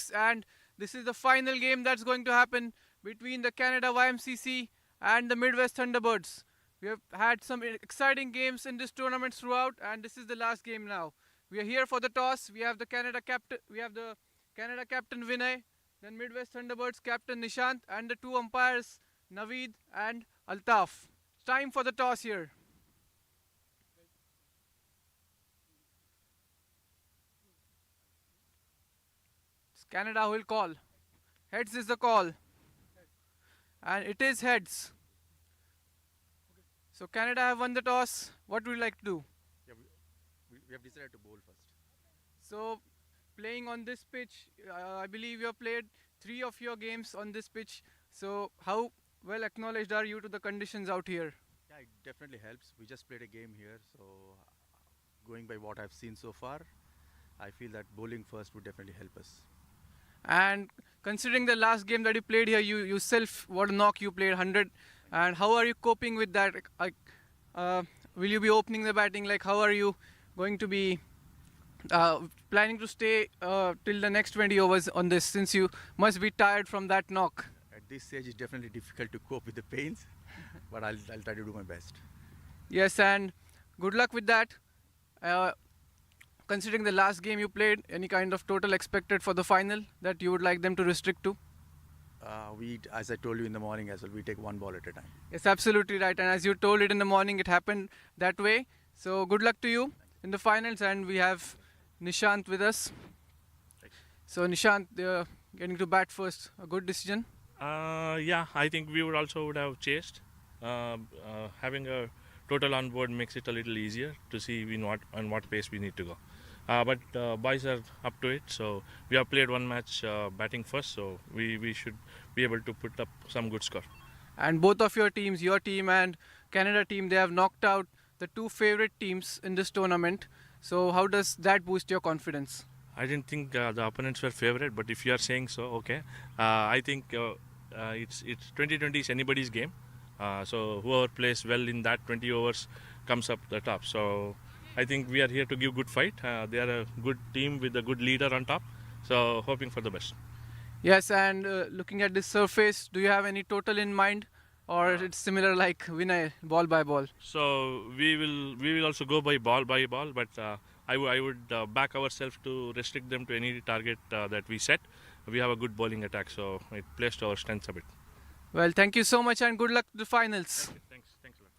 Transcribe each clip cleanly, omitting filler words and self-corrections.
PV6, and this is the final game that's going to happen between the Canada YMCC and the Midwest Thunderbirds. We have had some exciting games in this tournament throughout, and this is the last game now. We are here for the toss. We have the Canada captain. We have the Canada captain Vinay, then Midwest Thunderbirds captain Nishant, and the two umpires Naveed and Altaf. It's time for the toss here. It's Canada who will call. Heads is the call, and it is heads. So Canada have won the toss. What would you like to do? Yeah, we have decided to bowl first. So playing on this pitch, I believe you have played 3 of your games on this pitch. So how well acknowledged are you to the conditions out here? Yeah, it definitely helps. We just played a game here, so going by what I've seen so far, I feel that bowling first would definitely help us. And considering the last game that you played here, you yourself, what a knock you played 100. And how are you coping with that? Will you be opening the batting? Like, how are you going to be planning to stay till the next 20 overs on this, since you must be tired from that knock? At this stage, it's definitely difficult to cope with the pains, but I'll try to do my best. Yes, and good luck with that. Uh, Considering the last game you played, any kind of total expected for the final that you would like them to restrict to? As I told you in the morning as well, we take one ball at a time. Yes, absolutely right. And as you told it in the morning, it happened that way. So good luck to you in the finals. And we have Nishant with us. So Nishant, getting to bat first, a good decision. Yeah, I think we would have chased. Having a total on board makes it a little easier to see on what pace we need to go. But boys are up to it. So we have played one match batting first, so we should be able to put up some good score. And both of your teams, your team and Canada team, they have knocked out the two favorite teams in this tournament. So how does that boost your confidence? I didn't think the opponents were favorite, but if you are saying so, okay. I think it's 2020 is anybody's game. So whoever plays well in that 20 overs comes up the top. So I think we are here to give good fight. They are a good team with a good leader on top. So hoping for the best. Yes, and looking at this surface, do you have any total in mind, or it's similar like Vinay, ball by ball? So we will also go by ball, but I would back ourselves to restrict them to any target that we set. We have a good bowling attack, so it plays to our strengths a bit. Well, thank you so much and good luck to the finals. Thanks a lot.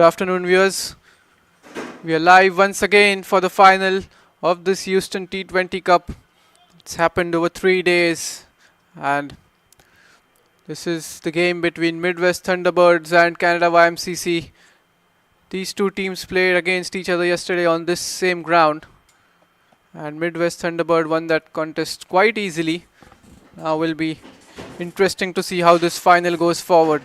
Good afternoon, viewers. We are live once again for the final of this Houston T20 Cup. It's happened over 3 days, and this is the game between Midwest Thunderbirds and Canada YMCC. These two teams played against each other yesterday on this same ground, and Midwest Thunderbird won that contest quite easily. Now will be interesting to see how this final goes forward.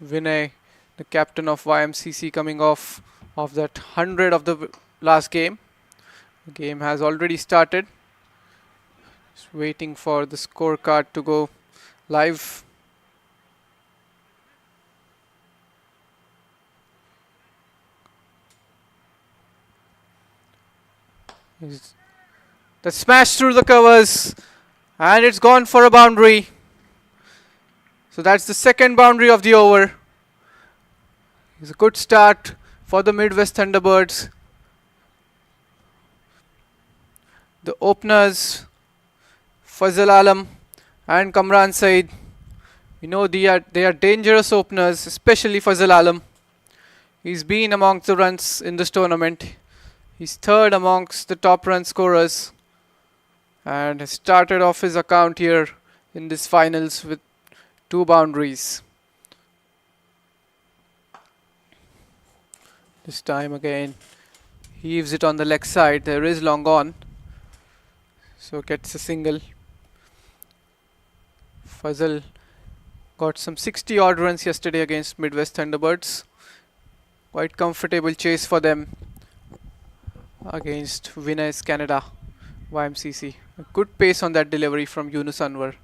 Vinay, the captain of YMCC, coming off of that 100 of the last game. The game has already started. Just waiting for the scorecard to go live. The smash through the covers, and it's gone for a boundary. So that's the second boundary of the over. It's a good start for the Midwest Thunderbirds. The openers, Fazal Alam and Kamran Saeed. We know they are dangerous openers, especially Fazal Alam. He's been amongst the runs in this tournament. He's third amongst the top run scorers, and has started off his account here in this finals with 2 boundaries. This time again, heaves it on the leg side. There is long on, so gets a single. Fazal got some 60 odd runs yesterday against Midwest Thunderbirds. Quite comfortable chase for them against Vinay's Canada YMCC. A good pace on that delivery from Yunus Anwar.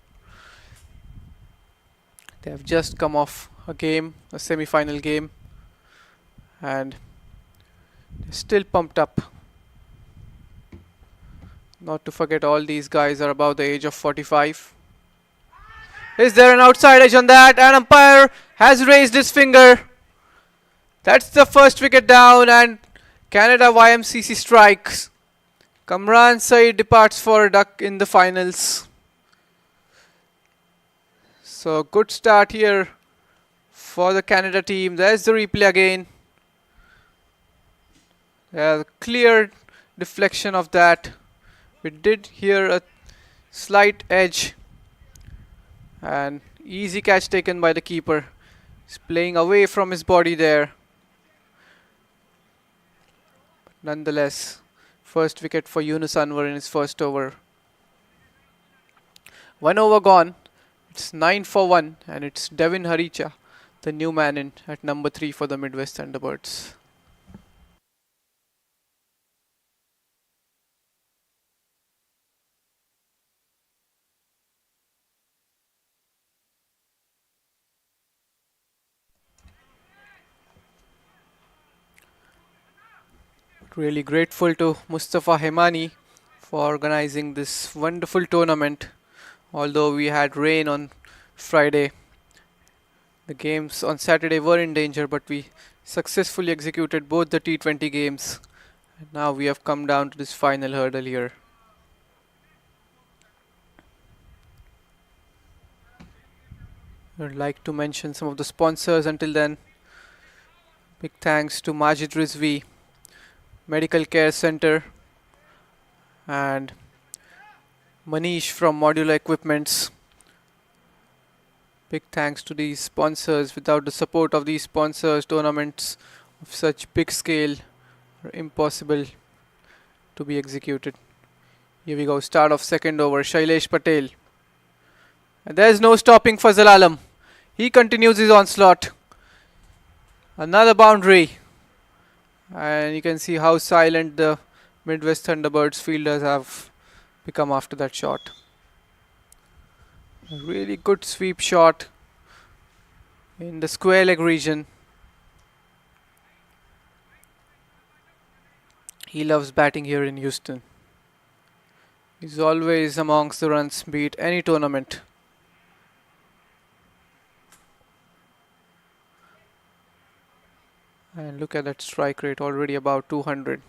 They have just come off a game, a semi-final game, and they're still pumped up. Not to forget, all these guys are above the age of 45. Is there an outside edge on that? An umpire has raised his finger. That's the first wicket down, and Canada YMCC strikes. Kamran Saeed departs for a duck in the finals. So good start here for the Canada team. There's the replay again. A clear deflection of that. We did hear a slight edge, and easy catch taken by the keeper. He's playing away from his body there. But nonetheless, first wicket for Yunus Anwar in his first over. 1 over gone. It's 9 for 1, and it's Devin Haricha, the new man in at number 3 for the Midwest Thunderbirds. Really grateful to Mustafa Hemani for organizing this wonderful tournament. Although we had rain on Friday, the games on Saturday were in danger, but we successfully executed both the T20 games. And now we have come down to this final hurdle here. I'd like to mention some of the sponsors until then. Big thanks to Majid Rizvi Medical Care Center and Manish from Modular Equipments. Big thanks to these sponsors. Without the support of these sponsors, tournaments of such big scale are impossible to be executed. Here we go, start of second over. Shailesh Patel. And there's no stopping Fazal Alam. He continues his onslaught. Another boundary. And you can see how silent the Midwest Thunderbirds fielders have become after that shot. A really good sweep shot in the square leg region. He loves batting here in Houston. He's always amongst the runs, be it any tournament. And look at that strike rate, already about 200.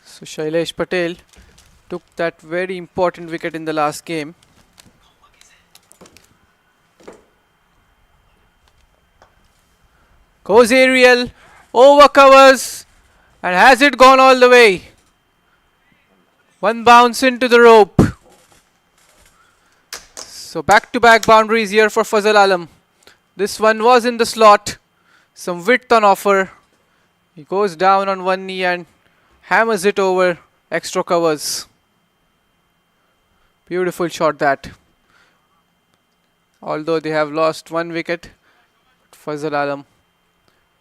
So Shailesh Patel took that very important wicket in the last game. Goes aerial, overcovers, and has it gone all the way? One bounce into the rope. So back to back boundaries here for Fazal Alam. This one was in the slot. Some width on offer. He goes down on one knee and hammers it over extra covers. Beautiful shot that. Although they have lost one wicket, Fazal Alam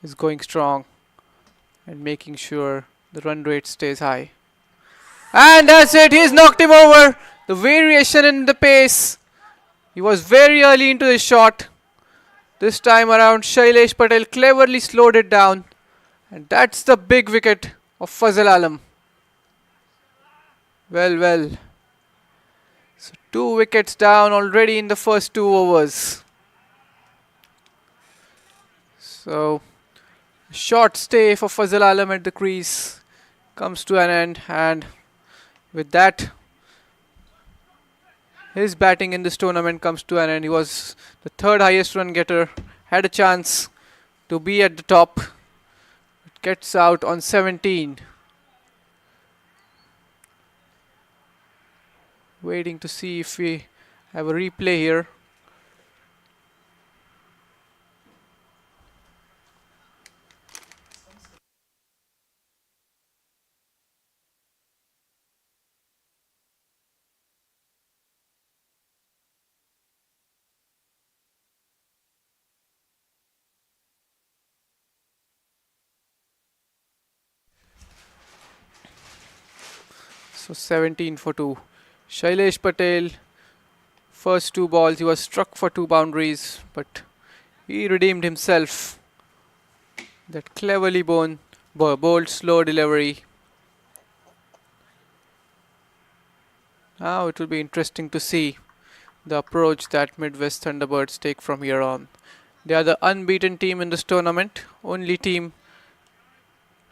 is going strong and making sure the run rate stays high. And that's it, he's knocked him over. The variation in the pace. He was very early into the shot. This time around, Shailesh Patel cleverly slowed it down. And that's the big wicket of Fazal Alam. Well, well. So 2 wickets down already in the first 2 overs. So short stay for Fazal Alam at the crease comes to an end, and with that his batting in this tournament comes to an end. He was the third highest run getter, had a chance to be at the top. It gets out on 17. Waiting to see if we have a replay here. So 17 for 2. Shailesh Patel, first 2 balls, he was struck for 2 boundaries, but he redeemed himself. That cleverly bowled slow delivery. Now it will be interesting to see the approach that Midwest Thunderbirds take from here on. They are the unbeaten team in this tournament, only team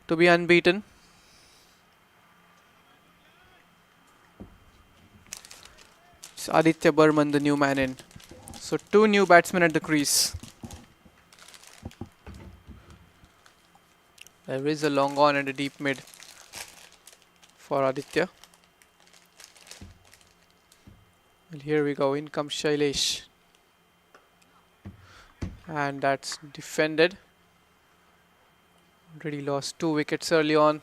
to be unbeaten. It's Aditya Burman, the new man in. So 2 new batsmen at the crease. There is a long on and a deep mid for Aditya. Well, here we go, in comes Shailesh. And that's defended. Already lost 2 wickets early on.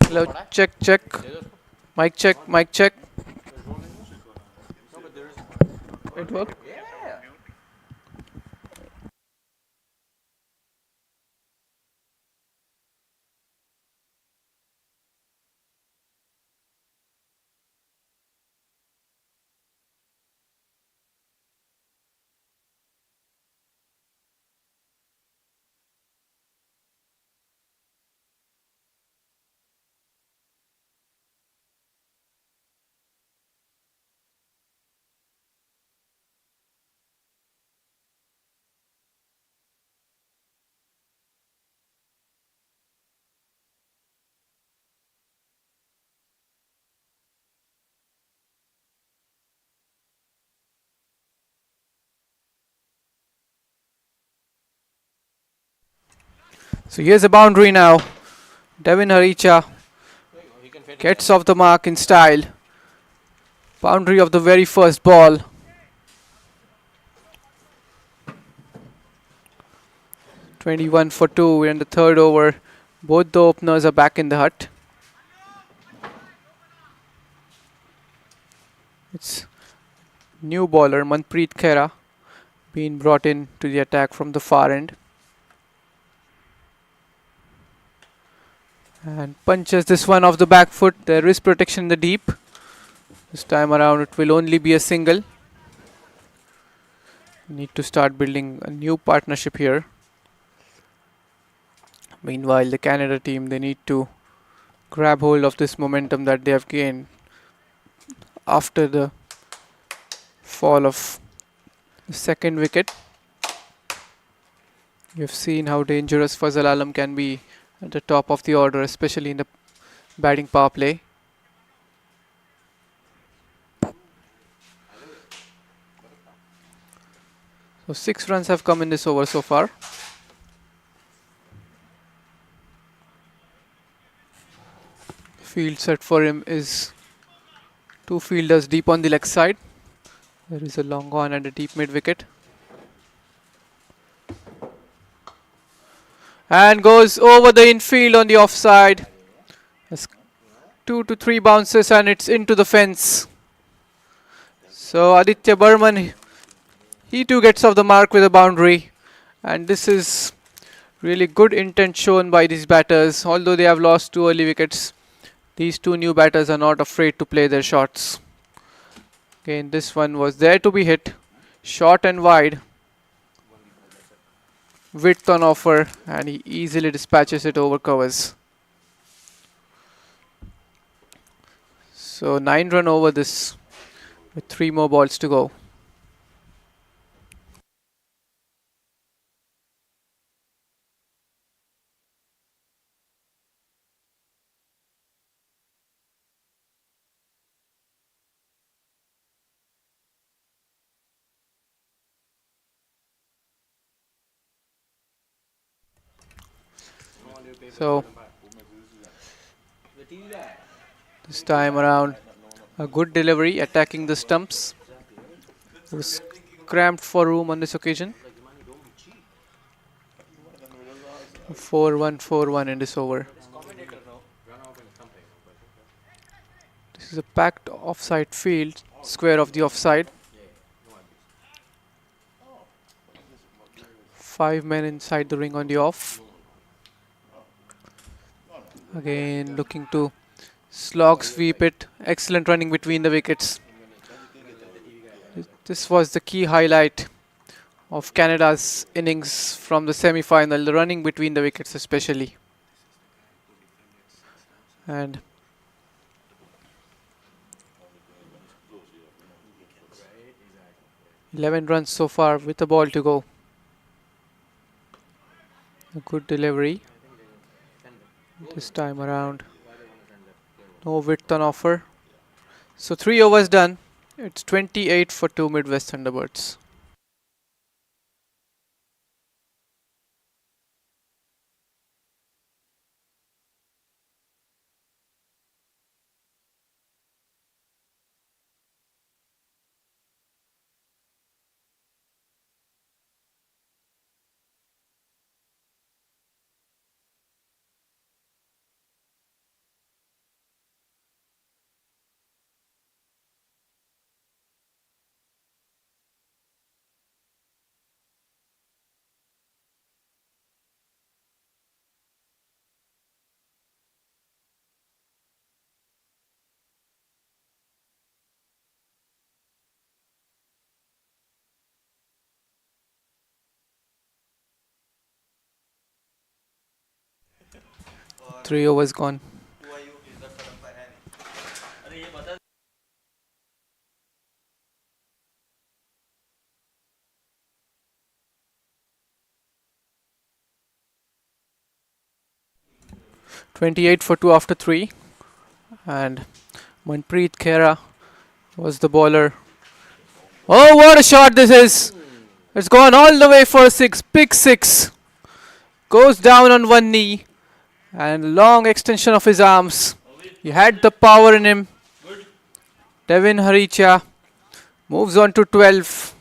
Hello, check, check. Mic check, mic check. It worked? So here's a boundary now. Devin Haricha gets off the mark in style. Boundary of the very first ball. "21 for 2. We're in the third over. Both the openers are back in the hut. It's new bowler Manpreet Khera being brought in to the attack from the far end. And punches this one off the back foot. There is protection in the deep. This time around it will only be a single. Need to start building a new partnership here. Meanwhile, the Canada team, they need to grab hold of this momentum that they have gained after the fall of the second wicket. You've seen how dangerous Fazal Alam can be at the top of the order, especially in the batting power play. So 6 runs have come in this over so far. Field set for him is 2 fielders deep on the leg side. There is a long on and a deep mid wicket. And goes over the infield on the offside. Has 2 to 3 bounces and it's into the fence. So Aditya Burman, he too gets off the mark with a boundary. And this is really good intent shown by these batters. Although they have lost 2 early wickets, these 2 new batters are not afraid to play their shots. Again, this one was there to be hit. Short and wide. Width on offer, and he easily dispatches it over covers. So 9 run over this with 3 more balls to go. So this time around, a good delivery attacking the stumps. It was cramped for room on this occasion. 4-1, 4-1 in this over. This is a packed offside field, square of the offside. 5 men inside the ring on the off. Again looking to slog sweep it. Excellent running between the wickets. This was the key highlight of Canada's innings from the semi-final, the running between the wickets especially. And "11 runs so far with a ball to go." A good delivery. This time around, no width on offer. So 3 overs done. It's 28 for 2 Midwest Thunderbirds. Three overs gone. 28 for 2 after 3. And Manpreet Khera was the bowler. Oh, what a shot this is! It's gone all the way for a 6. Big 6. goes down on one knee and long extension of his arms. He had the power in him. Devin Haricha moves on to 12.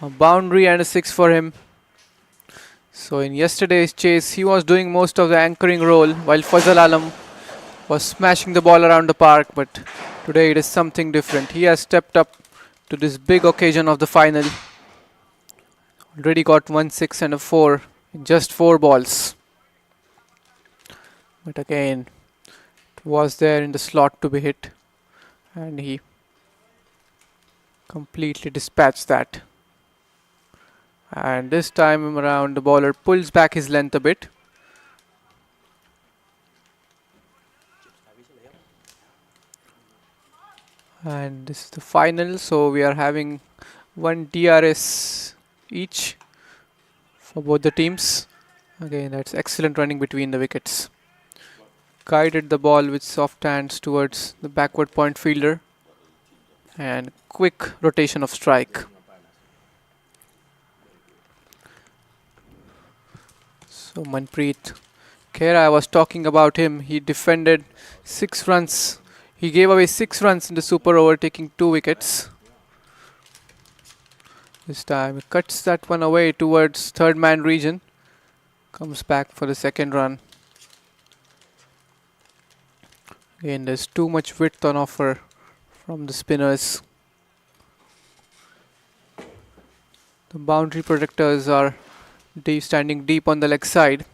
A boundary and a 6 for him. So in yesterday's chase, he was doing most of the anchoring role while Fazal Alam was smashing the ball around the park. But today it is something different. He has stepped up to this big occasion of the final. Already got 1 6 and a 4 in just 4 balls. But again, it was there in the slot to be hit. And he completely dispatched that. And this time around, the bowler pulls back his length a bit. And this is the final, so we are having 1 DRS each for both the teams. Again, that's excellent running between the wickets. Guided the ball with soft hands towards the backward point fielder. And quick rotation of strike. So Manpreet Khera, I was talking about him. He defended 6 runs. He gave away 6 runs in the super over, taking 2 wickets. This time he cuts that one away towards third man region. Comes back for the second run. Again, there's too much width on offer from the spinners. The boundary protectors are standing deep on the leg side.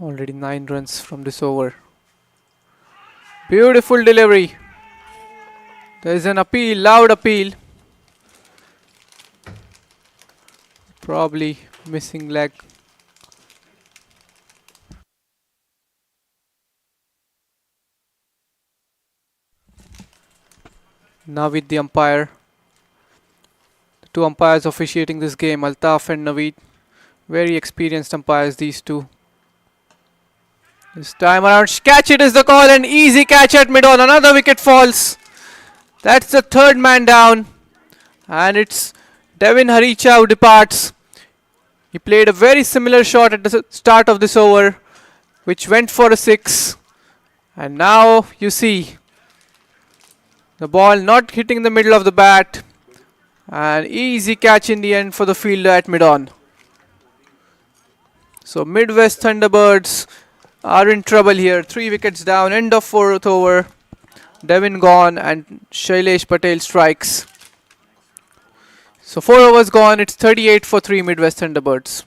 Already 9 runs from this over. Beautiful delivery. There is an appeal, loud appeal. Probably missing leg. Now with the umpire. The 2 umpires officiating this game, Altaf and Naveed. Very experienced umpires, these 2. This time around, catch it is the call, and easy catch at mid-on. Another wicket falls. That's the third man down. And it's Devin Haricha who departs. He played a very similar shot at the start of this over, which went for a 6. And now you see the ball not hitting the middle of the bat. An easy catch in the end for the fielder at mid-on. So Midwest Thunderbirds are in trouble here. 3 wickets down, end of 4th over. Devin gone and Shailesh Patel strikes. So 4 overs gone, it's 38 for 3 Midwest Thunderbirds.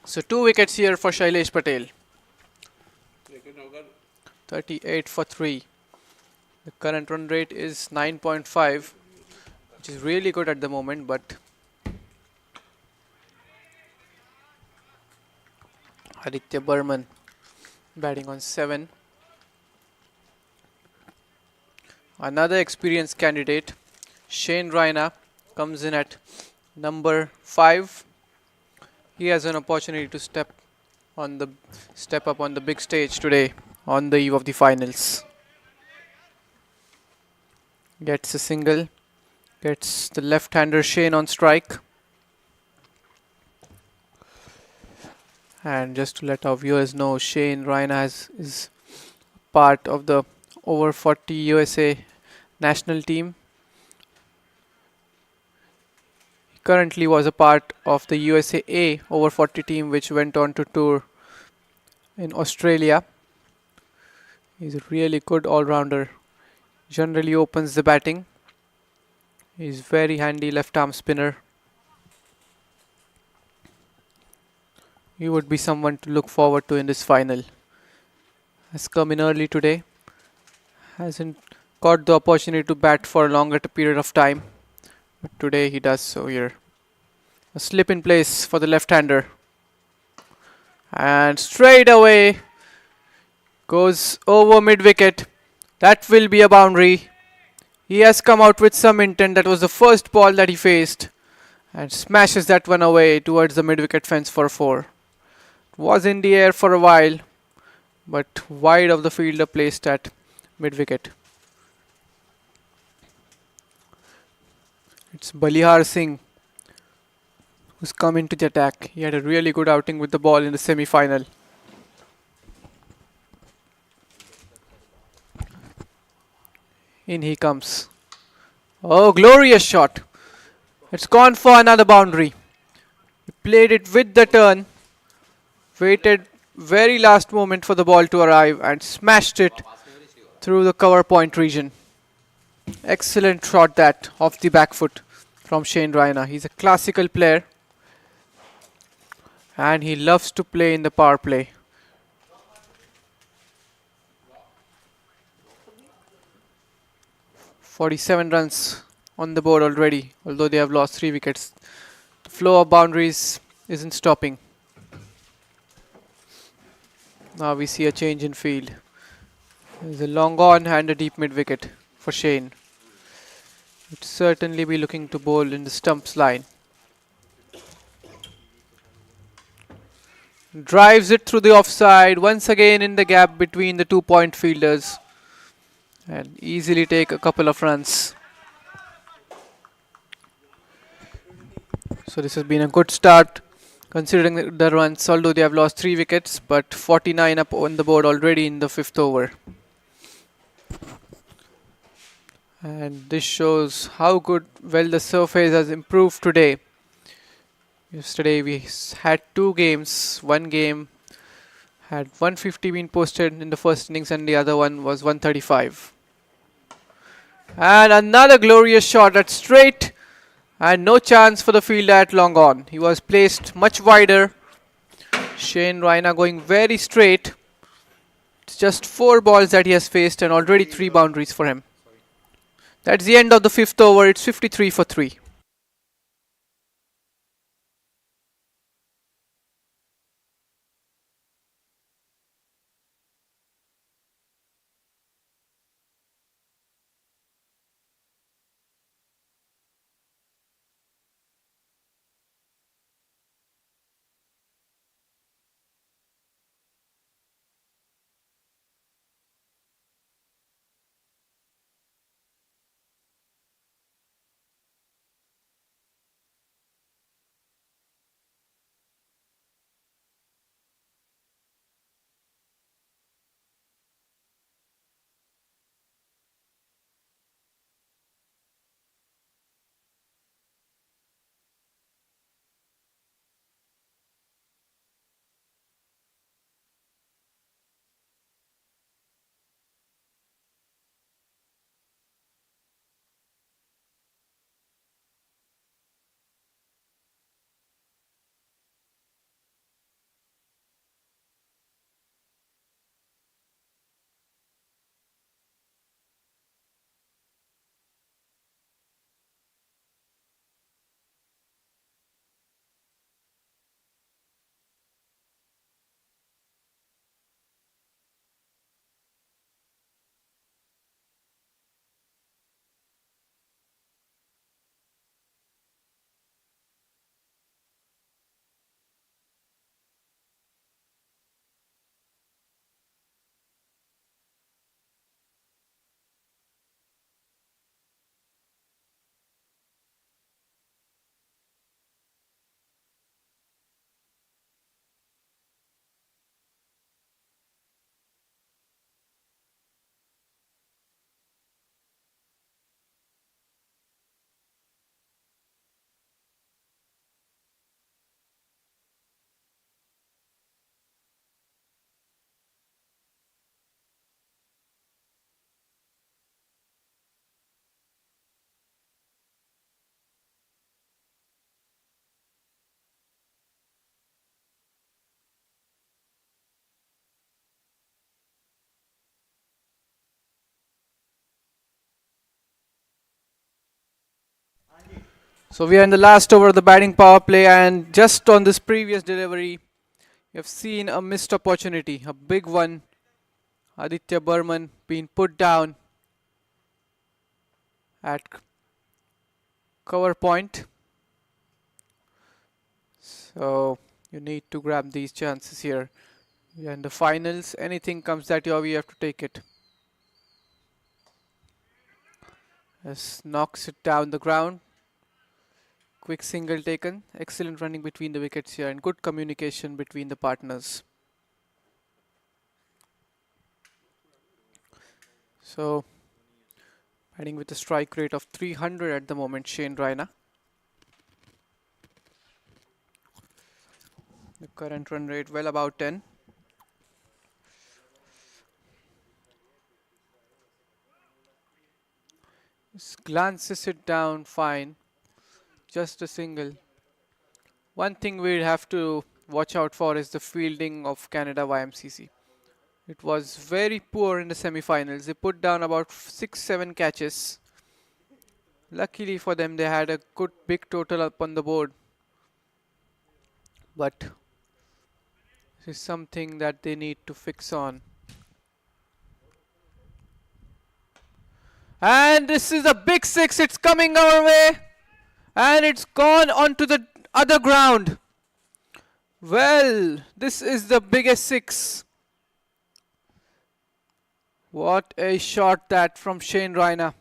So 2 wickets here for Shailesh Patel. 38 for 3. The current run rate is 9.5, which is really good at the moment, but Aditya Burman batting on 7. Another experienced candidate, Shane Raina, comes in at number 5. He has an opportunity to step up on the big stage today on the eve of the finals. Gets a single. Gets the left-hander Shane on strike. And just to let our viewers know, Shane Raina is part of the over 40 USA national team. He currently was a part of the USA over 40 team which went on to tour in Australia. He's a really good all-rounder. Generally opens the batting. He's very handy left-arm spinner. He would be someone to look forward to in this final. Has come in early today. Hasn't got the opportunity to bat for a longer period of time. But today he does so here. A slip in place for the left-hander. And straight away goes over mid-wicket. That will be a boundary. He has come out with some intent. That was the first ball that he faced. And smashes that one away towards the mid-wicket fence for 4. Was in the air for a while, but wide of the fielder placed at mid-wicket. It's Balihar Singh who's come into the attack. He had a really good outing with the ball in the semi-final. In he comes. Oh, glorious shot. It's gone for another boundary. He played it with the turn. Waited very last moment for the ball to arrive and smashed it through the cover point region. Excellent shot that off the back foot from Shane Raina. He's a classical player and he loves to play in the power play. "47 runs on the board already, although they have lost 3 wickets. The flow of boundaries isn't stopping. Now we see a change in field. There's a long on and a deep mid wicket for Shane. Would certainly be looking to bowl in the stumps line. Drives it through the offside, once again in the gap between the 2-point fielders. And easily take a couple of runs. So this has been a good start considering the runs, although they have lost 3 wickets, but 49 up on the board already in the 5th over. And this shows how well the surface has improved today. Yesterday we had 2 games. One game had 150 been posted in the first innings and the other one was 135. And another glorious shot at straight. And no chance for the fielder at long on. He was placed much wider. Shane Raina going very straight. It's just 4 balls that he has faced and already 3 boundaries for him. That's the end of the 5th over. It's 53 for 3. So we are in the last over of the batting power play, and just on this previous delivery, you have seen a missed opportunity, a big one. Aditya Burman being put down at cover point. So you need to grab these chances here. We are in the finals. Anything comes at your way, you have to take it. As knocks it down the ground. Quick single taken. Excellent running between the wickets here and good communication between the partners. So batting with a strike rate of 300 at the moment, Shane Raina. The current run rate well about 10. Just glances it down fine. Just a single. One thing we'll have to watch out for is the fielding of Canada YMCC. It was very poor in the semi-finals. They put down about 6-7 catches. Luckily for them, they had a good big total up on the board. But this is something that they need to fix on. And this is a big six. It's coming our way. And it's gone onto the other ground. Well, this is the biggest six. What a shot that from Shane Raina.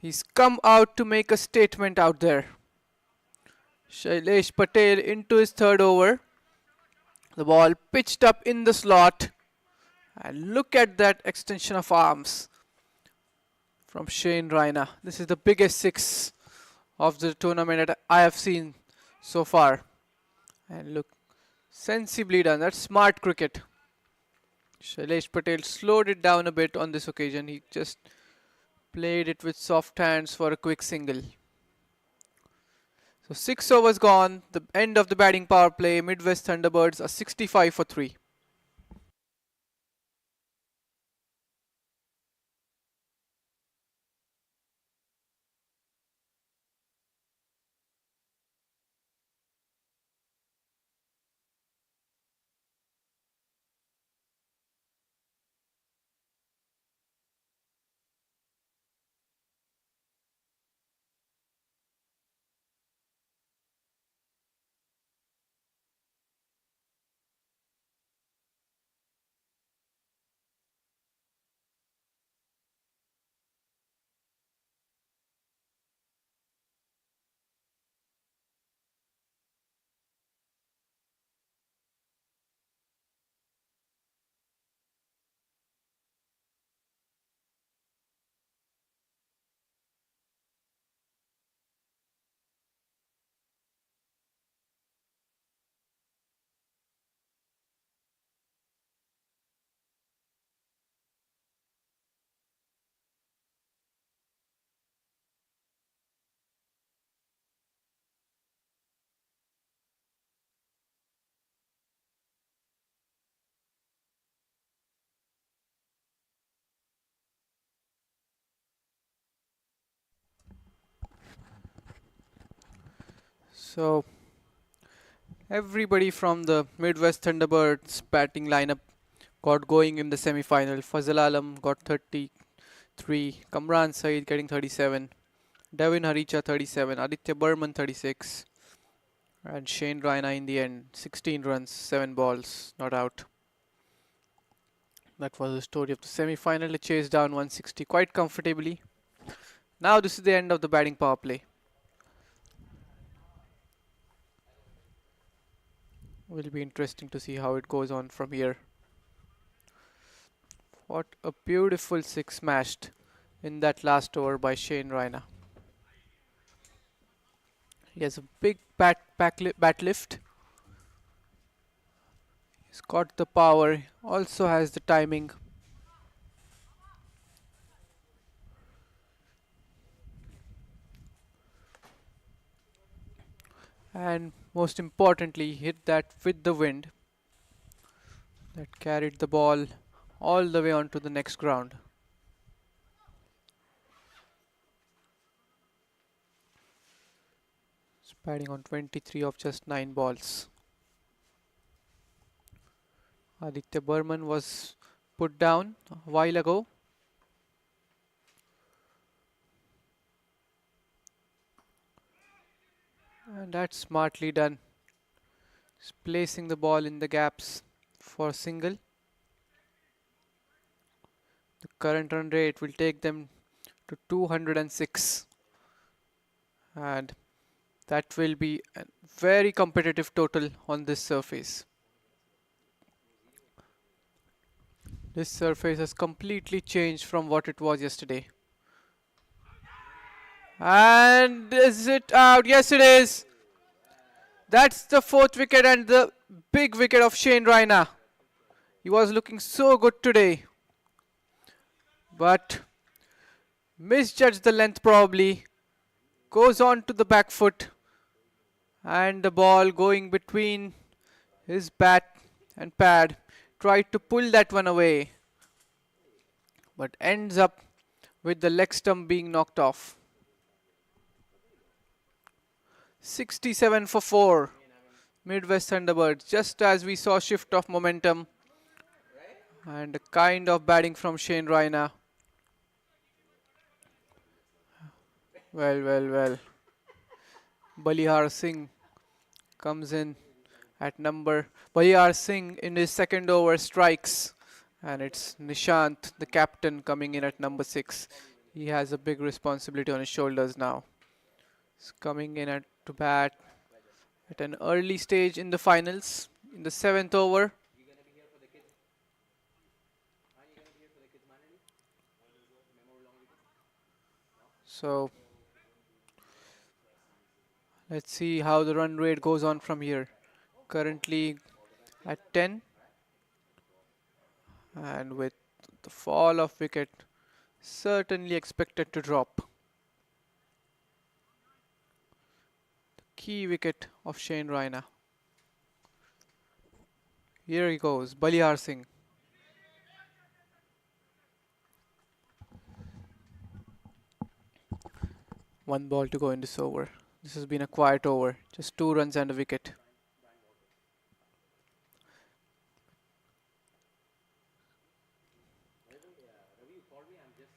He's come out to make a statement out there. Shailesh Patel into his third over. The ball pitched up in the slot. And look at that extension of arms from Shane Raina. This is the biggest six of the tournament that I have seen so far. And look, sensibly done. That's smart cricket. Shailesh Patel slowed it down a bit on this occasion. He just played it with soft hands for a quick single. So 6 overs gone. The end of the batting power play. Midwest Thunderbirds are 65 for 3. So everybody from the Midwest Thunderbirds batting lineup got going in the semi-final. Fazal Alam got 33, Kamran Saeed getting 37, Devin Haricha 37, Aditya Burman 36, and Shane Raina in the end 16 runs, 7 balls, not out. That was the story of the semi-final. They chased down 160 quite comfortably. Now this is the end of the batting power play. Will be interesting to see how it goes on from here. What a beautiful six smashed in that last over by Shane Raina. He has a big bat lift. He's got the power, also has the timing. And most importantly, hit that with the wind that carried the ball all the way onto the next ground. Batting on 23 of just 9 balls. Aditya Burman was put down a while ago. And that's smartly done. Just placing the ball in the gaps for a single. The current run rate will take them to 206. And that will be a very competitive total on this surface. This surface has completely changed from what it was yesterday. And is it out? Yes, it is. That's the 4th wicket and the big wicket of Shane Raina. He was looking so good today, but misjudged the length probably. Goes on to the back foot, and the ball going between his bat and pad. Tried to pull that one away, but ends up with the leg stump being knocked off. 67 for 4. Midwest Thunderbirds, just as we saw shift of momentum and a kind of batting from Shane Raina. Well. Balihar Singh comes in at number. Balihar Singh in his second over strikes, and it's Nishant, the captain, coming in at number 6. He has a big responsibility on his shoulders now. He's coming in at to bat at an early stage in the finals, in the 7th over. So let's see how the run rate goes on from here. Currently at 10, and with the fall of wicket certainly expected to drop. The key wicket of Shane Raina. Here he goes, Balihar Singh. One ball to go in this over. This has been a quiet over. Just 2 runs and a wicket.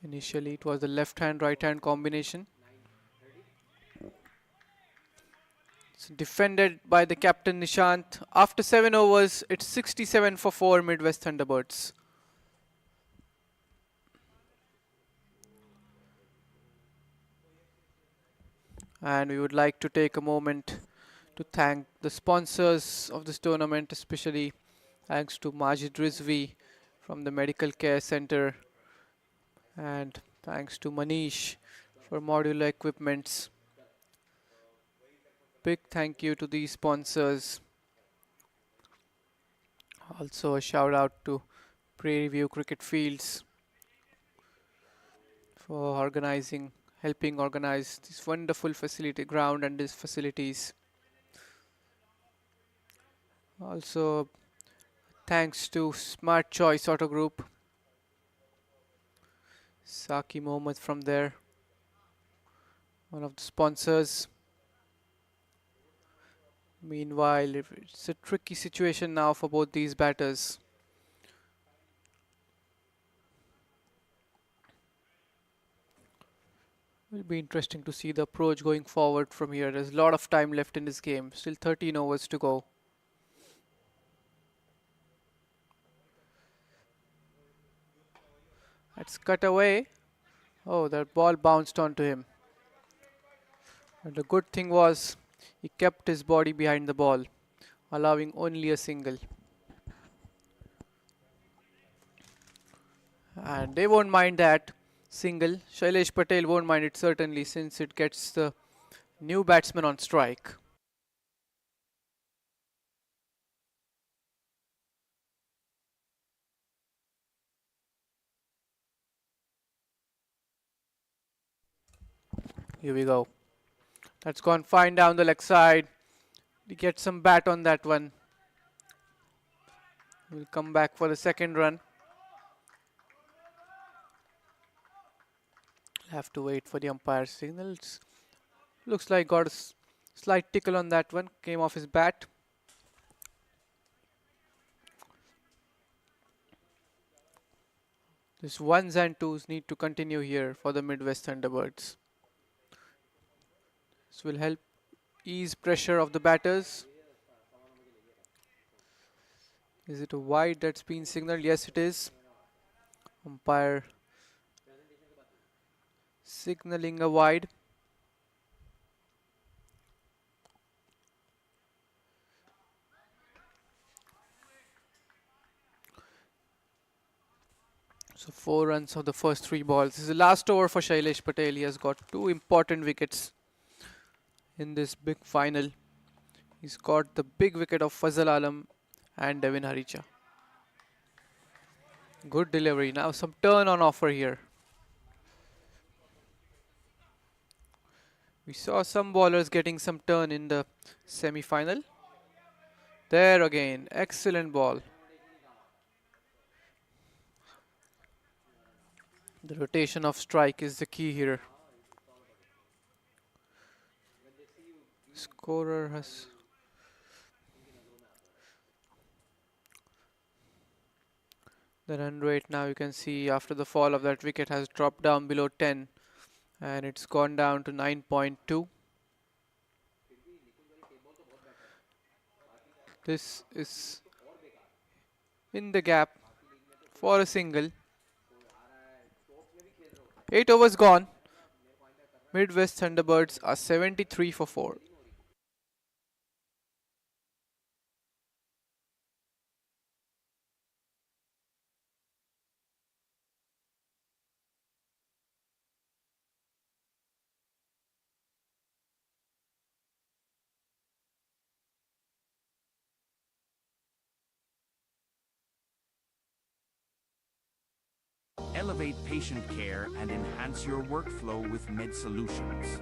Initially it was the left hand right hand combination. It's defended by the captain Nishant. After 7 overs, it's 67 for 4 Midwest Thunderbirds. And we would like to take a moment to thank the sponsors of this tournament, especially thanks to Majid Rizvi from the Medical Care Center, and thanks to Manish for modular equipments. Big thank you to these sponsors. Also a shout out to Prairie View Cricket Fields for helping organize this wonderful facility ground and these facilities. Also thanks to Smart Choice Auto Group, Saki Mohammed from there, one of the sponsors. Meanwhile, it's a tricky situation now for both these batters. Will be interesting to see the approach going forward from here. There's a lot of time left in this game. Still 13 overs to go. That's cut away. Oh, that ball bounced onto him. And the good thing was he kept his body behind the ball, allowing only a single. And they won't mind that single. Shailesh Patel won't mind it certainly, since it gets the new batsman on strike. Here we go. That's gone fine down the leg side. We get some bat on that one. We'll come back for the second run. Have to wait for the umpire's signals. Looks like got Slight tickle on that one, came off his bat. This ones and twos need to continue here for the Midwest Thunderbirds. This will help ease pressure of the batters. Is it a wide that's been signaled? Yes, it is. Umpire signaling a wide. So 4 runs of the first 3 balls. This is the last over for Shailesh Patel. He has got 2 important wickets in this big final. He's got the big wicket of Fazal Alam and Devin Haricha. Good delivery. Now some turn on offer here. We saw some bowlers getting some turn in the semi-final. There again, excellent ball. The rotation of strike is the key here. Scorer has the run rate now, you can see after the fall of that wicket has dropped down below 10 and it's gone down to 9.2. This is in the gap for a single. 8 overs gone. Midwest Thunderbirds are 73 for 4. Elevate patient care and enhance your workflow with Med Solutions.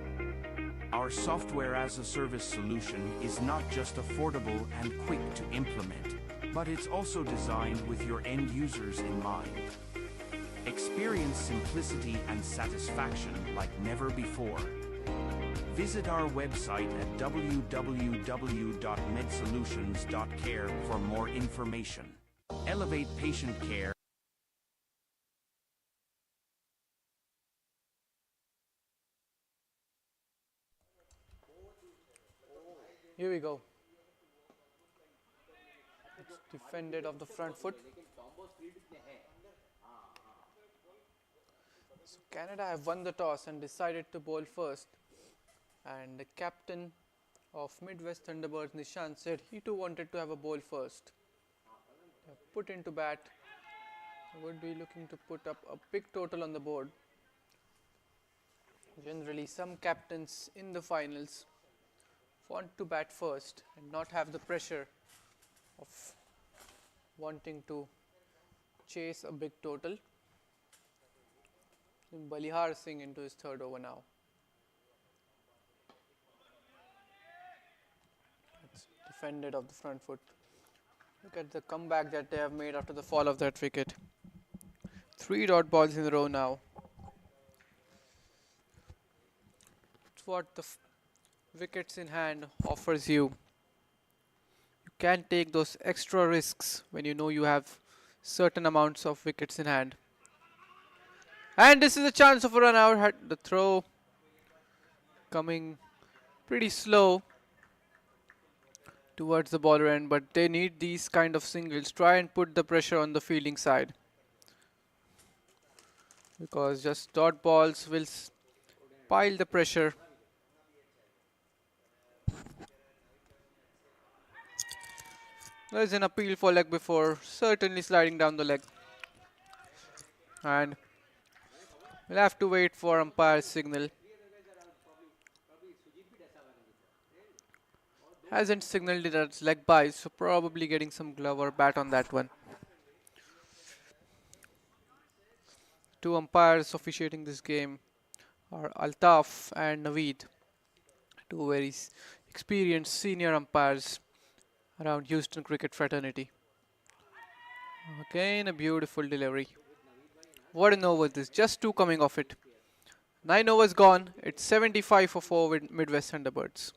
Our software as a service solution is not just affordable and quick to implement, but it's also designed with your end users in mind. Experience simplicity and satisfaction like never before. Visit our website at www.medsolutions.care for more information. Elevate patient care. Here we go. It's defended off the front foot. So Canada have won the toss and decided to bowl first. And the captain of Midwest Thunderbirds, Nishant, said he too wanted to have a bowl first. They have put into bat. They would be looking to put up a big total on the board. Generally, some captains in the finals want to bat first and not have the pressure of wanting to chase a big total. Balihar Singh into his third over now. It's defended off the front foot. Look at the comeback that they have made after the fall of that wicket. 3 dot balls in a row now. It's what the wickets in hand offers you. You can take those extra risks when you know you have certain amounts of wickets in hand. And this is a chance of a run out. The throw coming pretty slow towards the bowler end, but they need these kind of singles. Try and put the pressure on the fielding side, because just dot balls will pile the pressure. There's an appeal for leg before, certainly sliding down the leg. And we'll have to wait for umpire's signal. Hasn't signaled it as leg by, so probably getting some glove or bat on that one. 2 umpires officiating this game are Altaf and Naveed, 2 very experienced senior umpires around Houston cricket fraternity. Again a beautiful delivery. What an over this, just 2 coming off it. 9 overs gone, it's 75 for 4 with Midwest Thunderbirds.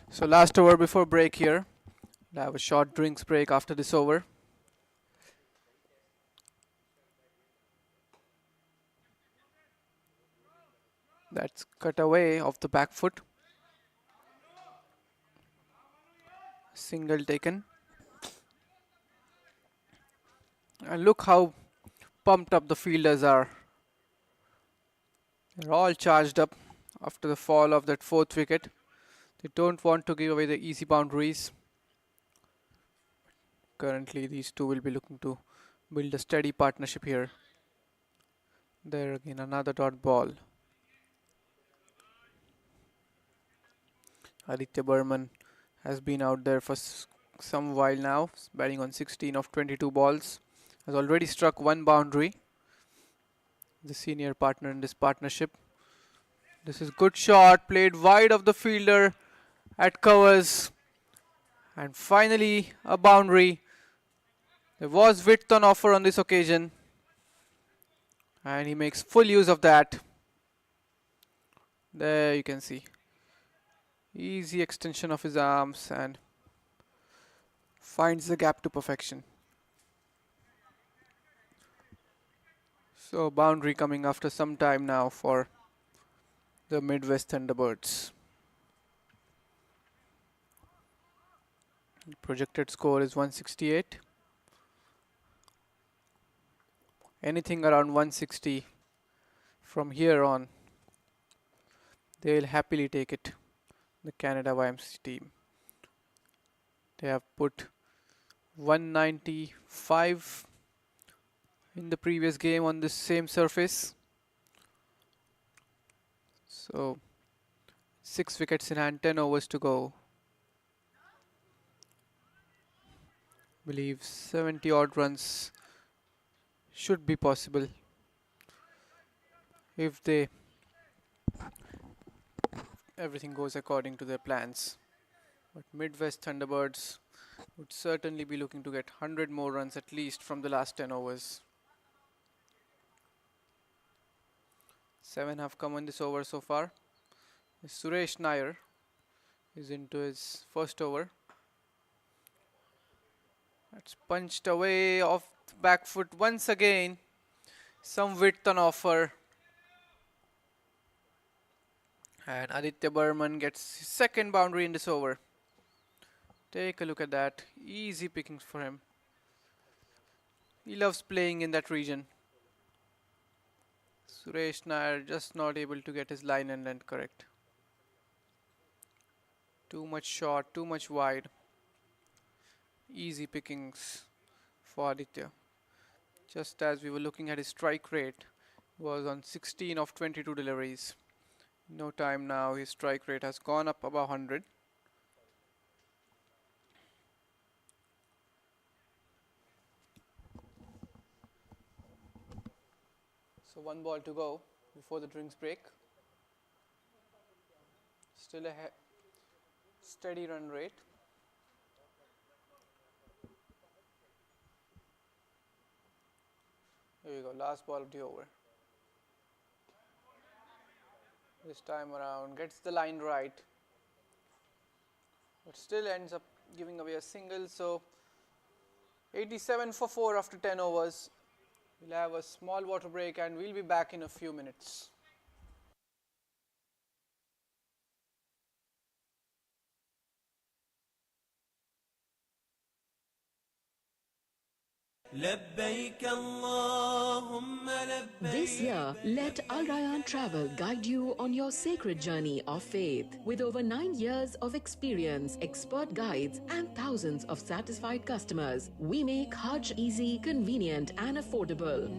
So last over before break here. We'll have a short drinks break after this over. That's cut away off the back foot. Single taken. And look how pumped up the fielders are. They're all charged up after the fall of that fourth wicket. They don't want to give away the easy boundaries. Currently, these two will be looking to build a steady partnership here. There again, another dot ball. Aditya Burman has been out there for some while now, batting on 16 of 22 balls. Has already struck one boundary. The senior partner in this partnership. This is good shot, played wide of the fielder at covers. And finally, a boundary. There was width on offer on this occasion. And he makes full use of that. There you can see. Easy extension of his arms and finds the gap to perfection. So boundary coming after some time now for the Midwest Thunderbirds. Projected score is 168. Anything around 160 from here on, they'll happily take it. The Canada YMCC team. They have put 195 in the previous game on this same surface. So 6 wickets in hand, 10 overs to go. Believe 70 odd runs should be possible if everything goes according to their plans. But Midwest Thunderbirds would certainly be looking to get 100 more runs at least from the last 10 overs. 7 have come in this over so far. Suresh Nair is into his first over. That's punched away off the back foot once again. Some width on offer. And Aditya Burman gets his second boundary in this over. Take a look at that. Easy pickings for him. He loves playing in that region. Suresh Nair just not able to get his line and length correct. Too much short, too much wide. Easy pickings for Aditya. Just as we were looking at his strike rate, was on 16 of 22 deliveries. No time now, his strike rate has gone up above 100. So 1 ball to go before the drinks break. Still a steady run rate. Here we go, last ball of the over. This time around gets the line right, but still ends up giving away a single. So 87 for 4 after 10 overs. We'll have a small water break and we'll be back in a few minutes. This year, let Al Rayyan Travel guide you on your sacred journey of faith. With over 9 years of experience, expert guides, and thousands of satisfied customers, we make Hajj easy, convenient, and affordable.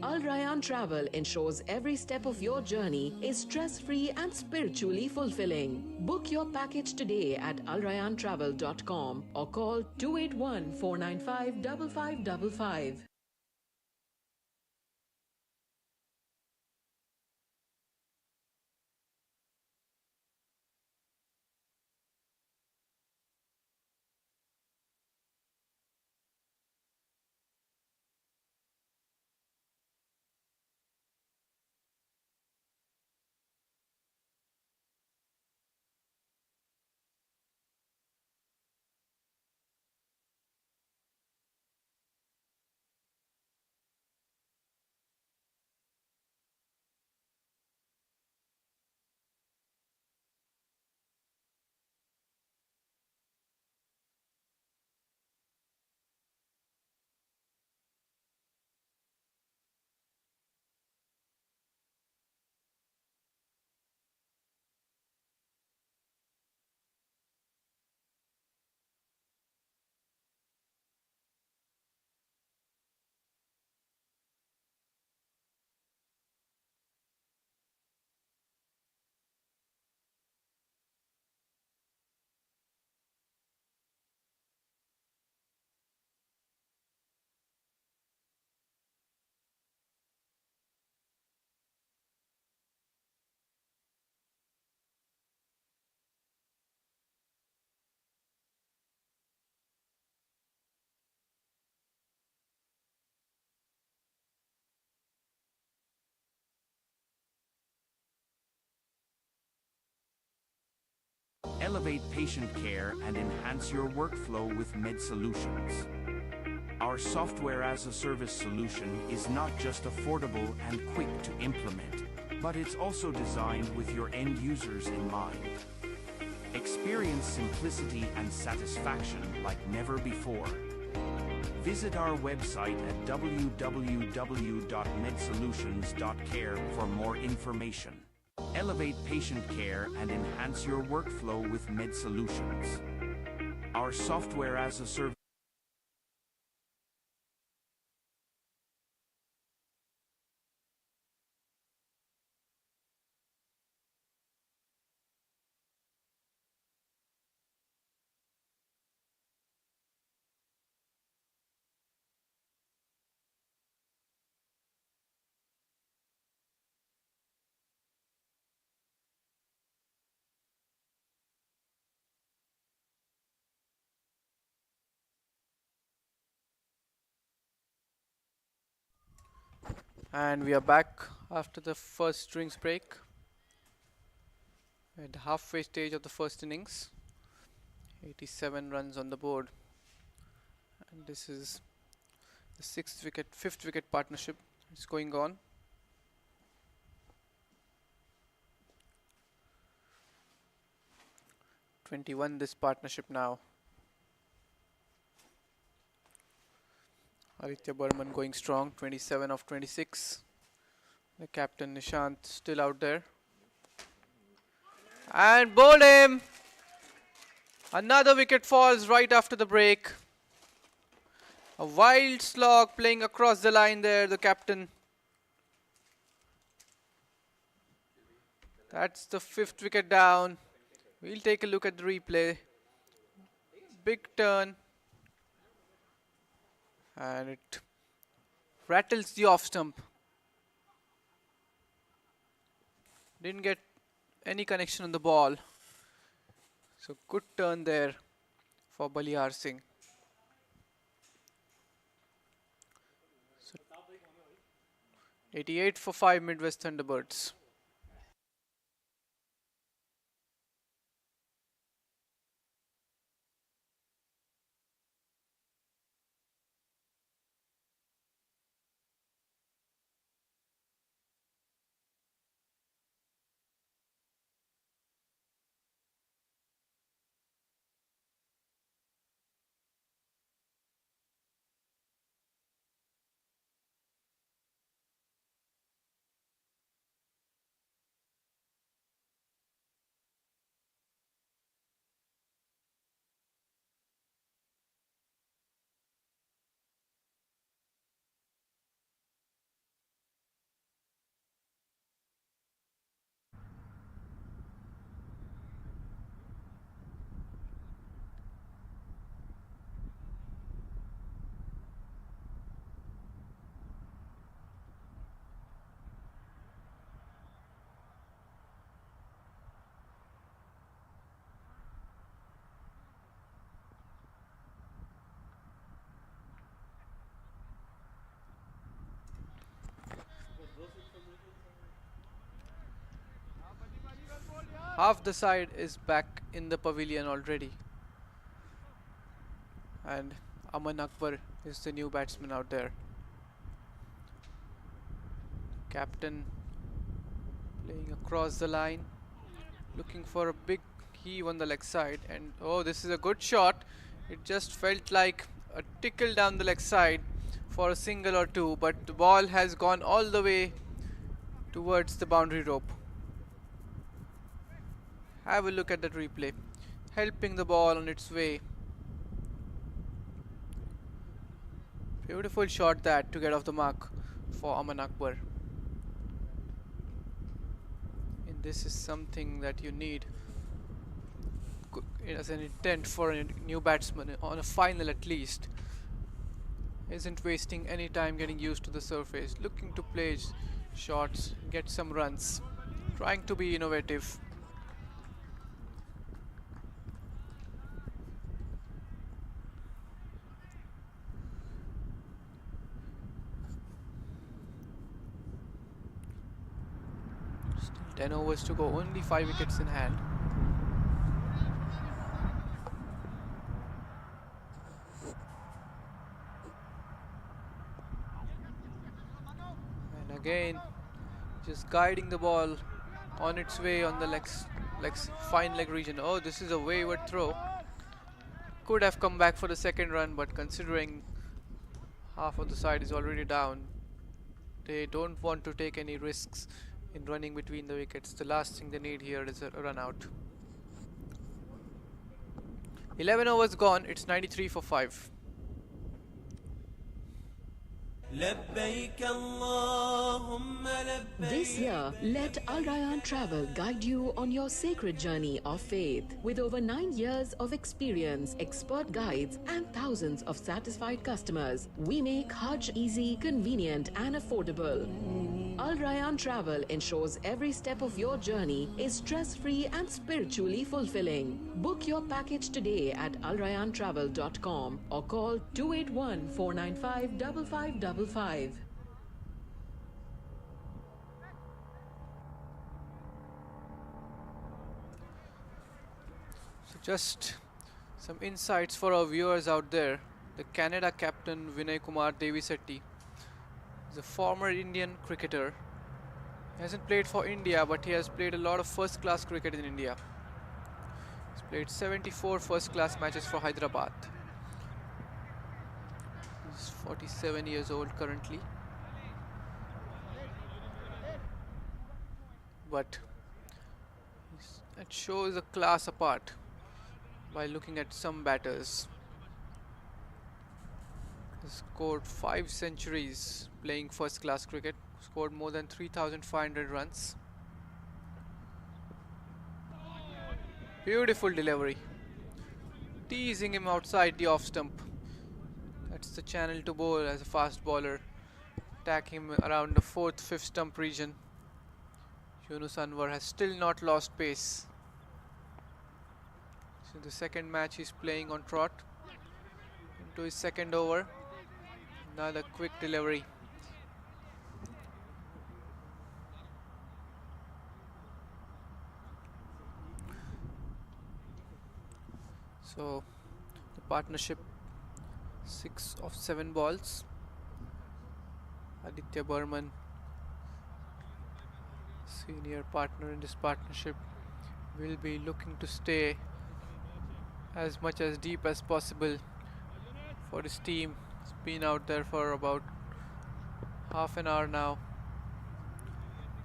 Al Rayyan Travel ensures every step of your journey is stress-free and spiritually fulfilling. Book your package today at alrayyantravel.com or call 281 495 5555. Elevate patient care and enhance your workflow with Med Solutions. Our software as a service solution is not just affordable and quick to implement, but it's also designed with your end users in mind. Experience simplicity and satisfaction like never before. Visit our website at www.medsolutions.care for more information. Elevate patient care and enhance your workflow with Med Solutions. Our software as a service. And we are back after the first drinks break at the halfway stage of the first innings. 87 runs on the board, and this is the fifth wicket partnership is going on. #21 this partnership now. Aditya Burman going strong, 27 of 26. The captain Nishant still out there. And bowled him! Another wicket falls right after the break. A wild slog playing across the line there, the captain. That's the fifth wicket down. We'll take a look at the replay. Big turn. And it rattles the off stump. Didn't get any connection on the ball. So good turn there for Balihar Singh. So 88 for 5 Midwest Thunderbirds. Half the side is back in the pavilion already. And Aman Akbar is the new batsman out there. Captain playing across the line, looking for a big heave on the leg side. And oh, this is a good shot. It just felt like a tickle down the leg side for a single or two, but the ball has gone all the way towards the boundary rope. Have a look at that replay, helping the ball on its way. Beautiful shot that to get off the mark for Aman Akbar. And this is something that you need as an intent for a new batsman on a final at least. Isn't wasting any time getting used to the surface, looking to play shots, get some runs, trying to be innovative. Still 10 overs to go, only 5 wickets in hand. Again, just guiding the ball on its way on the fine leg region. Oh, this is a wayward throw. Could have come back for the second run, but considering half of the side is already down, they don't want to take any risks in running between the wickets. The last thing they need here is a run out. 11 overs gone, it's 93 for 5. This year, let Al Rayyan Travel guide you on your sacred journey of faith. With over 9 years of experience, expert guides, and thousands of satisfied customers, we make Hajj easy, convenient, and affordable. Al Rayyan Travel ensures every step of your journey is stress-free and spiritually fulfilling. Book your package today at alrayyantravel.com or call 281-495-5555. So just some insights for our viewers out there. The Canada captain Vinay Kumar Devisetti is a former Indian cricketer. He hasn't played for India, but he has played a lot of first-class cricket in India. He's played 74 first-class matches for Hyderabad. He's 47 years old currently. But it shows a class apart by looking at some batters. He scored 5 centuries playing first class cricket, scored more than 3,500 runs. Beautiful delivery, teasing him outside the off stump. That's the channel to bowl as a fast bowler. Attack him around the 4th, 5th stump region. Yunus Anwar has still not lost pace. So the second match he's playing on trot. Into his second over. Another quick delivery. So the partnership, 6 of 7 balls. Aditya Burman, senior partner in this partnership, will be looking to stay as much as deep as possible for his team. It's been out there for about half an hour now.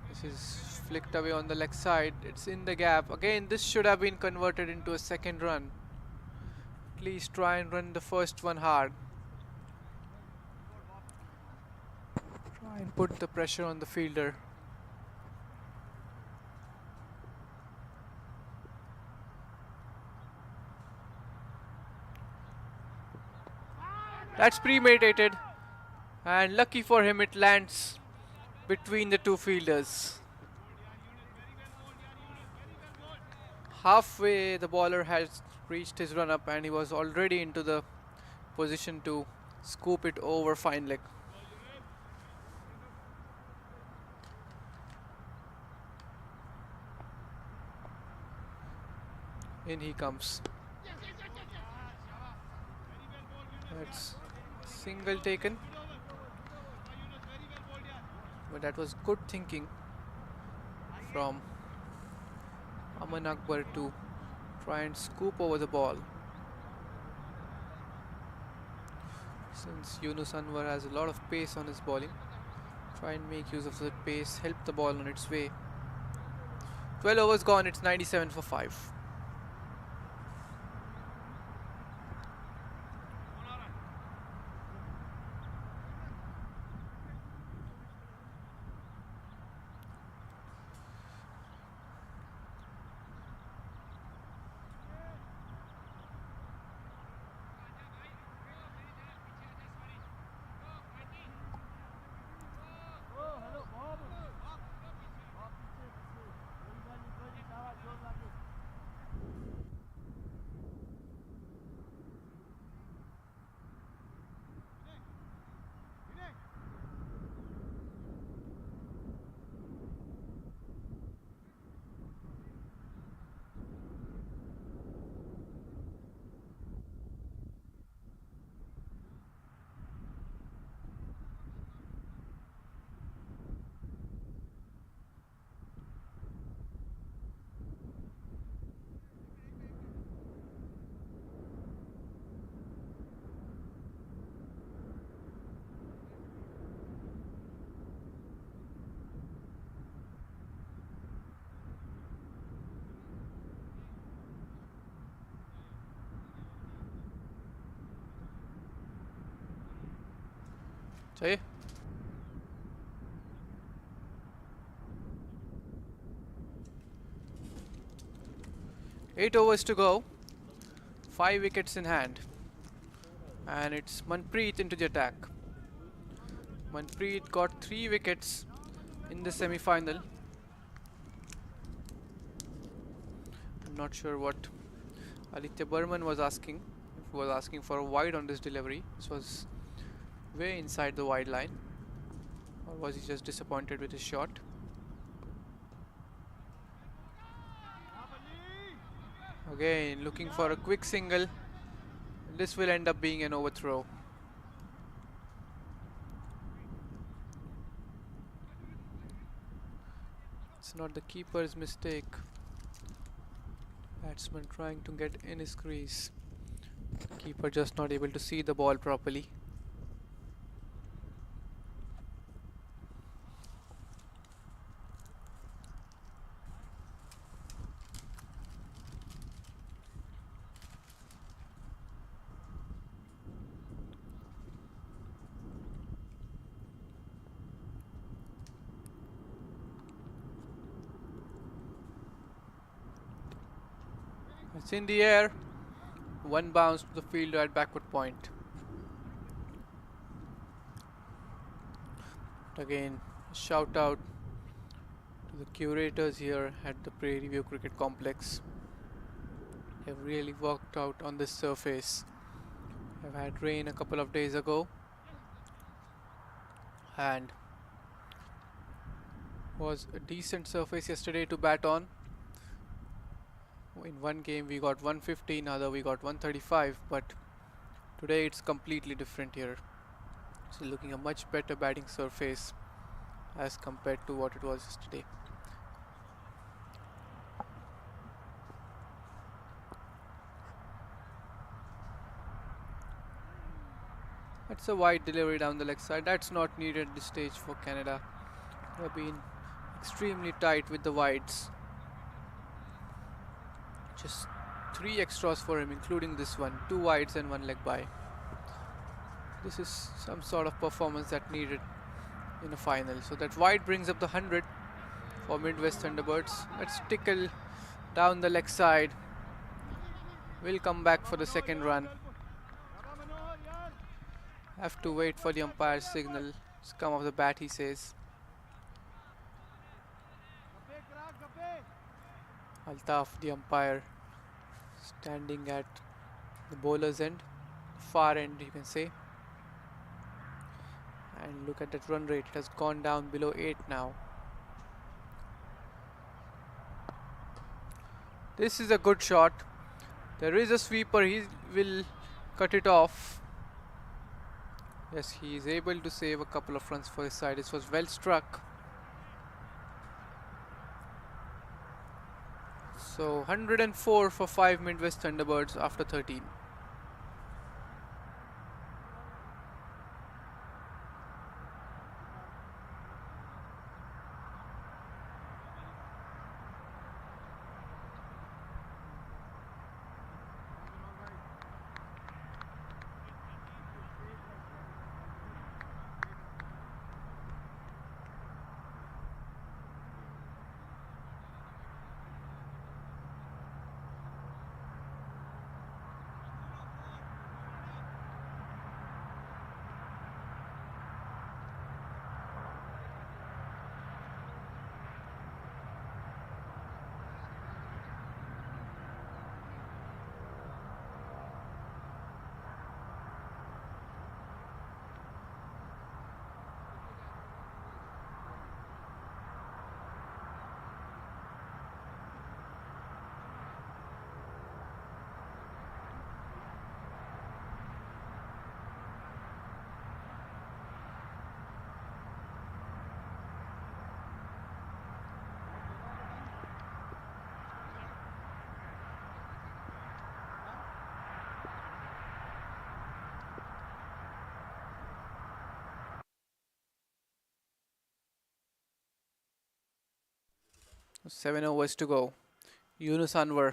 This is flicked away on the leg side. It's in the gap. Again, this should have been converted into a second run. At least try and run the first one hard. Try and put the pressure on the fielder. That's premeditated, and lucky for him it lands between the two fielders. Halfway the bowler has reached his run up and he was already into the position to scoop it over fine leg. In he comes. That's single taken, but that was good thinking from Aman Akbar to try and scoop over the ball. Since Yunus Anwar has a lot of pace on his bowling, try and make use of that pace, help the ball on its way. 12 overs gone, it's 97 for 5. चाहिए 8 overs to go, 5 wickets in hand, and it's Manpreet into the attack. Manpreet got 3 wickets in the semi-final. I'm not sure what Aditya Burman was asking. If he was asking for a wide on this delivery, this was way inside the wide line, or was he just disappointed with his shot? Again, looking for a quick single. This will end up being an overthrow. It's not the keeper's mistake. Batsman trying to get in his crease. Keeper just not able to see the ball properly. It's in the air. One bounce to the fielder at backward point. Again, shout out to the curators here at the Prairie View Cricket Complex. They've really worked out on this surface. I've had rain a couple of days ago, and was a decent surface yesterday to bat on. In one game we got 150, in other we got 135, but today it's completely different here. So looking a much better batting surface as compared to what it was yesterday. That's a wide delivery down the leg side. That's not needed at this stage for Canada. They've been extremely tight with the wides. Just 3 extras for him, including this one. 2 wides and 1 leg by. This is some sort of performance that needed in a final. So that wide brings up the 100 for Midwest Thunderbirds. Let's tickle down the leg side. We'll come back for the second run. Have to wait for the umpire's signal. It's come off the bat, he says. Altaf, the umpire, standing at the bowler's end, far end you can say. And look at that run rate, it has gone down below 8 now. This is a good shot. There is a sweeper, he will cut it off. Yes, he is able to save a couple of runs for his side. This was well struck. So 104 for 5 Midwest Thunderbirds after 13. Seven overs to go. Yunus Anwar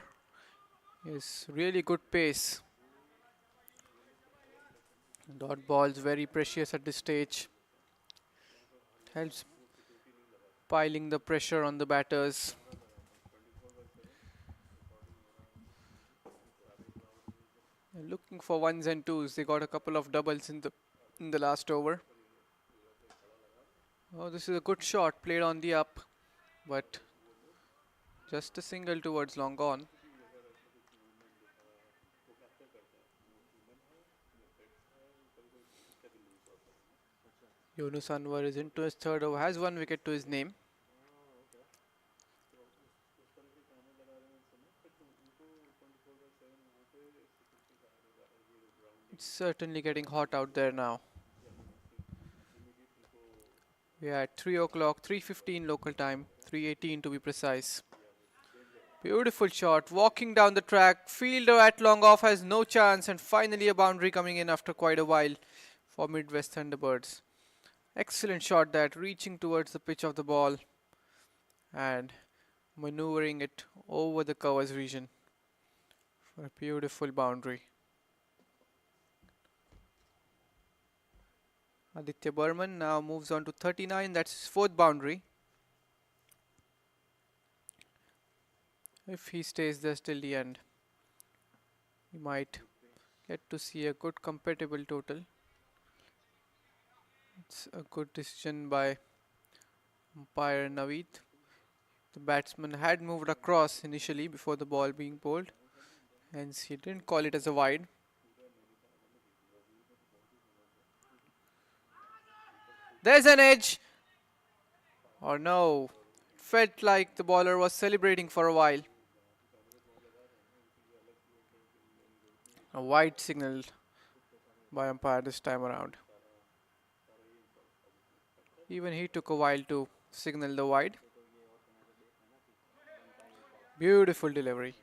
is really good pace. Dot ball is very precious at this stage. Helps piling the pressure on the batters. They're looking for ones and twos. They got a couple of doubles in the last over. Oh, this is a good shot played on the up, but just a single towards long on. Yunus Anwar is into his third over, has 1 wicket to his name. It's certainly getting hot out there now. We are at 3 o'clock, 3:15 local time, 3:18 to be precise. Beautiful shot, walking down the track. Fielder at long off has no chance, and finally a boundary coming in after quite a while for Midwest Thunderbirds. Excellent shot that, reaching towards the pitch of the ball and maneuvering it over the covers region for a beautiful boundary. Aditya Burman now moves on to 39, that's his 4th boundary. If he stays there till the end, he might get to see a good compatible total. It's a good decision by umpire Naveed. The batsman had moved across initially before the ball being bowled, hence he didn't call it as a wide. There's an edge. Or no, felt like the bowler was celebrating for a while. A wide signal by umpire this time around. Even he took a while to signal the wide. Beautiful delivery.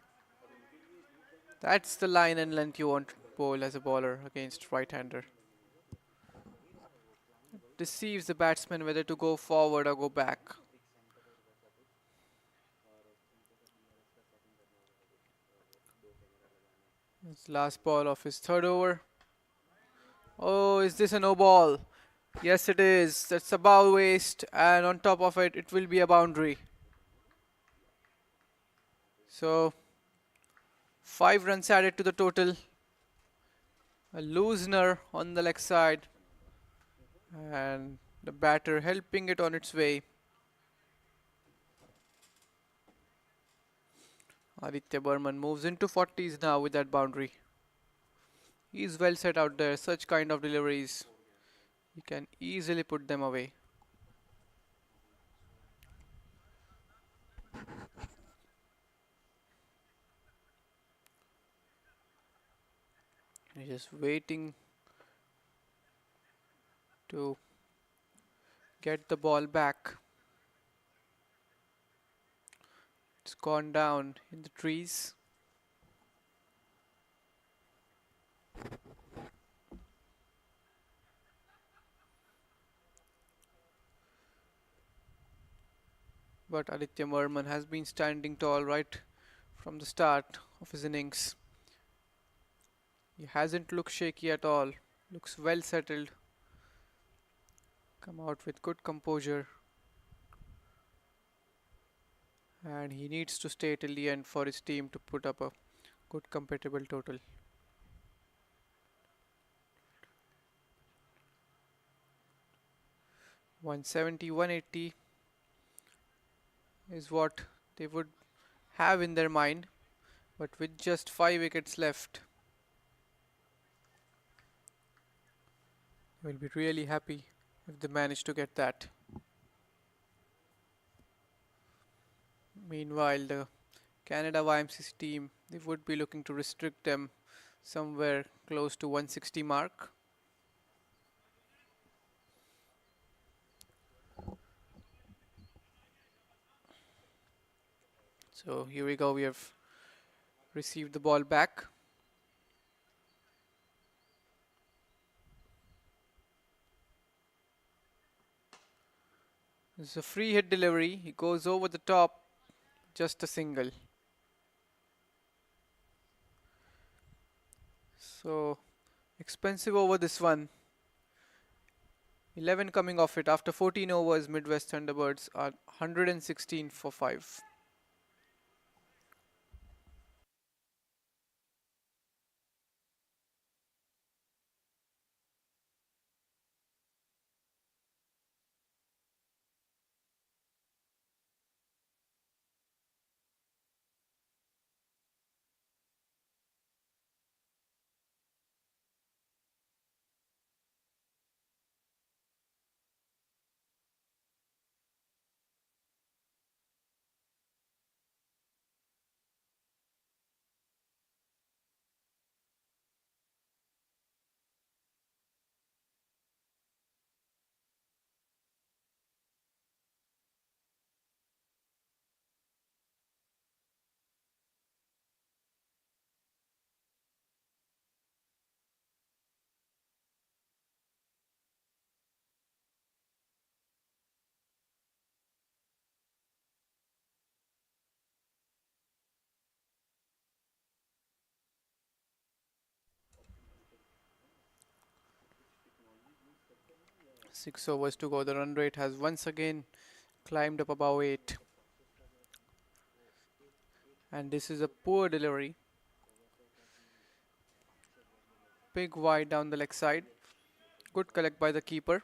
That's the line and length you want to bowl as a bowler against right-hander. Deceives the batsman whether to go forward or go back. It's last ball of his 3rd over. Oh, is this a no ball? Yes, it is. That's a bow waste, and on top of it, it will be a boundary. So, 5 runs added to the total. A loosener on the leg side, and the batter helping it on its way. Aditya Burman moves into 40s now with that boundary. He's well set out there. Such kind of deliveries, he can easily put them away. He's just waiting to get the ball back. It's gone down in the trees. But Aditya Burman has been standing tall right from the start of his innings. He hasn't looked shaky at all. Looks well settled. Come out with good composure. And he needs to stay till the end for his team to put up a good compatible total. .170, 180 is what they would have in their mind, but with just 5 wickets left, they will be really happy if they manage to get that. Meanwhile, the Canada YMCC team, they would be looking to restrict them somewhere close to 160 mark. So here we go, we have received the ball back. This is a free hit delivery, he goes over the top, just a single. So Expensive over this one. 11 coming off it. After 14 overs, Midwest Thunderbirds are 116 for 5. 6 overs to go. The run rate has once again climbed up above 8. And this is a poor delivery. Big wide down the leg side. Good collect by the keeper.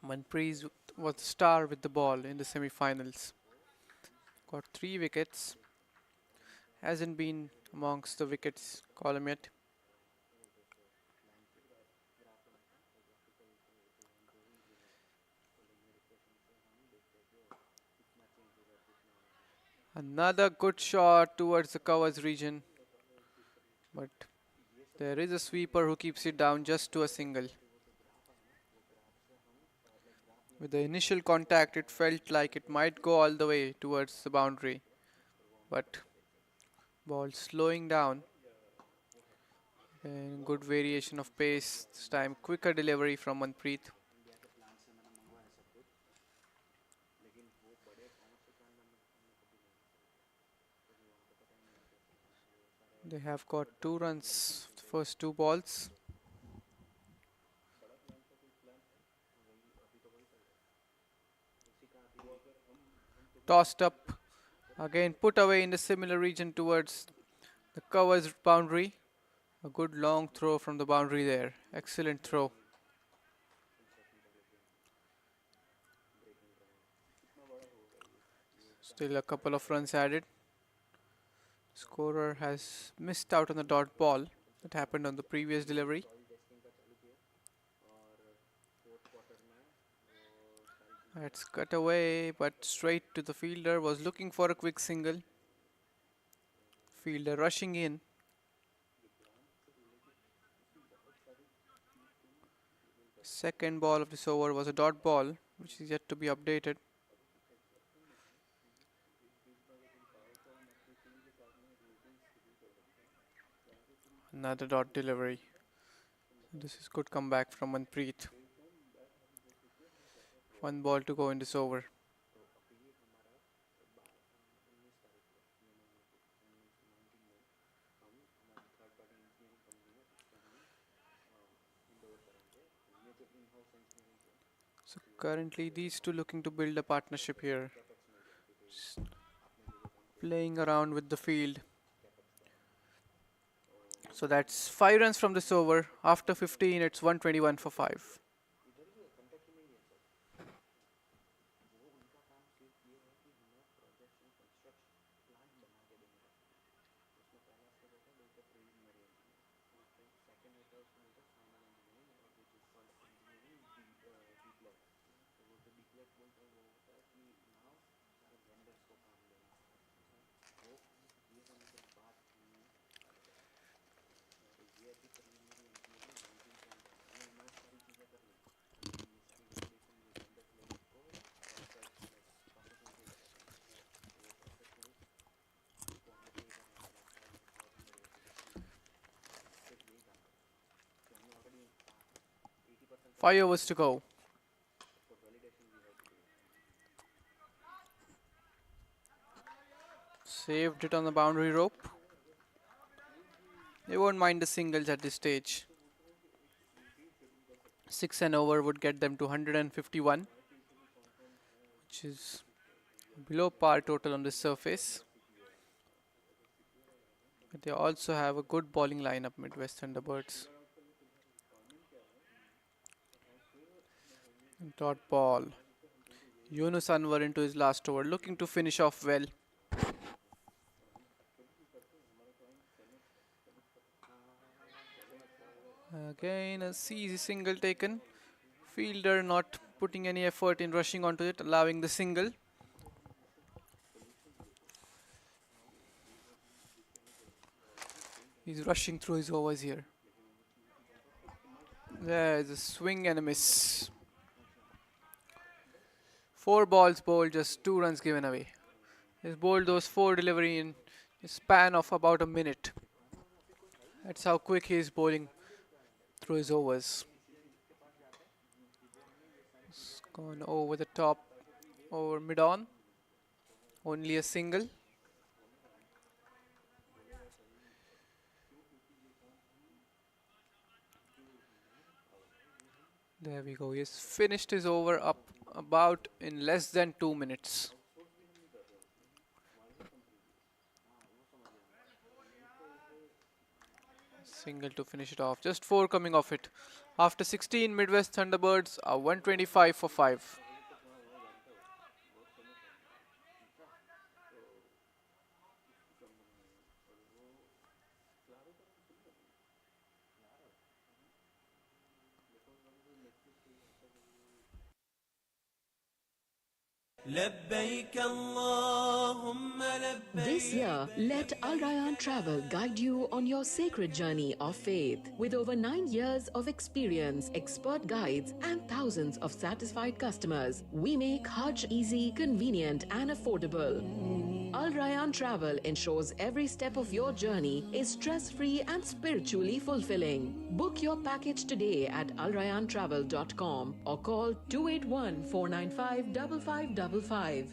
Manpreet was the star with the ball in the semi-finals. Got 3 wickets. Hasn't been amongst the wickets column yet. Another good shot towards the covers region. But there is a sweeper who keeps it down just to a single. With the initial contact, it felt like it might go all the way towards the boundary. But ball slowing down. And good variation of pace. This time quicker delivery from Manpreet. They have got 2 runs, the first 2 balls. Tossed up, again put away in the similar region towards the covers boundary. A good long throw from the boundary there. Excellent throw. Still a couple of runs added. Scorer has missed out on the dot ball that happened on the previous delivery. That's cut away, but straight to the fielder. Was looking for a quick single. Fielder rushing in. Second ball of this over was a dot ball, which is yet to be updated. Another dot delivery. This is good comeback from Manpreet. 1 ball to go in this over. So currently these two looking to build a partnership here. Just playing around with the field. So that's 5 runs from this over. After 15, it's 121 for 5. Five overs to go. Saved it on the boundary rope. They won't mind the singles at this stage. 6 and over would get them to 151, which is below par total on this surface. But they also have a good bowling lineup, Midwest Thunderbirds. Dot ball. Yunus Anwar into his last over, looking to finish off well. Again, a easy single taken. Fielder not putting any effort in rushing onto it, allowing the single. He's rushing through his overs here. There's a swing and a miss. 4 balls bowled, just 2 runs given away. He's bowled those 4 delivery in a span of about a minute. That's how quick he is bowling through his overs. It's gone over the top, over mid-on. Only a single. There we go. He's finished his over up about in less than 2 minutes. Single to finish it off. Just 4 coming off it. After 16, Midwest Thunderbirds are 125 for 5. لبيك اللهم لبيك. This year, let Al Rayyan Travel guide you on your sacred journey of faith. With over 9 years of experience, expert guides, and thousands of satisfied customers, we make Hajj easy, convenient, and affordable. Al Rayyan Travel ensures every step of your journey is stress-free and spiritually fulfilling. Book your package today at alrayyantravel.com or call 281-495-5555.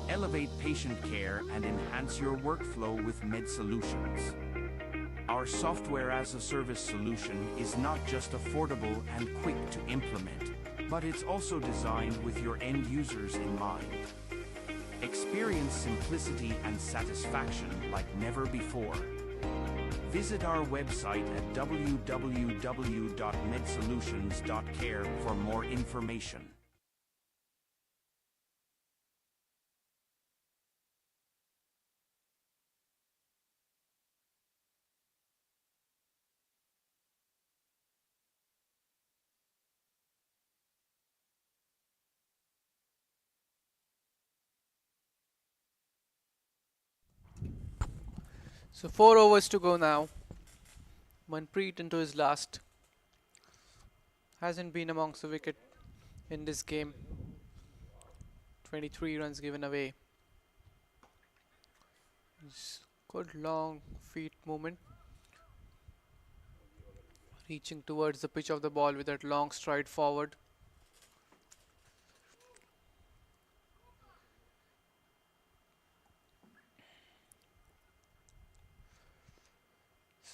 Elevate patient care and enhance your workflow with Med Solutions. Our software as a service solution is not just affordable and quick to implement, but it's also designed with your end users in mind. Experience simplicity and satisfaction like never before. Visit our website at www.medsolutions.care for more information. So 4 overs to go now. Manpreet into his last. Hasn't been amongst the wicket in this game. 23 runs given away. Good long feet movement. Reaching towards the pitch of the ball with that long stride forward.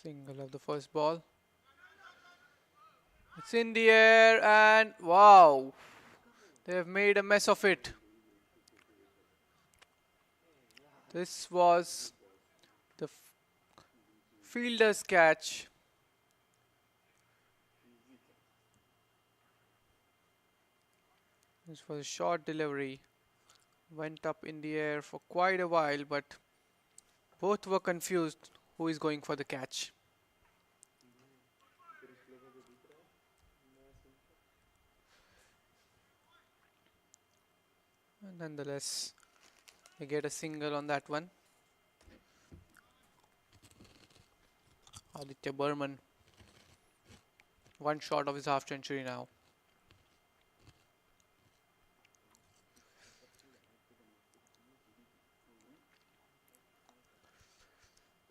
Single of the first ball. It's in the air and wow, they have made a mess of it. This was the fielder's catch. This was a short delivery. Went up in the air for quite a while, but both were confused who is going for the catch. And nonetheless, they get a single on that one. Aditya Burman, one short of his half century now.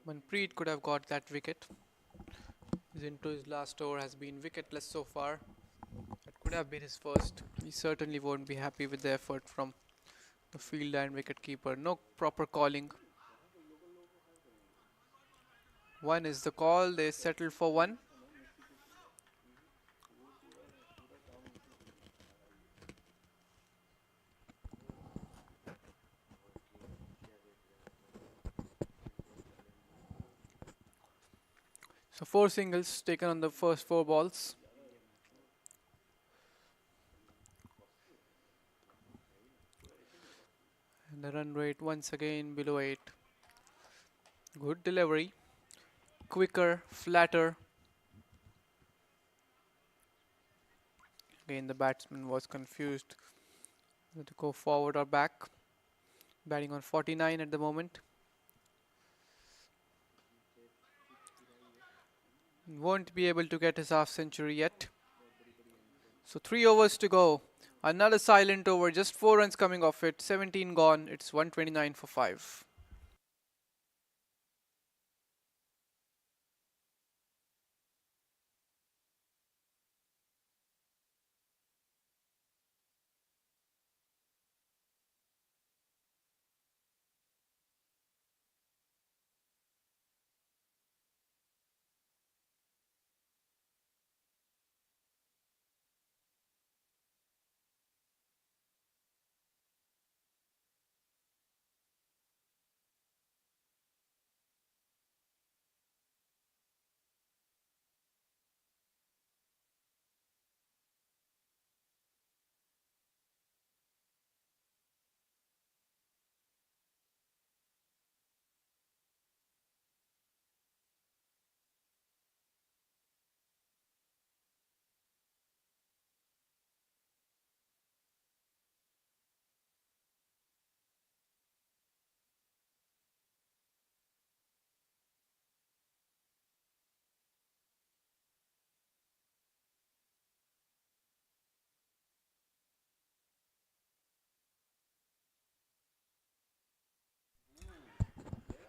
Manpreet could have got that wicket. He's into his last over, has been wicketless so far at would have been his first. He certainly won't be happy with the effort from the fielder and wicketkeeper. No proper calling. One is the call. They settled for one. So 4 singles taken on the first 4 balls. And the run rate once again below 8. Good delivery. Quicker, flatter. Again, the batsman was confused whether to go forward or back. Batting on 49 at the moment. Won't be able to get his half century yet. So 3 overs to go. Another silent over, just 4 runs coming off it. 17 gone. It's 129 for 5.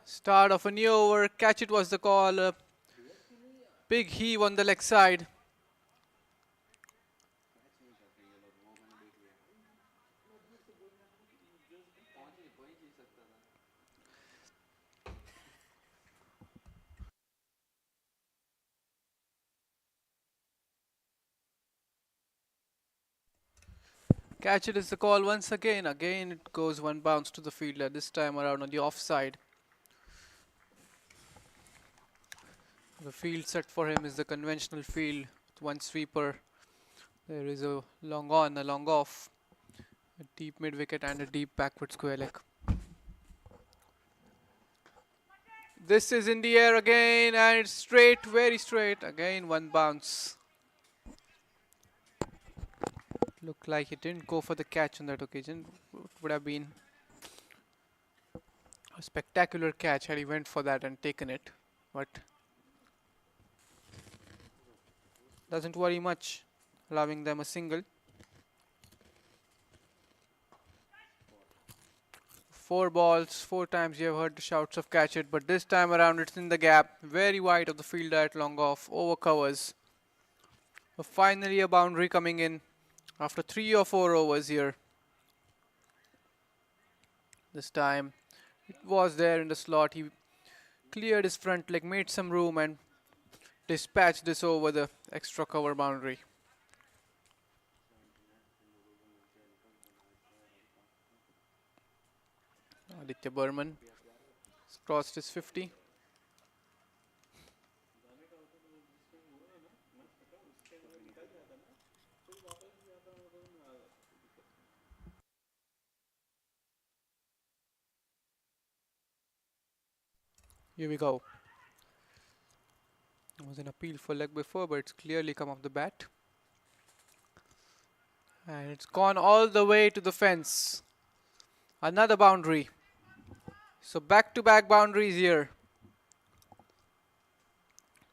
Start of a new over. Catch it was the call. Big heave on the leg side. Catch it is the call once again. Again it goes one bounce to the fielder. This time around on the offside. The field set for him is the conventional field. With one sweeper. There is a long on, a long off. A deep mid wicket and a deep backward square leg. This is in the air again and it's straight, very straight. Again one bounce. Looked like he didn't go for the catch on that occasion. It would have been a spectacular catch had he went for that and taken it. But doesn't worry much, allowing them a single. 4 balls, 4 times you have heard the shouts of catch it, but this time around it's in the gap, very wide of the fielder at long off, over covers. Finally a boundary coming in after 3 or 4 overs here. This time it was there in the slot. He cleared his front leg, made some room and dispatched this over the extra cover boundary. Aditya Burman has crossed his 50. Here we go. It was an appeal for leg before, but it's clearly come off the bat. And it's gone all the way to the fence. Another boundary. So back-to-back boundaries here.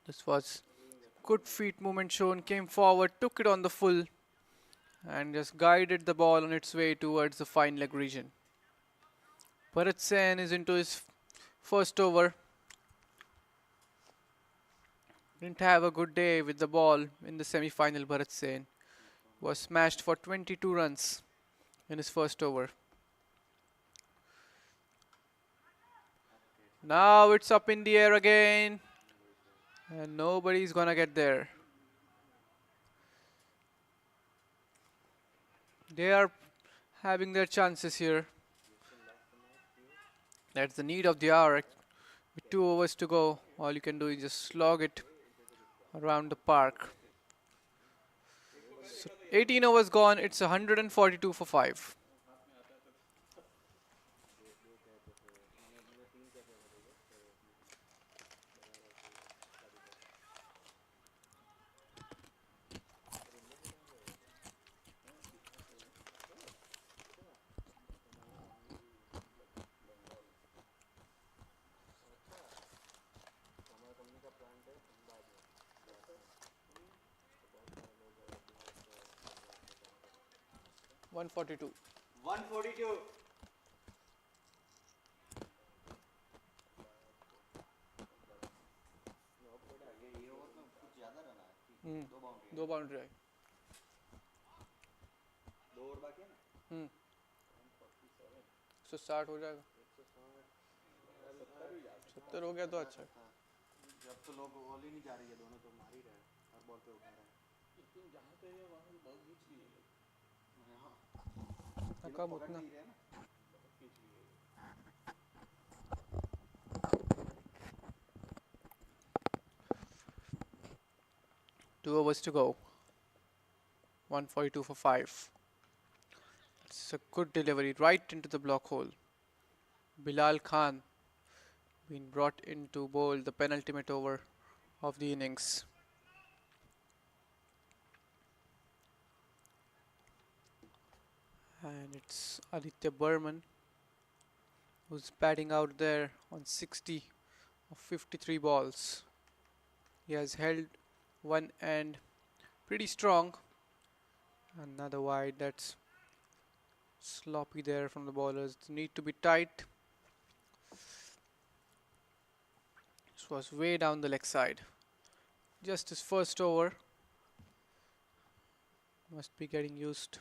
This was good feet movement shown. Came forward, took it on the full. And just guided the ball on its way towards the fine leg region. Bharat Sen is into his first over. Didn't have a good day with the ball in the semi-final, Bharat Sen. was smashed for 22 runs in his first over. Now it's up in the air again, and nobody's gonna get there. They are having their chances here. That's the need of the hour. With 2 overs to go, all you can do is just slog it around the park. So 18 overs gone, it's 142 for 5. One 42. 142. दो boundary आई. 160 हो जाएगा. 70 हो गया तो अच्छा. जब तो लोग बॉल ही नहीं जा रही है, दोनों तो मार ही रहे हैं, हर बॉल पे उठा रहे हैं. कम उतना. Two overs to go. 142 for 5. It's a good delivery right into the block hole. Bilal Khan being brought in to bowl the penultimate over of the innings. And it's Aditya Burman who's batting out there on 60 of 53 balls. He has held one end pretty strong. Another wide that's sloppy there from the bowlers. Need to be tight. This was way down the leg side. Just his first over. Must be getting used to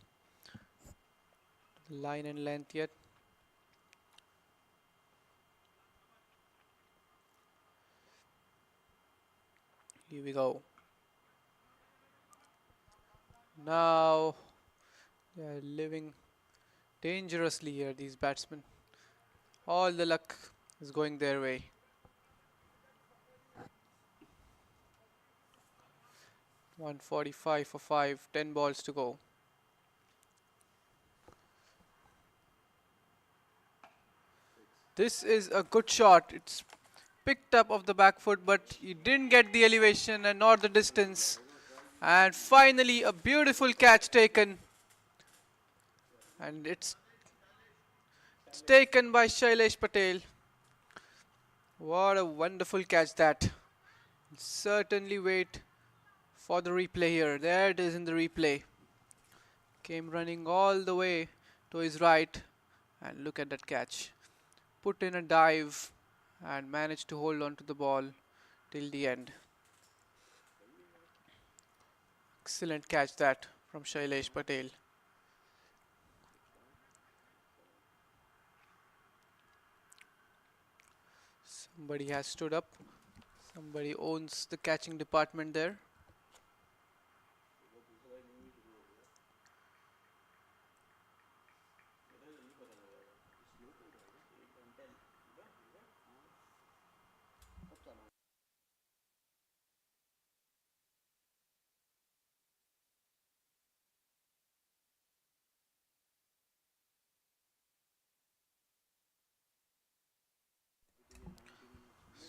the line and length yet. Here we go. Now they are living dangerously here, these batsmen. All the luck is going their way. .145 for 5, 10 balls to go. This is a good shot. It's picked up off the back foot, but he didn't get the elevation and nor the distance. And finally a beautiful catch taken. And it's taken by Shailesh Patel. What a wonderful catch that. Certainly wait for the replay here. There it is in the replay. Came running all the way to his right. And look at that catch. Put in a dive and managed to hold on to the ball till the end. Excellent catch that from Shailesh Patel. Somebody has stood up. Somebody owns the catching department there.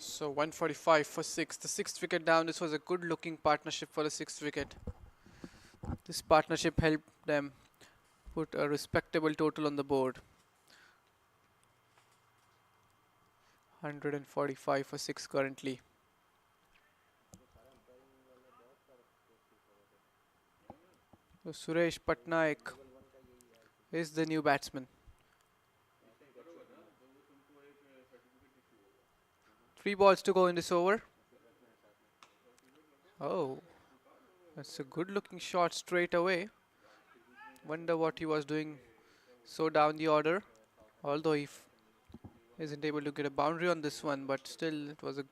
So 145 for 6. The sixth wicket down. This was a good looking partnership for the sixth wicket. This partnership helped them put a respectable total on the board. 145 for 6 currently. So Suresh Patnaik is the new batsman. 3 balls to go in this over. Oh, that's a good looking shot straight away. Wonder what he was doing so down the order. Although he isn't able to get a boundary on this one, but still it was a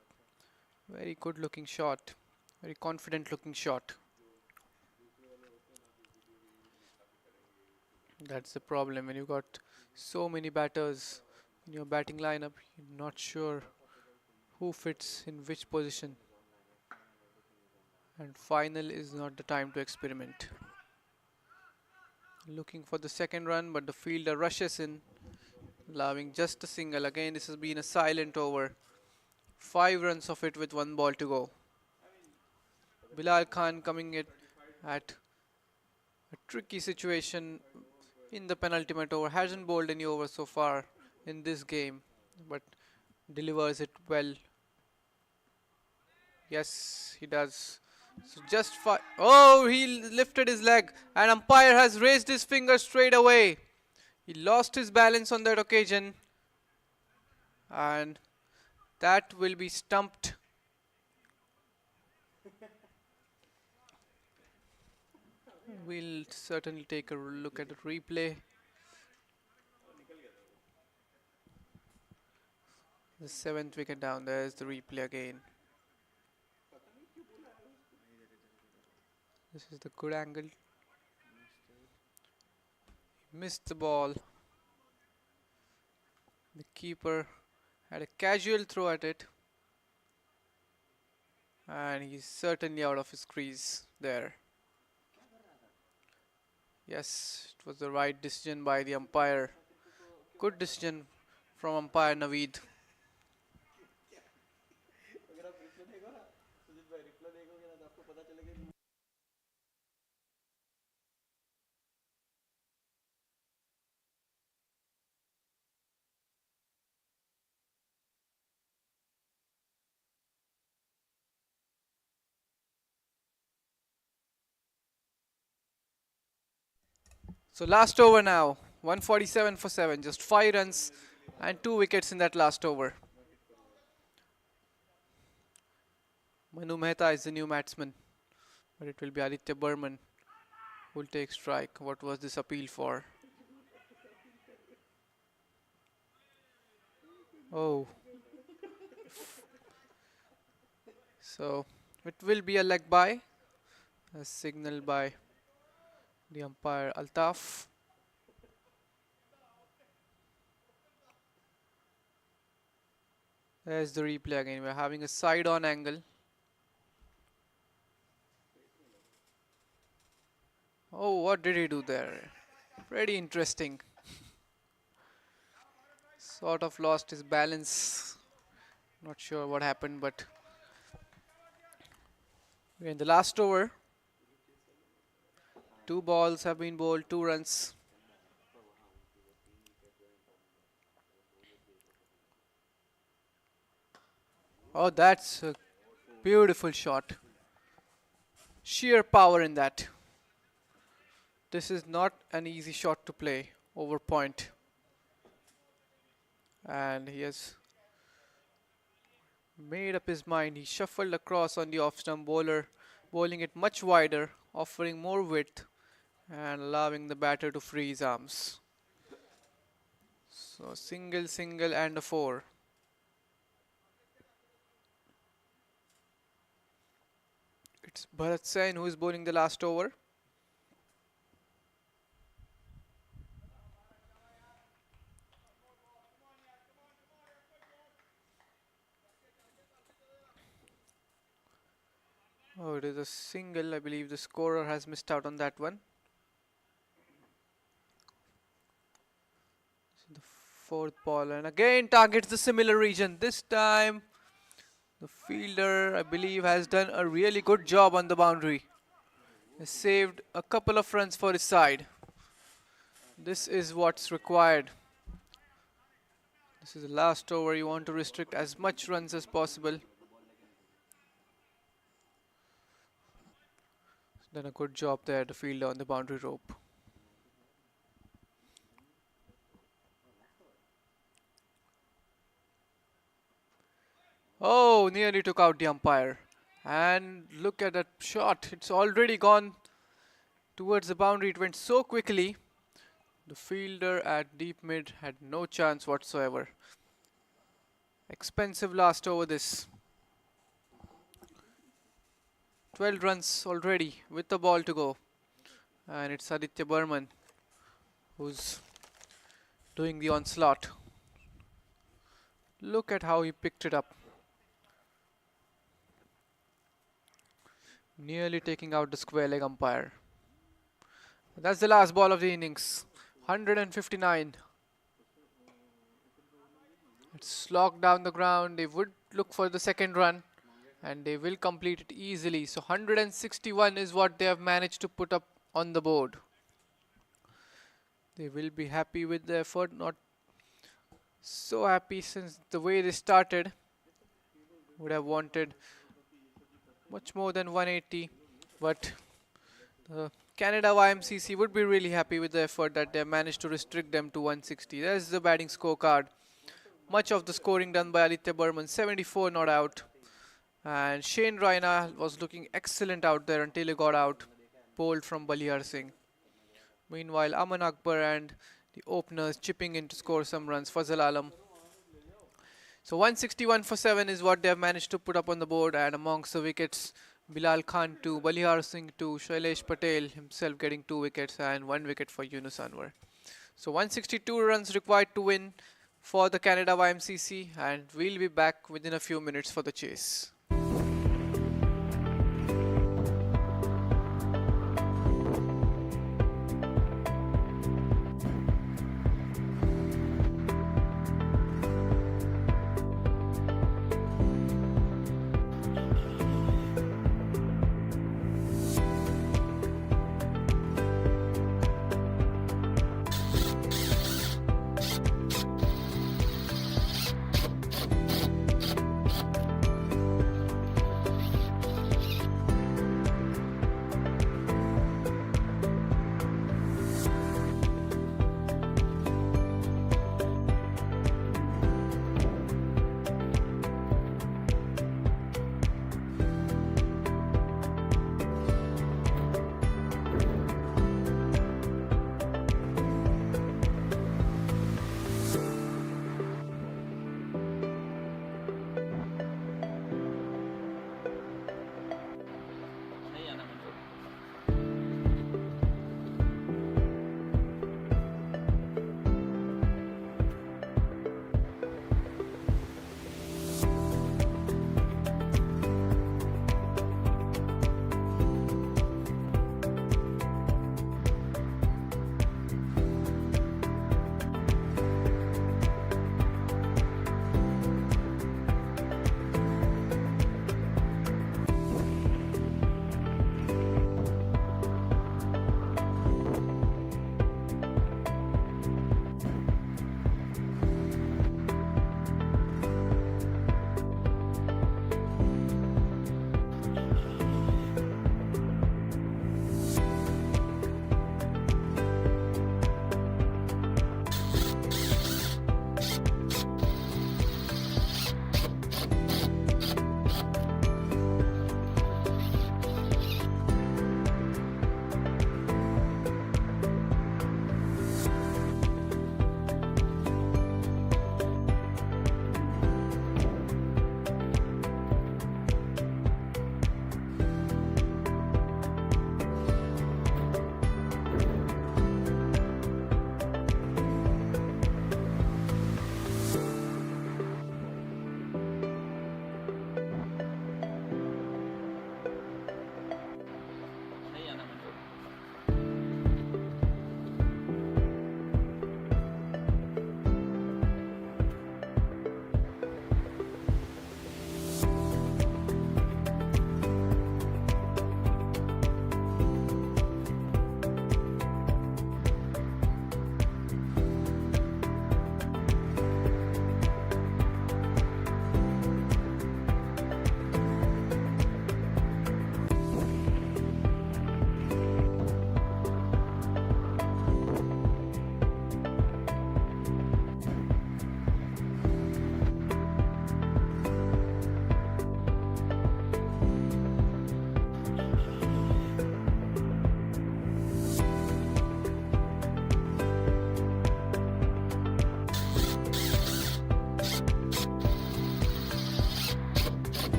very good looking shot. Very confident looking shot. That's the problem when you got so many batters in your batting lineup, you're not sure who fits in which position. And final is not the time to experiment. Looking for the second run, but the fielder rushes in, allowing just a single. Again, this has been a silent over. 5 runs of it with 1 ball to go. Bilal Khan coming at a tricky situation in the penultimate over. Hasn't bowled any over so far in this game, but delivers it well. Yes, he does. So just oh, he lifted his leg and umpire has raised his finger straight away. He lost his balance on that occasion and that will be stumped. We'll certainly take a look at the replay. The 7th wicket down, there's the replay again. This is the good angle. He missed the ball. The keeper had a casual throw at it. And he's certainly out of his crease there. Yes, it was the right decision by the umpire. Good decision from umpire Naveed. So last over now, 147 for 7, just 5 runs and 2 wickets in that last over. Manu Mehta is the new batsman, but it will be Aditya Burman who will take strike. What was this appeal for? Oh. So it will be a leg bye, as signaled by the umpire Altaf. There's the replay again. We're having a side on angle. Oh, what did he do there? Pretty interesting. Sort of lost his balance. Not sure what happened, but we're in the last over. 2 balls have been bowled, 2 runs. Oh, that's a beautiful shot. Sheer power in that. This is not an easy shot to play over point. And he has made up his mind. He shuffled across on the off-stump bowler, bowling it much wider, offering more width and allowing the batter to free his arms. So single, single and a 4. It's Bharat Sain who is bowling the last over. Oh, it is a single. I believe the scorer has missed out on that one. So the 4th ball and again targets the similar region. This time the fielder, I believe, has done a really good job on the boundary. He saved a couple of runs for his side. This is what's required. This is the last over. You want to restrict as much runs as possible. Done a good job there, the fielder on the boundary rope. Oh, nearly took out the umpire. And look at that shot. It's already gone towards the boundary. It went so quickly. The fielder at deep mid had no chance whatsoever. Expensive last over this. 12 runs already with the ball to go. And it's Aditya Burman who's doing the onslaught. Look at how he picked it up. Nearly taking out the square leg umpire. That's the last ball of the innings. 159. It's slogged down the ground. They would look for the second run and they will complete it easily. So 161 is what they have managed to put up on the board. They will be happy with the effort. Not so happy since the way they started. Would have wanted much more than 180, but the Canada YMCC would be really happy with the effort that they have managed to restrict them to 160. There's the batting scorecard. Much of the scoring done by Aditya Burman, 74 not out. And Shane Raina was looking excellent out there until he got out, bowled from Balihar Singh. Meanwhile, Aman Akbar and the openers chipping in to score some runs. Fazal Alam. So 161 for 7 is what they have managed to put up on the board, and amongst the wickets, Bilal Khan 2, Balihar Singh 2, Shailesh Patel himself getting 2 wickets and 1 wicket for Yunus Anwar. So 162 runs required to win for the Canada YMCC, and we'll be back within a few minutes for the chase.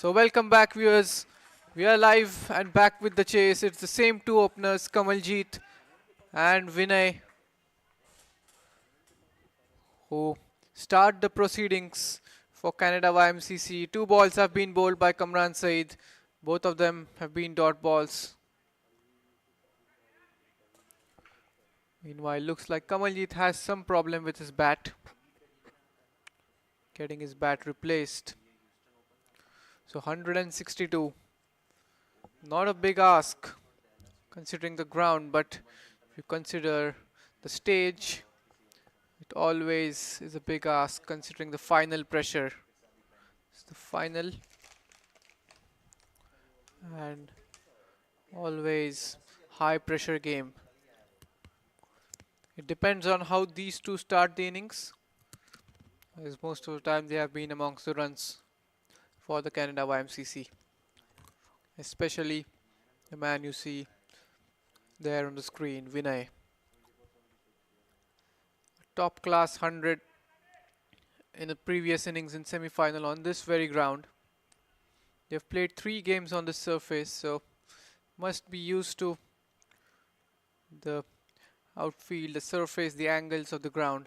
So welcome back, viewers. We are live and back with the chase. It's the same two openers, Kamaljeet and Vinay, who start the proceedings for Canada YMCC. Two balls have been bowled by Kamran Saeed. Both of them have been dot balls. Meanwhile, looks like Kamaljeet has some problem with his bat, getting his bat replaced. So 162, not a big ask considering the ground, but if you consider the stage, it always is a big ask considering the final pressure. It's the final and always high pressure game. It depends on how these two start the innings, as most of the time they have been amongst the runs for the Canada YMCC, especially the man you see there on the screen, Vinay. Top class 100 in the previous innings in semi-final on this very ground. They've played 3 games on this surface, so must be used to the outfield, the surface, the angles of the ground.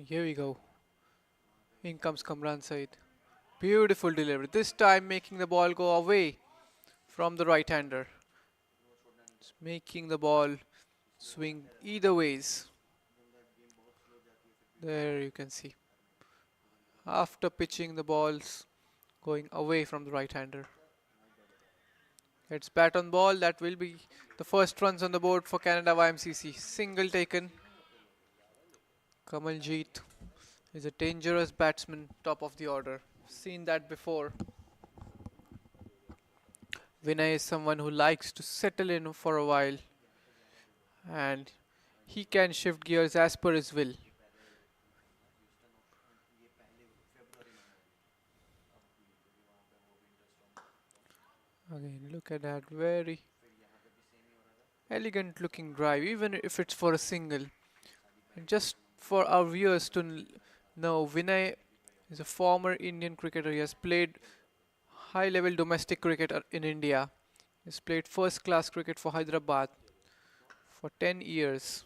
Here we go. In comes Kamran Said. Beautiful delivery. This time making the ball go away from the right-hander. It's making the ball swing either ways. There you can see. After pitching, the ball's going away from the right-hander. It's bat on ball. That will be the first runs on the board for Canada YMCC. Single taken. Kamaljeet is a dangerous batsman, top of the order. Seen that before. Vinay is someone who likes to settle in for a while, and he can shift gears as per his will. Again, look at that, very elegant looking drive, even if it's for a single. And just for our viewers to know, Vinay is a former Indian cricketer. He has played high level domestic cricket in India. He's played first class cricket for Hyderabad for 10 years.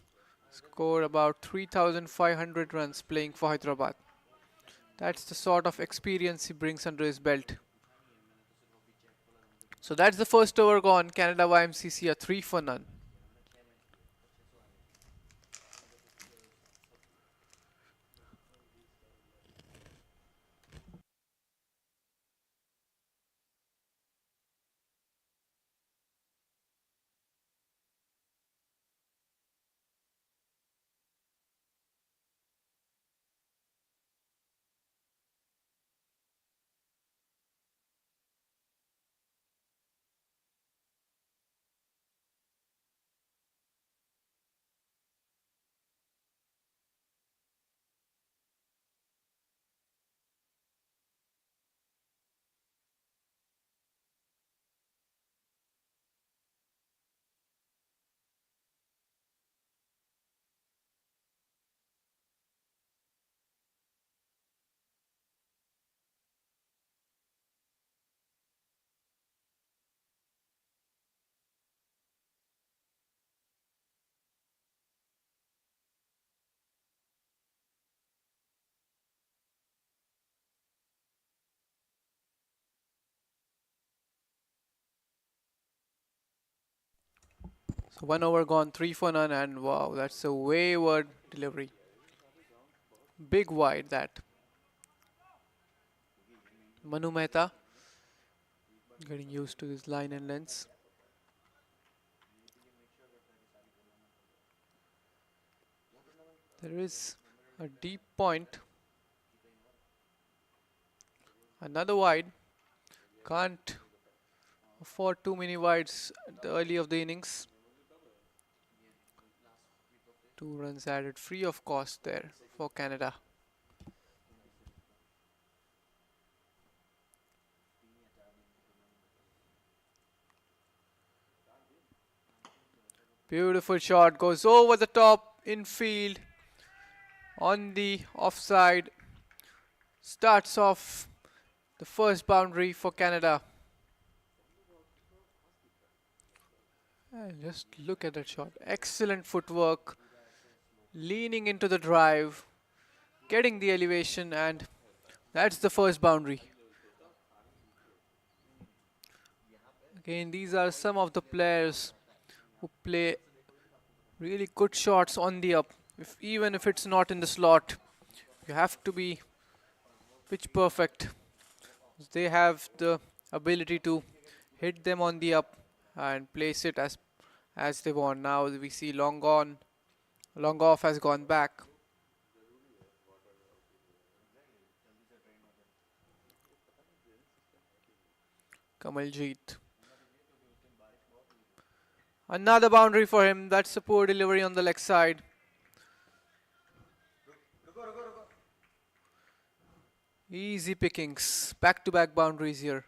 Scored about 3,500 runs playing for Hyderabad. That's the sort of experience he brings under his belt. So that's the first over gone. Canada YMCC are 3 for none. So 1 over gone, 3 for none, and wow, that's a wayward delivery. Big wide that. Manu Mehta getting used to his line and lengths. There is a deep point. Another wide. Can't afford too many wides at the early of the innings. 2 runs added free of cost there for Canada. Beautiful shot, goes over the top infield on the offside. Starts off the first boundary for Canada. And just look at that shot. Excellent footwork. Leaning into the drive. Getting the elevation, and that's the first boundary. Again, these are some of the players who play really good shots on the up. Even if it's not in the slot, you have to be pitch perfect. They have the ability to hit them on the up and place it as they want. Now we see long off has gone back. Kamaljeet. Another boundary for him. That's a poor delivery on the leg side. Easy pickings. Back-to-back boundaries here.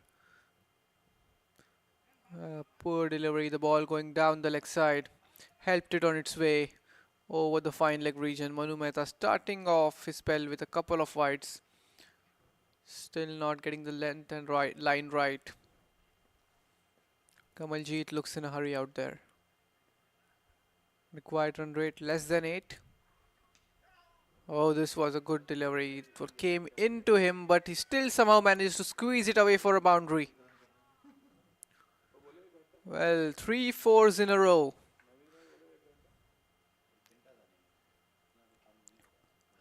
Poor delivery. The ball going down the leg side. Helped it on its way over the fine leg region. Manu Mehta starting off his spell with a couple of wides. Still not getting the length and line right. Kamaljeet looks in a hurry out there. Required run rate less than 8. Oh, this was a good delivery. It came into him, but he still somehow managed to squeeze it away for a boundary. Well, 3 fours in a row.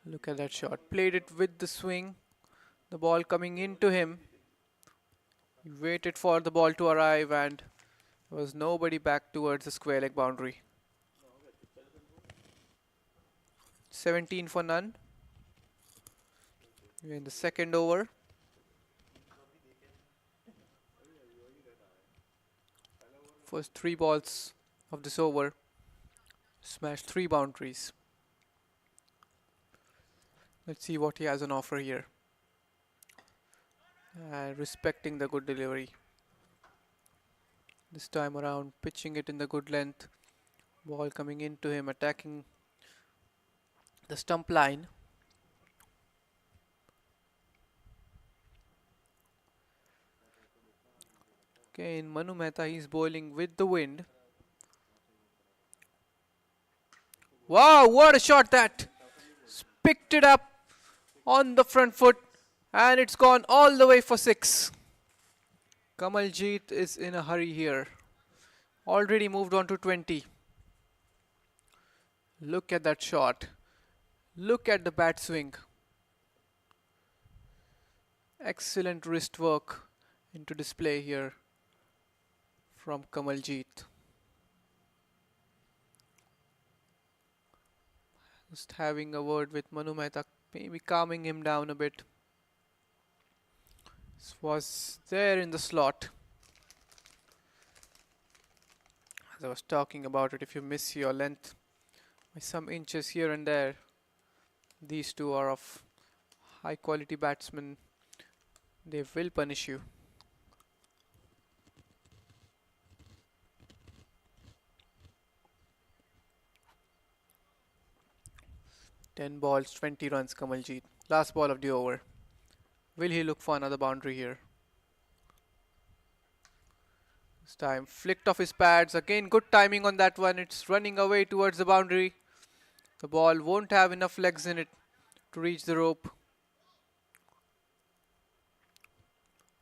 Look at that shot. Played it with the swing. The ball coming into him. He waited for the ball to arrive, and there was nobody back towards the square leg boundary. 17 for none. We're in the second over. First 3 balls of this over. Smashed 3 boundaries. Let's see what he has on offer here. Respecting the good delivery. This time around, pitching it in the good length. Ball coming into him, attacking the stump line. Okay, in Manu Mehta, he's bowling with the wind. Wow, what a shot that! Picked it up on the front foot, and it's gone all the way for 6. Kamaljeet is in a hurry here. Already moved on to 20. Look at that shot. Look at the bat swing. Excellent wrist work into display here from Kamaljeet. Just having a word with Manu Mehta, maybe calming him down a bit. This was there in the slot. As I was talking about it, if you miss your length by some inches here and there, these two are of high quality batsmen. They will punish you. Ten balls, 20 runs, Kamaljeet. Last ball of the over. Will he look for another boundary here? This time flicked off his pads. Again, good timing on that one. It's running away towards the boundary. The ball won't have enough legs in it to reach the rope.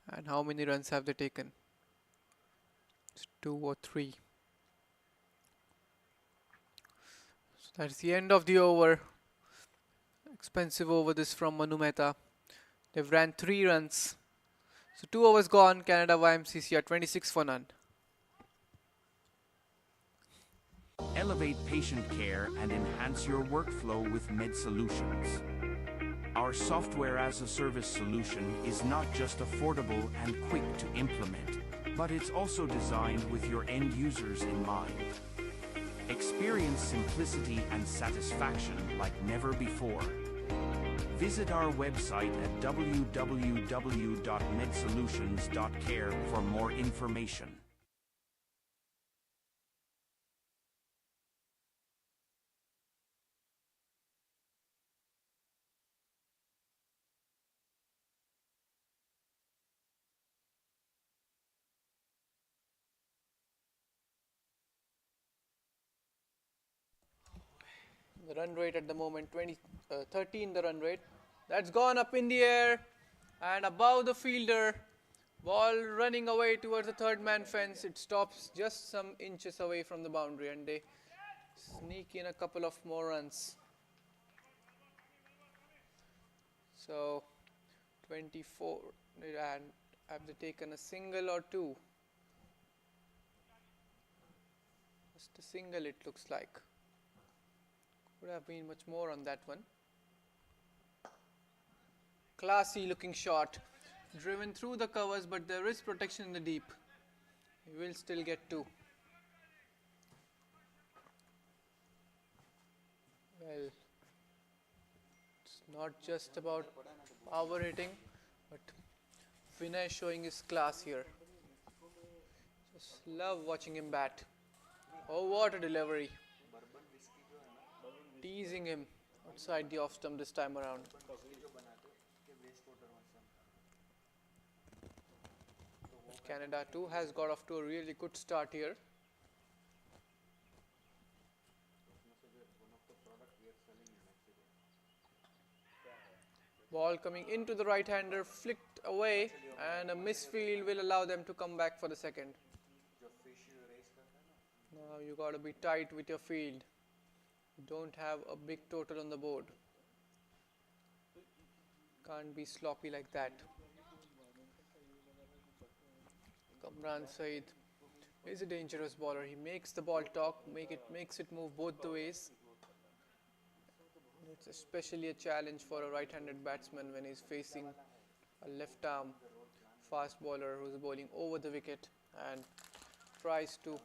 And how many runs have they taken? It's 2 or 3. So that's the end of the over. Expensive over this from Manu Mehta. They've ran 3 runs. So 2 overs gone. Canada YMCC are 26 for none. Elevate patient care and enhance your workflow with Med Solutions. Our software as a service solution is not just affordable and quick to implement, but it's also designed with your end users in mind. Experience simplicity and satisfaction like never before. Visit our website at www.medsolutions.care for more information. The run rate at the moment 13 the run rate. That's gone up in the air and above the fielder. Ball running away towards the third man fence. It stops just some inches away from the boundary and they sneak in a couple of more runs. So 24, and have they taken a single or two? Just a single it looks like. Could have been much more on that one. Classy looking shot. Driven through the covers, but there is protection in the deep. He will still get two. Well, it's not just about power hitting, but Vinay showing his class here. Just love watching him bat. Oh, what a delivery. Teasing him outside the off stump this time around. Canada too has got off to a really good start here. Ball coming into the right-hander, flicked away, and a misfield will allow them to come back for the second. Now you got to be tight with your field. You don't have a big total on the board. Can't be sloppy like that. Kamran Saeed is a dangerous bowler. He makes the ball talk, makes it move both the ways. It's especially a challenge for a right-handed batsman when he's facing a left-arm fast bowler who's bowling over the wicket and tries to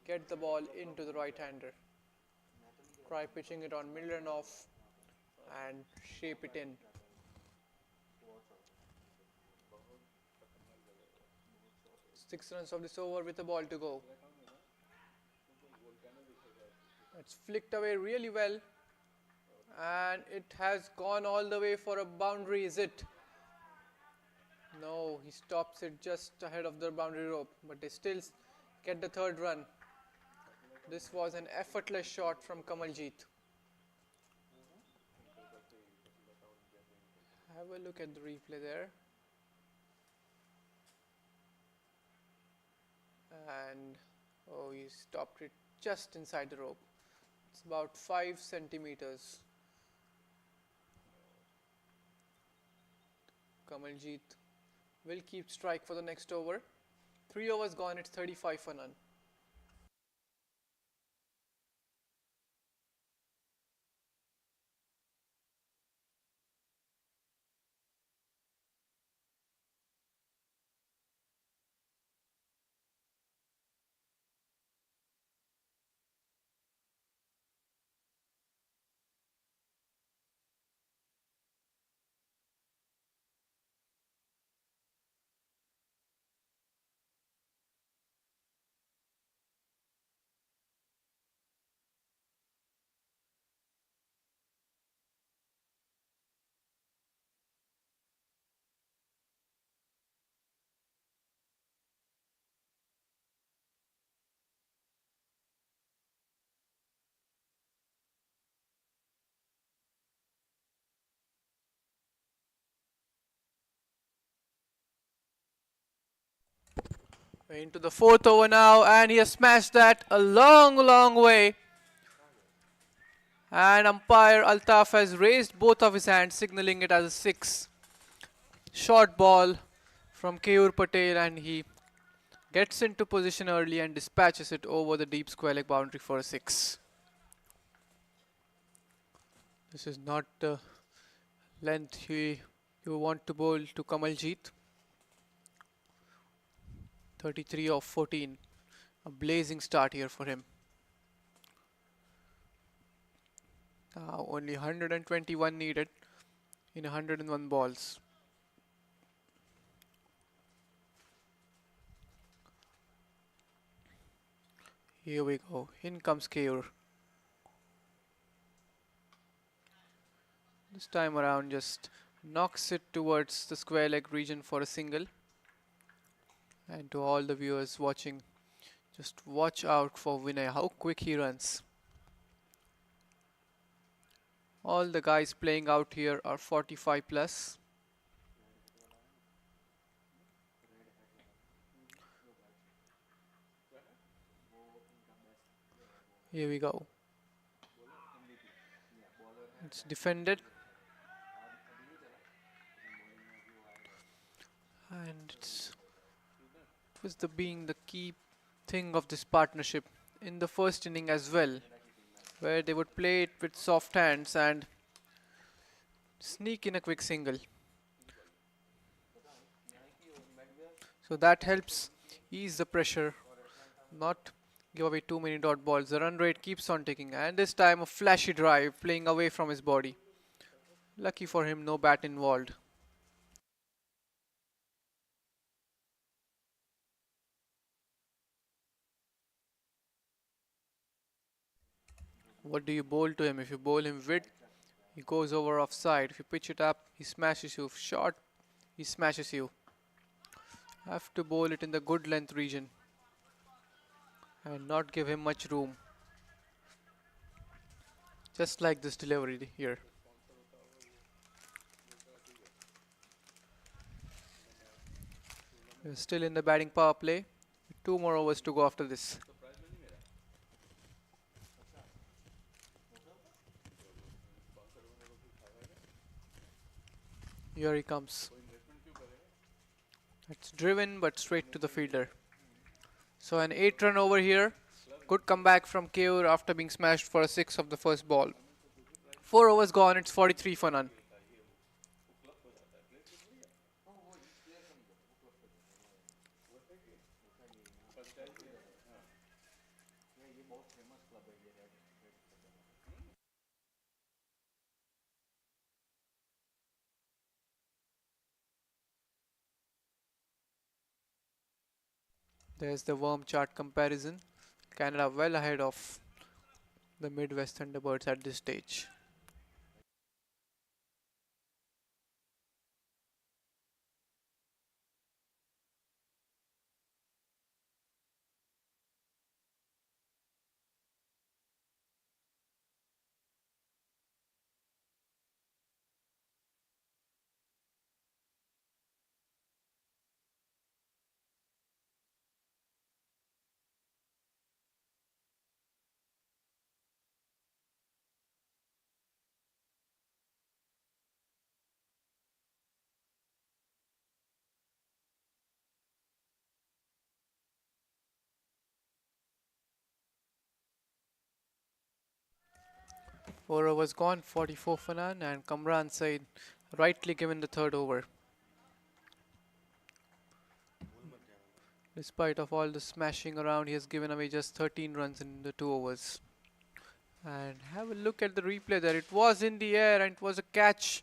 get the ball into the right-hander. Try pitching it on middle and off and shape it in. Six runs of this over with a ball to go. It's flicked away really well. And it has gone all the way for a boundary, is it? No, he stops it just ahead of the boundary rope, but they still get the third run. This was an effortless shot from Kamaljeet. Have a look at the replay there. And oh, he stopped it just inside the rope. It's about 5 centimeters. Kamaljeet will keep strike for the next over. 3 overs gone, it's 35 for none. Into the 4th over now, and he has smashed that a long way. And umpire Altaf has raised both of his hands, signaling it as a 6. Short ball from Keyur Patel, and he gets into position early and dispatches it over the deep square leg boundary for a 6. This is not the length you want to bowl to Kamaljeet. 33 of 14. A blazing start here for him. Now only 121 needed in 101 balls. Here we go. In comes Keyur. This time around just knocks it towards the square leg region for a single. And to all the viewers watching, just watch out for Vinay, how quick he runs. All the guys playing out here are 45 plus. Here we go. It's defended. And it was being the key thing of this partnership in the first inning as well, where they would play it with soft hands and sneak in a quick single. So that helps ease the pressure, not give away too many dot balls. The run rate keeps on ticking, and this time a flashy drive playing away from his body. Lucky for him, no bat involved. What do you bowl to him? If you bowl him with, he goes over offside. If you pitch it up, he smashes you. Short, he smashes you. Have to bowl it in the good length region and not give him much room. Just like this delivery here. We're still in the batting power play. 2 more overs to go after this. Here he comes. It's driven but straight to the fielder. So an 8-run over here. Good comeback from Keur after being smashed for a 6 of the first ball. 4 overs gone, it's 43 for none. There's the worm chart comparison. Canada well ahead of the Midwest Thunderbirds at this stage. Four overs gone, 44 for none, and Kamran Said rightly given the third over. Despite of all the smashing around, he has given away just 13 runs in the 2 overs. And have a look at the replay there. It was in the air and it was a catch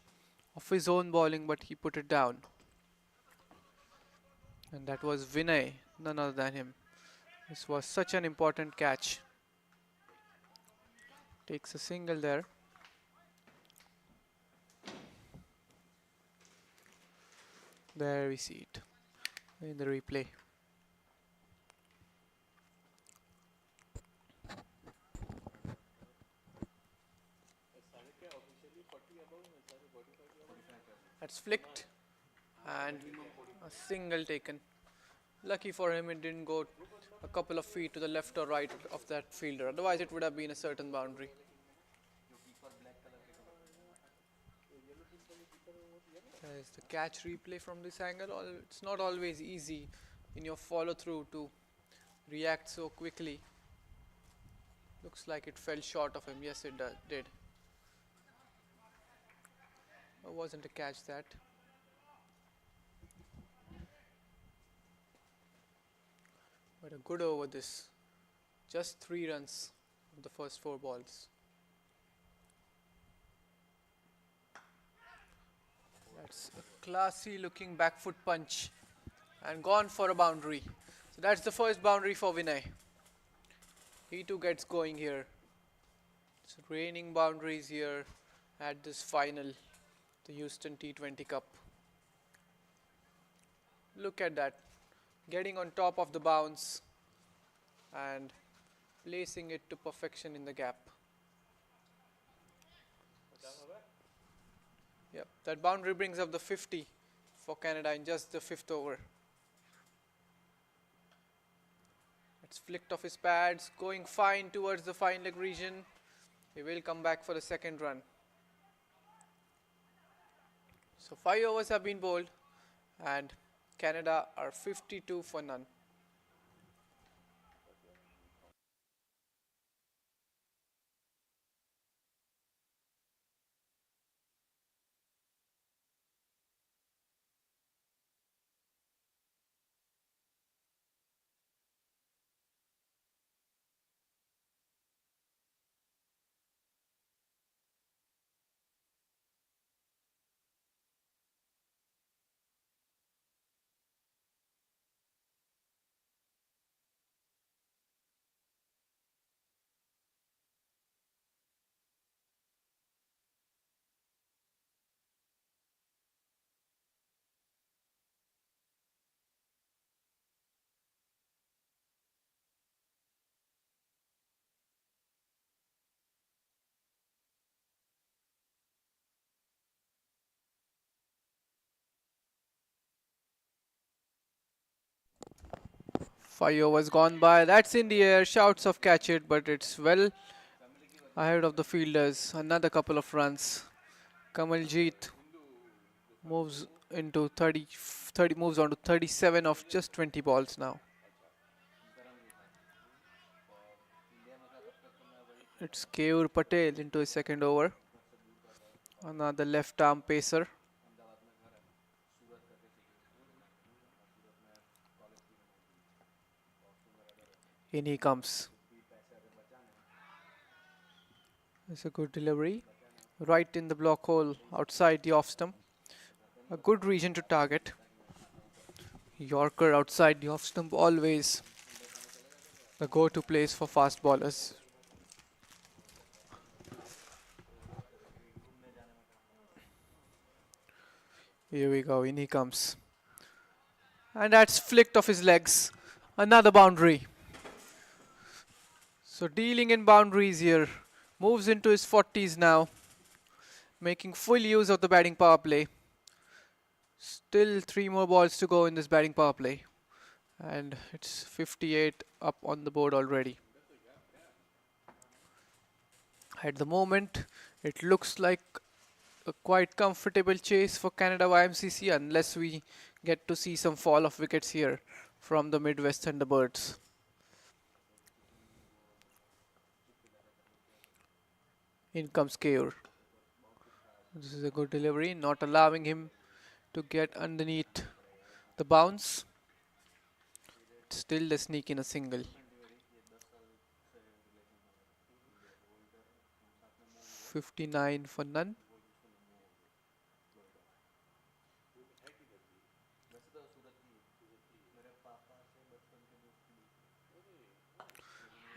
of his own bowling, but he put it down. And that was Vinay, none other than him. This was such an important catch. Takes a single there. There we see it in the replay. That's flicked and a single taken. Lucky for him it didn't go a couple of feet to the left or right of that fielder. Otherwise it would have been a certain boundary. There's the catch replay from this angle. It's not always easy in your follow through to react so quickly. Looks like it fell short of him. Yes, it did. It wasn't a catch that. But a good over this. Just 3 runs of the first 4 balls. That's a classy looking back foot punch and gone for a boundary. So that's the first boundary for Vinay. He too gets going here. It's raining boundaries here at this final, the Houston T20 Cup. Look at that. Getting on top of the bounce and placing it to perfection in the gap. Yep, that boundary brings up the 50 for Canada in just the 5th over. It's flicked off his pads, going fine towards the fine leg region. He will come back for the second run. So 5 overs have been bowled and Canada are 52 for none. Five overs gone by. That's in the air. Shouts of catch it, but it's well ahead of the fielders. Another couple of runs. Kamaljeet moves into 30 moves on to 37 of just 20 balls now. It's Keur Patel into his second over. Another left arm pacer. In he comes. It's a good delivery. Right in the block hole outside the off stump. A good region to target. Yorker outside the off stump, always the go-to place for fast bowlers. Here we go, in he comes. And that's flicked off his legs. Another boundary. So dealing in boundaries here. Moves into his 40s now. Making full use of the batting power play. Still 3 more balls to go in this batting power play. And it's 58 up on the board already. At the moment, it looks like a quite comfortable chase for Canada YMCC unless we get to see some fall of wickets here from the Midwest Thunderbirds. In comes Keur. This is a good delivery, not allowing him to get underneath the bounce. Still the sneak in a single. 59 for none.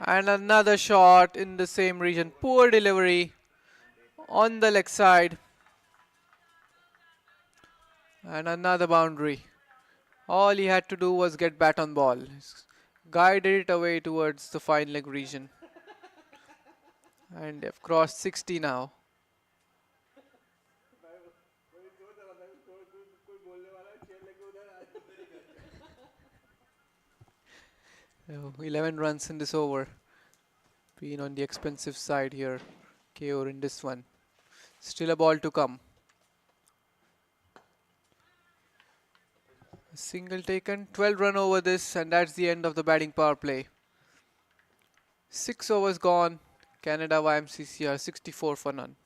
And another shot in the same region. Poor delivery on the leg side. And another boundary. All he had to do was get bat on ball. Guided it away towards the fine leg region. And they've crossed 60 now. 11 runs in this over. Being on the expensive side here. Keur in this one. Still a ball to come. A single taken. 12 run over this, and that's the end of the batting power play. 6 overs gone. Canada YMCC are 64 for none.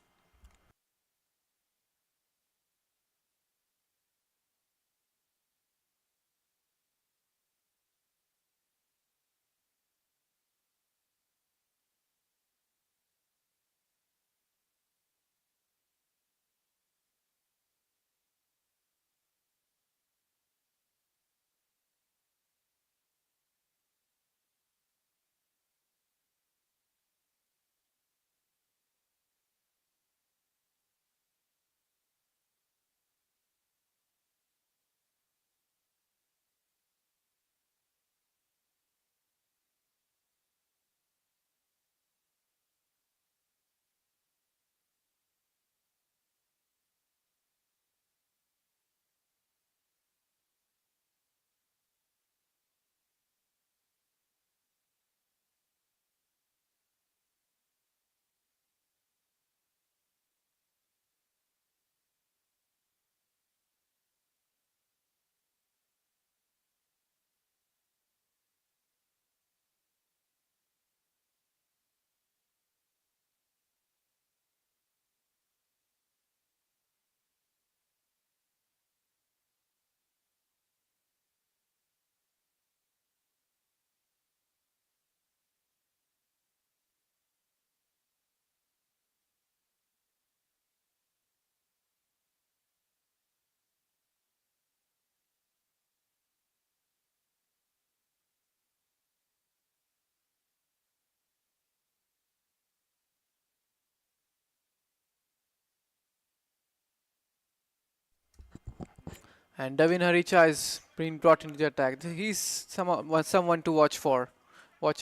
And Devin Haricha is being brought into the attack. He's someone to watch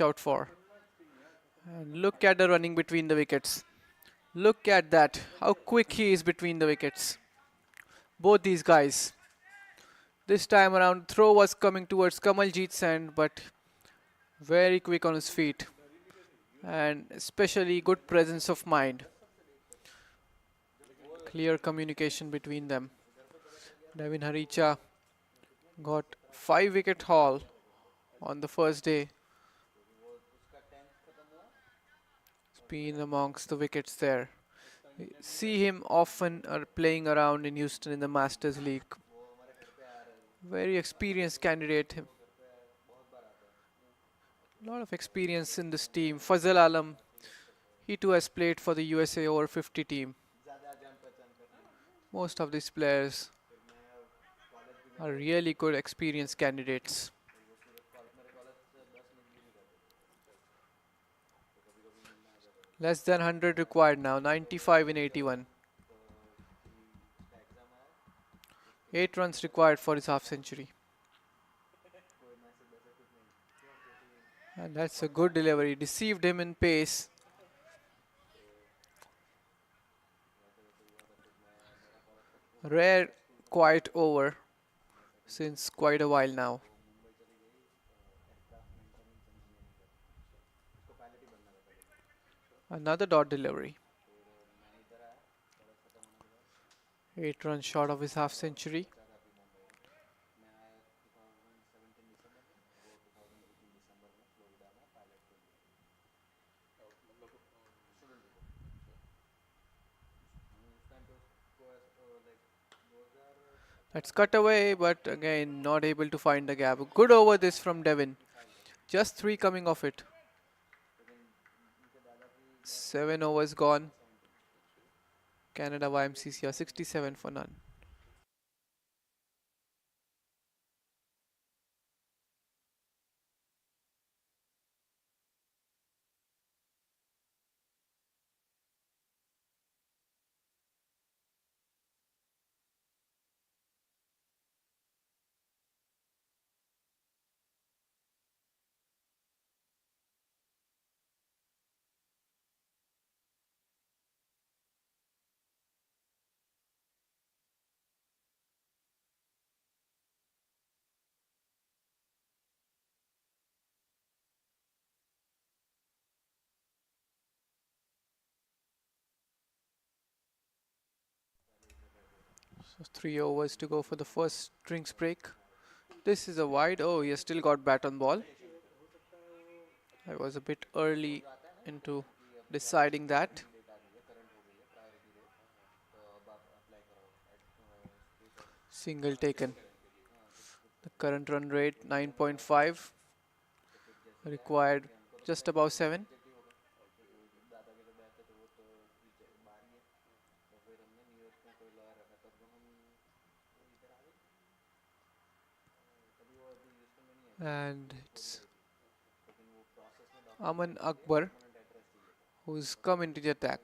out for. And look at the running between the wickets. Look at that, how quick he is between the wickets. Both these guys. This time around, throw was coming towards Kamaljeet's end, but very quick on his feet. And especially good presence of mind. Clear communication between them. Devin Haricha got 5 wicket haul on the first day. He's been amongst the wickets there. We see him often playing around in Houston in the Masters League. Very experienced candidate. A lot of experience in this team. Fazal Alam, he too has played for the USA over 50 team. Most of these players are really good experienced candidates. Less than 100 required now, 95 in 81. 8 runs required for his half century. And that's a good delivery. Deceived him in pace. Rare quiet over since quite a while now. Another dot delivery. 8 runs short of his half century. That's cut away, but again not able to find the gap. Good over this from Devin. Just 3 coming off it. 7 overs gone. Canada YMCC are 67 for none. So 3 overs to go for the first drinks break. This is a wide. Oh, he has still got bat on ball. I was a bit early into deciding that. Single taken. The current run rate 9.5. Required just above 7. And it's Aman Akbar who's come into the attack.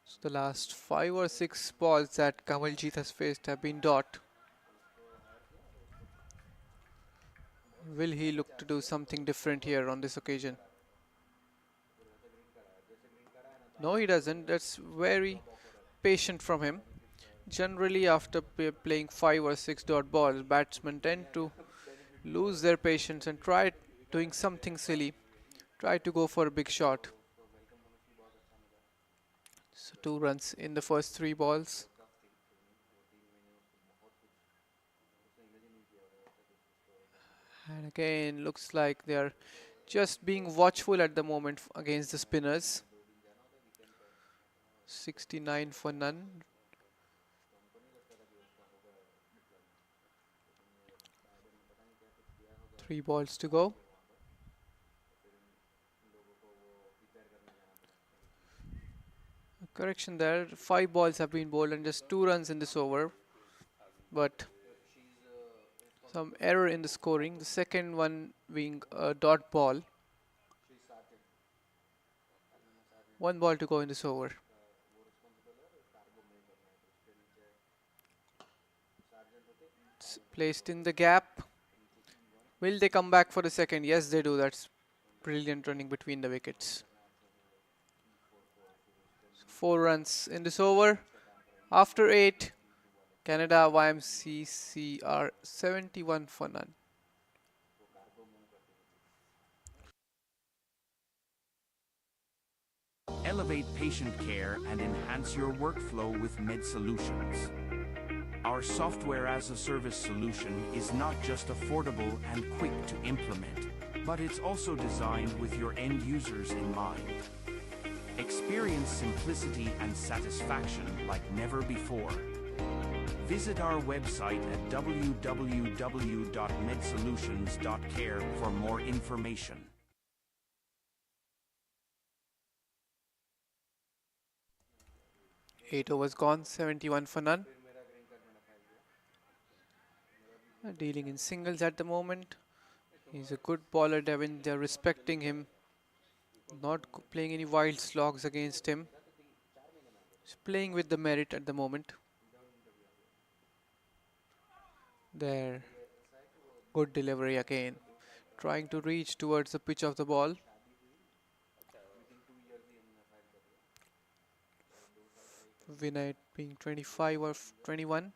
So the last 5 or 6 balls that Kamaljeet has faced have been dot. Will he look to do something different here on this occasion? No, he doesn't. That's very patient from him. Generally, after playing 5 or 6 dot balls, batsmen tend to lose their patience and try doing something silly. Try to go for a big shot. So 2 runs in the first 3 balls. And again, looks like they are just being watchful at the moment against the spinners. 69 for none. 3 balls to go. Correction there, 5 balls have been bowled and just 2 runs in this over. But some error in the scoring. The second one being a dot ball. 1 ball to go in this over. It's placed in the gap. Will they come back for the second? Yes, they do. That's brilliant running between the wickets. 4 runs in this over. After 8, Canada YMCC are 71 for none. Elevate patient care and enhance your workflow with Med Solutions. Our software as a service solution is not just affordable and quick to implement, but it's also designed with your end users in mind. Experience simplicity and satisfaction like never before. Visit our website at www.medsolutions.care for more information. Eight overs gone, 71 for none. Dealing in singles at the moment. He's a good bowler, Devin. They're respecting him. Not playing any wild slogs against him. He's playing with the merit at the moment. There. Good delivery again. Trying to reach towards the pitch of the ball. Vinay being 25 or 21.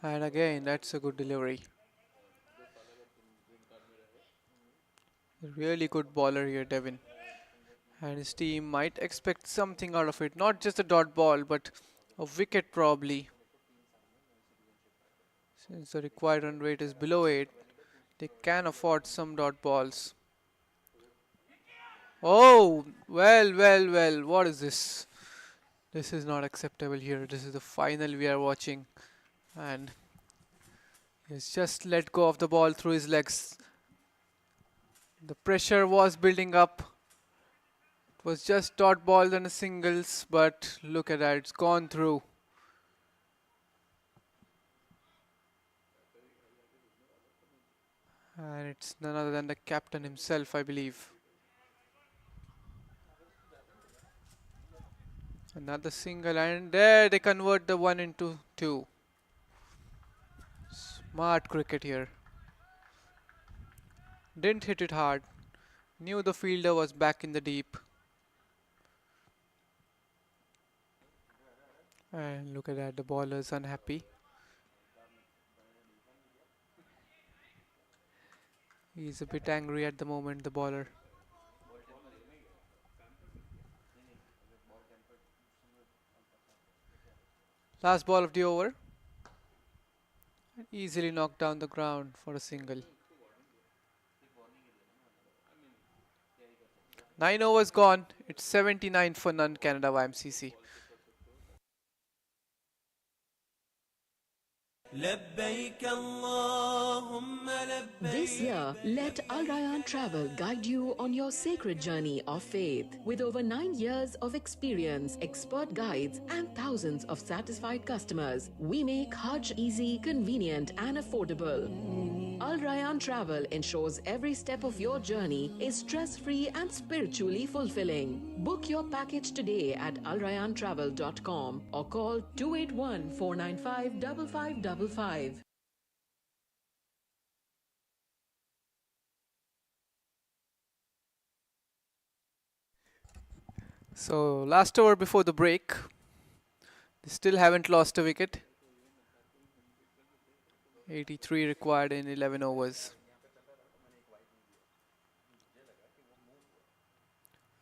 And again, that's a good delivery. A really good bowler here, Devin. And his team might expect something out of it. Not just a dot ball, but a wicket probably. Since the required run rate is below 8, they can afford some dot balls. Oh, well, what is this? This is not acceptable here. This is the final we are watching. And he's just let go of the ball through his legs. The pressure was building up. It was just dot ball than a singles, but look at that, it's gone through. And it's none other than the captain himself, I believe. Another single, and there they convert the 1 into 2. Smart cricket here. Didn't hit it hard. Knew the fielder was back in the deep. And look at that, the bowler's unhappy. He's a bit angry at the moment, the bowler. Last ball of the over. Easily knocked down the ground for a single. 9 overs gone. It's 79 for none, Canada YMCC. لبيك اللهم لبيك. This year, let Al Rayyan Travel guide you on your sacred journey of faith. With over 9 years of experience, expert guides, and thousands of satisfied customers, we make Hajj easy, convenient, and affordable. Al Rayyan Travel ensures every step of your journey is stress-free and spiritually fulfilling. Book your package today at alrayyantravel.com or call 281-495-5555. So last over before the break. They still haven't lost a wicket. 83 required in 11 overs.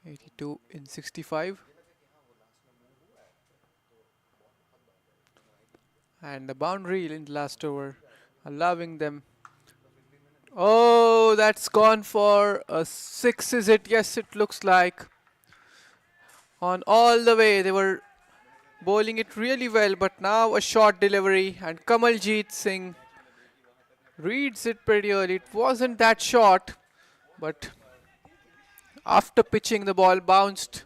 82 in 65. And the boundary in the last over, allowing them. Oh, that's gone for a 6, is it? Yes, it looks like. On all the way, they were bowling it really well, but now a short delivery, and Kamaljeet Singh reads it pretty early. It wasn't that short, but after pitching, the ball bounced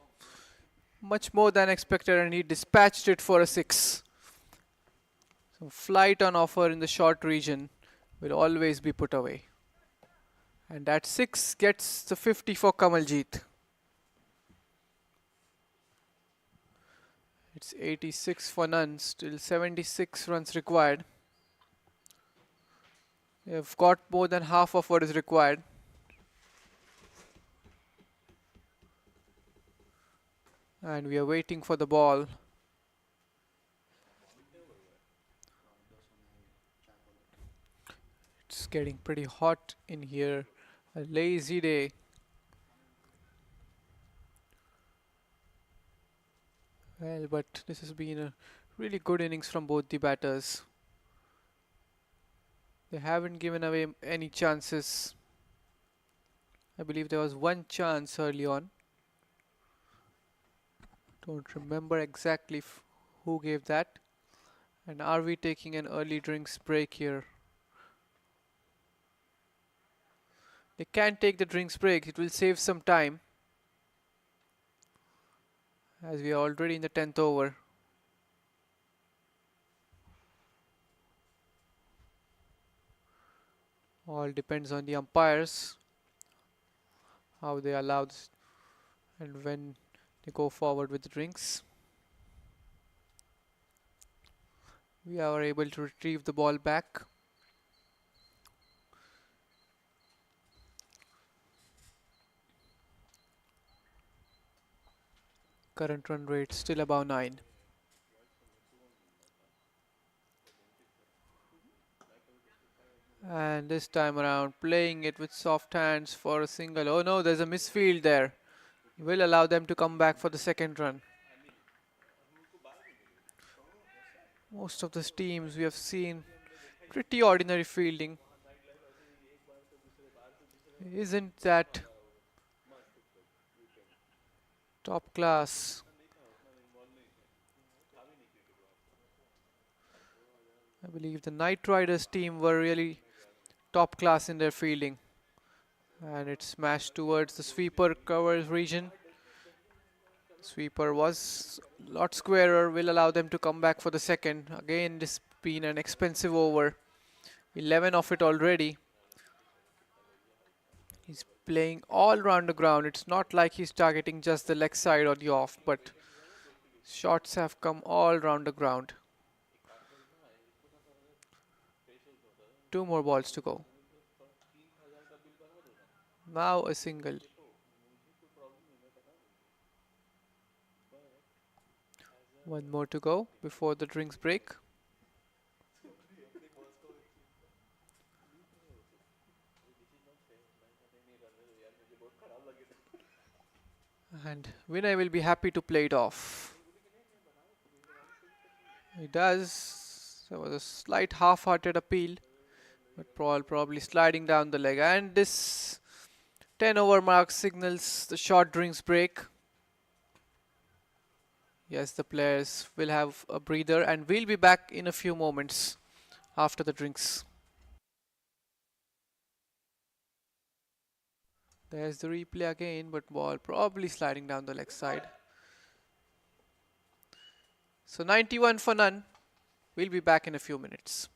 much more than expected, and he dispatched it for a 6. So flight on offer in the short region will always be put away. And that 6 gets the 50 for Kamaljeet. It's 86 for none, still 76 runs required. We have got more than half of what is required. And we are waiting for the ball. It's getting pretty hot in here. A lazy day. Well, but this has been a really good innings from both the batters. They haven't given away any chances. I believe there was one chance early on. Don't remember exactly who gave that. And are we taking an early drinks break here? They can take the drinks break. It will save some time, as we are already in the 10th over. All depends on the umpires, how they allow this and when they go forward with the drinks. We are able to retrieve the ball back. Current run rate still above 9. And this time around, playing it with soft hands for a single. Oh no, there's a misfield there. Will allow them to come back for the second run. Most of the teams we have seen pretty ordinary fielding. Isn't that top class? I believe the Knight Riders team were really top class in their fielding. And it smashed towards the sweeper covers region. Sweeper was a lot squarer, will allow them to come back for the second. Again, this been an expensive over. 11 of it already. He's playing all round the ground. It's not like he's targeting just the leg side or the off, but shots have come all round the ground. 2 more balls to go. Now a single. One more to go before the drinks break. And Vinay will be happy to play it off. He does. There was a slight half-hearted appeal, but probably sliding down the leg. And this 10 over mark signals the short drinks break. Yes, the players will have a breather and we'll be back in a few moments after the drinks. There's the replay again, but ball probably sliding down the leg side. So 91 for none. We'll be back in a few minutes.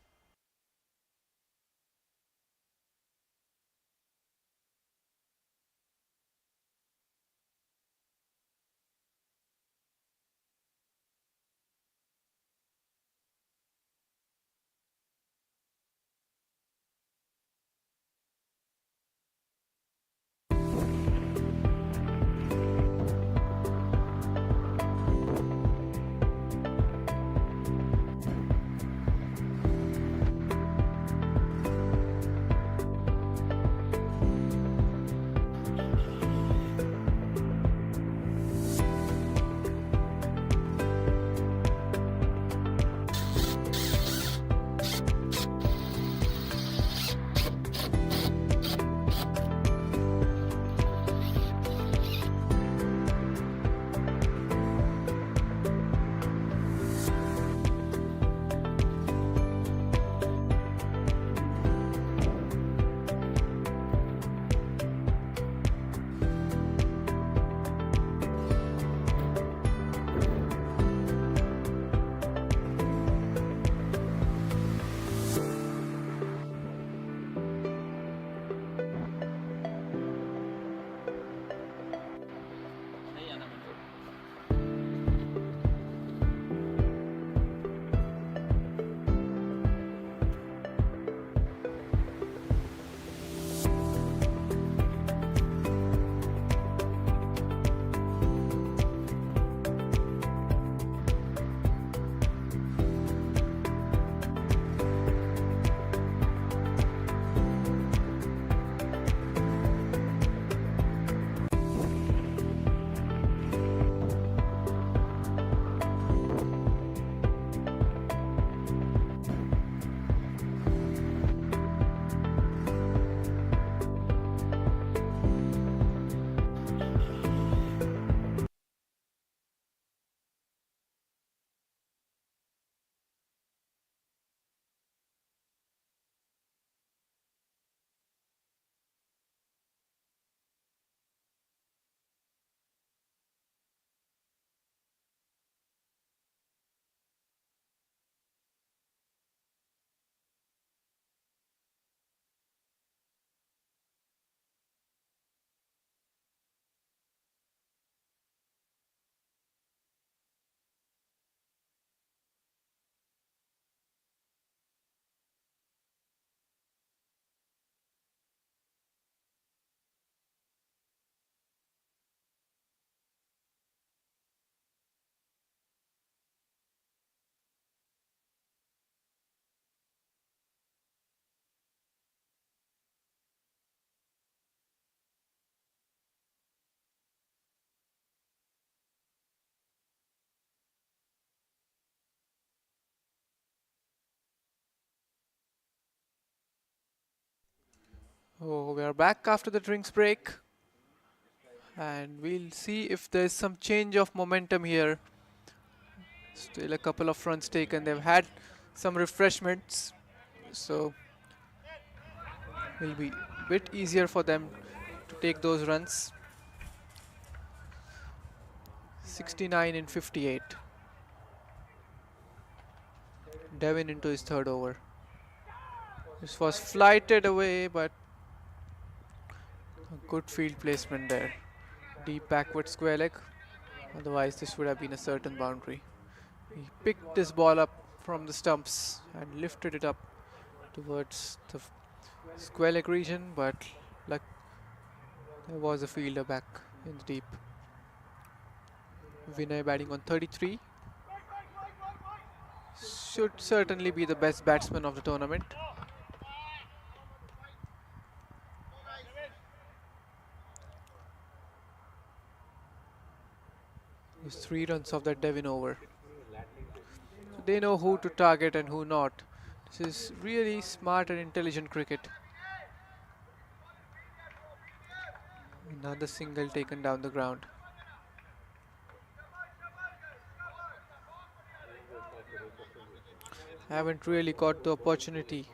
Oh, we are back after the drinks break. And we'll see if there's some change of momentum here. Still a couple of runs taken. They've had some refreshments. So it'll be a bit easier for them to take those runs. 69 in 58. Devin into his third over. This was flighted away, but a good field placement there. Deep backward square leg. Otherwise, this would have been a certain boundary. He picked this ball up from the stumps and lifted it up towards the square leg region, but like there was a fielder back in the deep. Vinay batting on 33. Should certainly be the best batsman of the tournament. There's 3 runs of that Devin over. So they know who to target and who not. This is really smart and intelligent cricket. Another single taken down the ground. Haven't really got the opportunity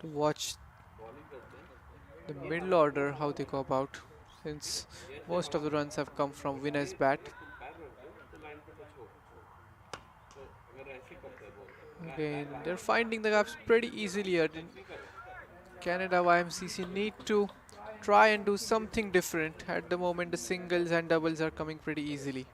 to watch the middle order, how they go about, since most of the runs have come from Vinay's bat. Again, they're finding the gaps pretty easily here. Canada YMCC need to try and do something different. At the moment, the singles and doubles are coming pretty easily.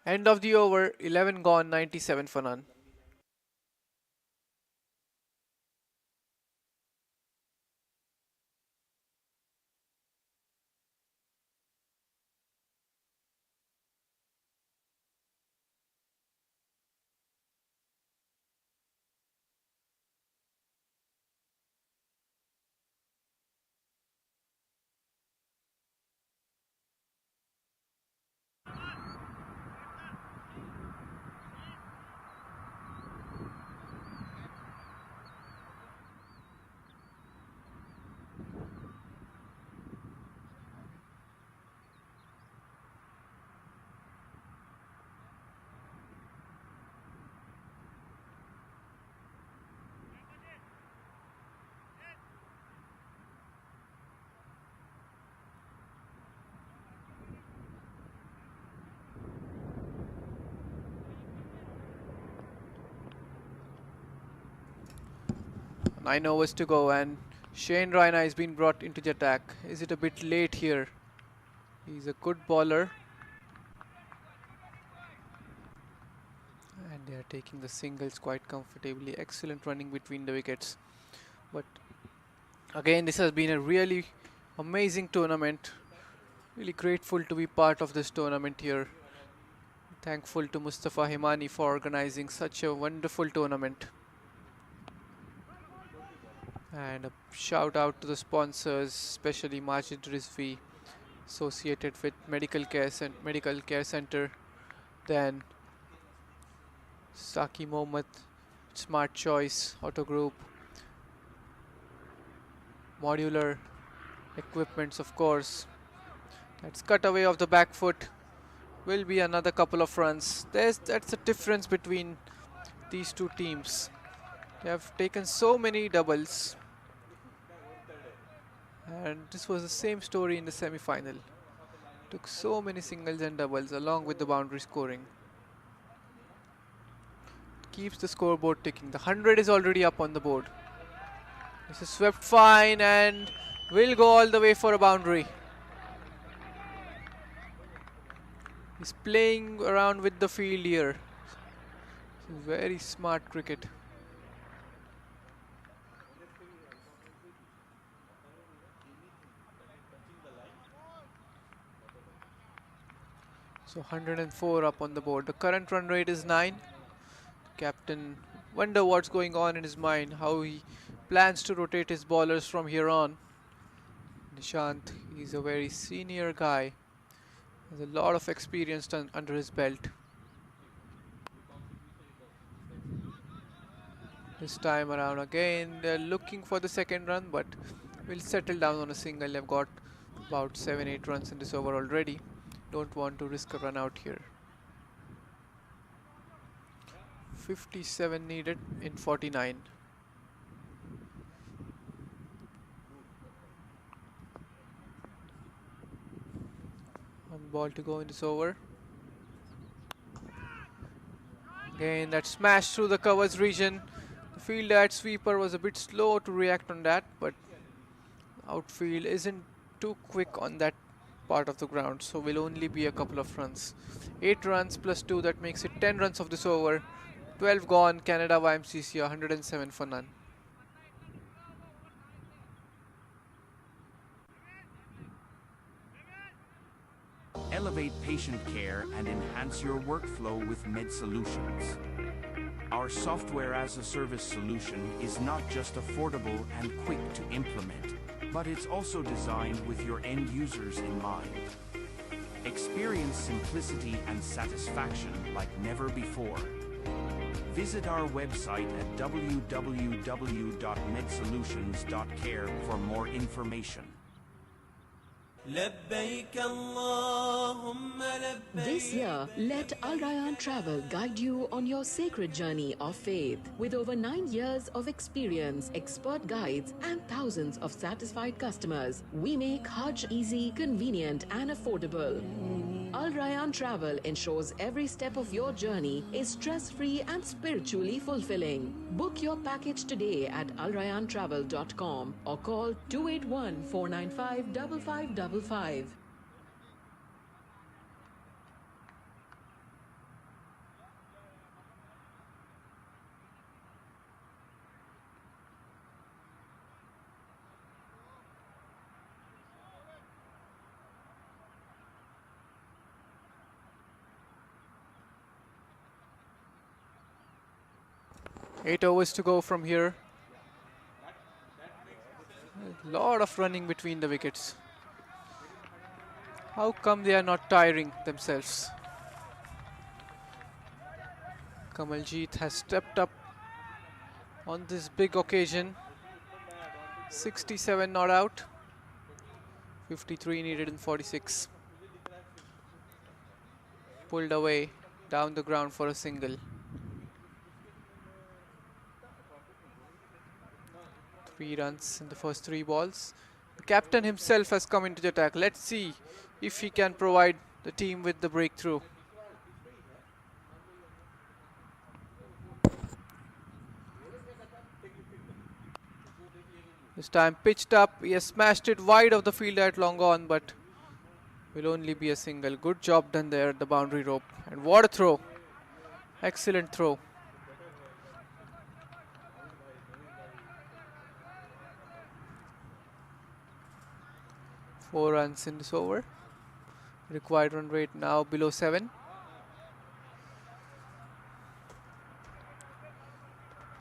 End of the over, 11 gone, 97 for none. Nine overs to go, and Shane Raina has been brought into the attack. Is it a bit late here? He's a good bowler. And they are taking the singles quite comfortably. Excellent running between the wickets. But again, this has been a really amazing tournament. Really grateful to be part of this tournament here. Thankful to Mustafa Himani for organizing such a wonderful tournament. And a shout out to the sponsors, especially Majid Rizvi, associated with Medical Care Center, then Saki Mohammed, Smart Choice Auto Group, Modular Equipments, of course. That's cut away of the back foot. Will be another couple of runs. That's the difference between these two teams. They have taken so many doubles. And this was the same story in the semi-final. Took so many singles and doubles along with the boundary scoring. Keeps the scoreboard ticking. The 100 is already up on the board. This is swept fine and will go all the way for a boundary. He's playing around with the field here. This is very smart cricket. So 104 up on the board. The current run rate is 9. The captain wonder what's going on in his mind, how he plans to rotate his bowlers from here on. Nishant, he's a very senior guy. Has a lot of experience under his belt. This time around again, they're looking for the second run, but we'll settle down on a single. They've got about 7-8 runs in this over already. Don't want to risk a run out here. 57 needed in 49. One ball to go in this over. Again, that smash through the covers region. The fielder at sweeper was a bit slow to react on that, but outfield isn't too quick on that part of the ground, so will only be a couple of runs. 8 runs plus 2, that makes it 10 runs of this over. 12 gone, Canada YMCC 107 for none. Elevate patient care and enhance your workflow with Med Solutions. Our software as a service solution is not just affordable and quick to implement, but it's also designed with your end users in mind. Experience simplicity and satisfaction like never before. Visit our website at www.medsolutions.care for more information. لبيك اللهم لبيك. This year, let Al Rayyan Travel guide you on your sacred journey of faith. With over 9 years of experience, expert guides, and thousands of satisfied customers, we make Hajj easy, convenient, and affordable. Al Rayyan Travel ensures every step of your journey is stress-free and spiritually fulfilling. Book your package today at alrayyantravel.com or call 281-495-5555. Eight overs to go from here. A lot of running between the wickets. How come they are not tiring themselves? Kamaljeet has stepped up on this big occasion. 67 not out. 53 needed in 46. Pulled away down the ground for a single. 3 runs in the first 3 balls. The captain himself has come into the attack. Let's see if he can provide the team with the breakthrough. This time pitched up. He has smashed it wide of the fielder at long on, but will only be a single. Good job done there at the boundary rope. And what a throw. Excellent throw. Four runs in this over. Required run rate now below 7.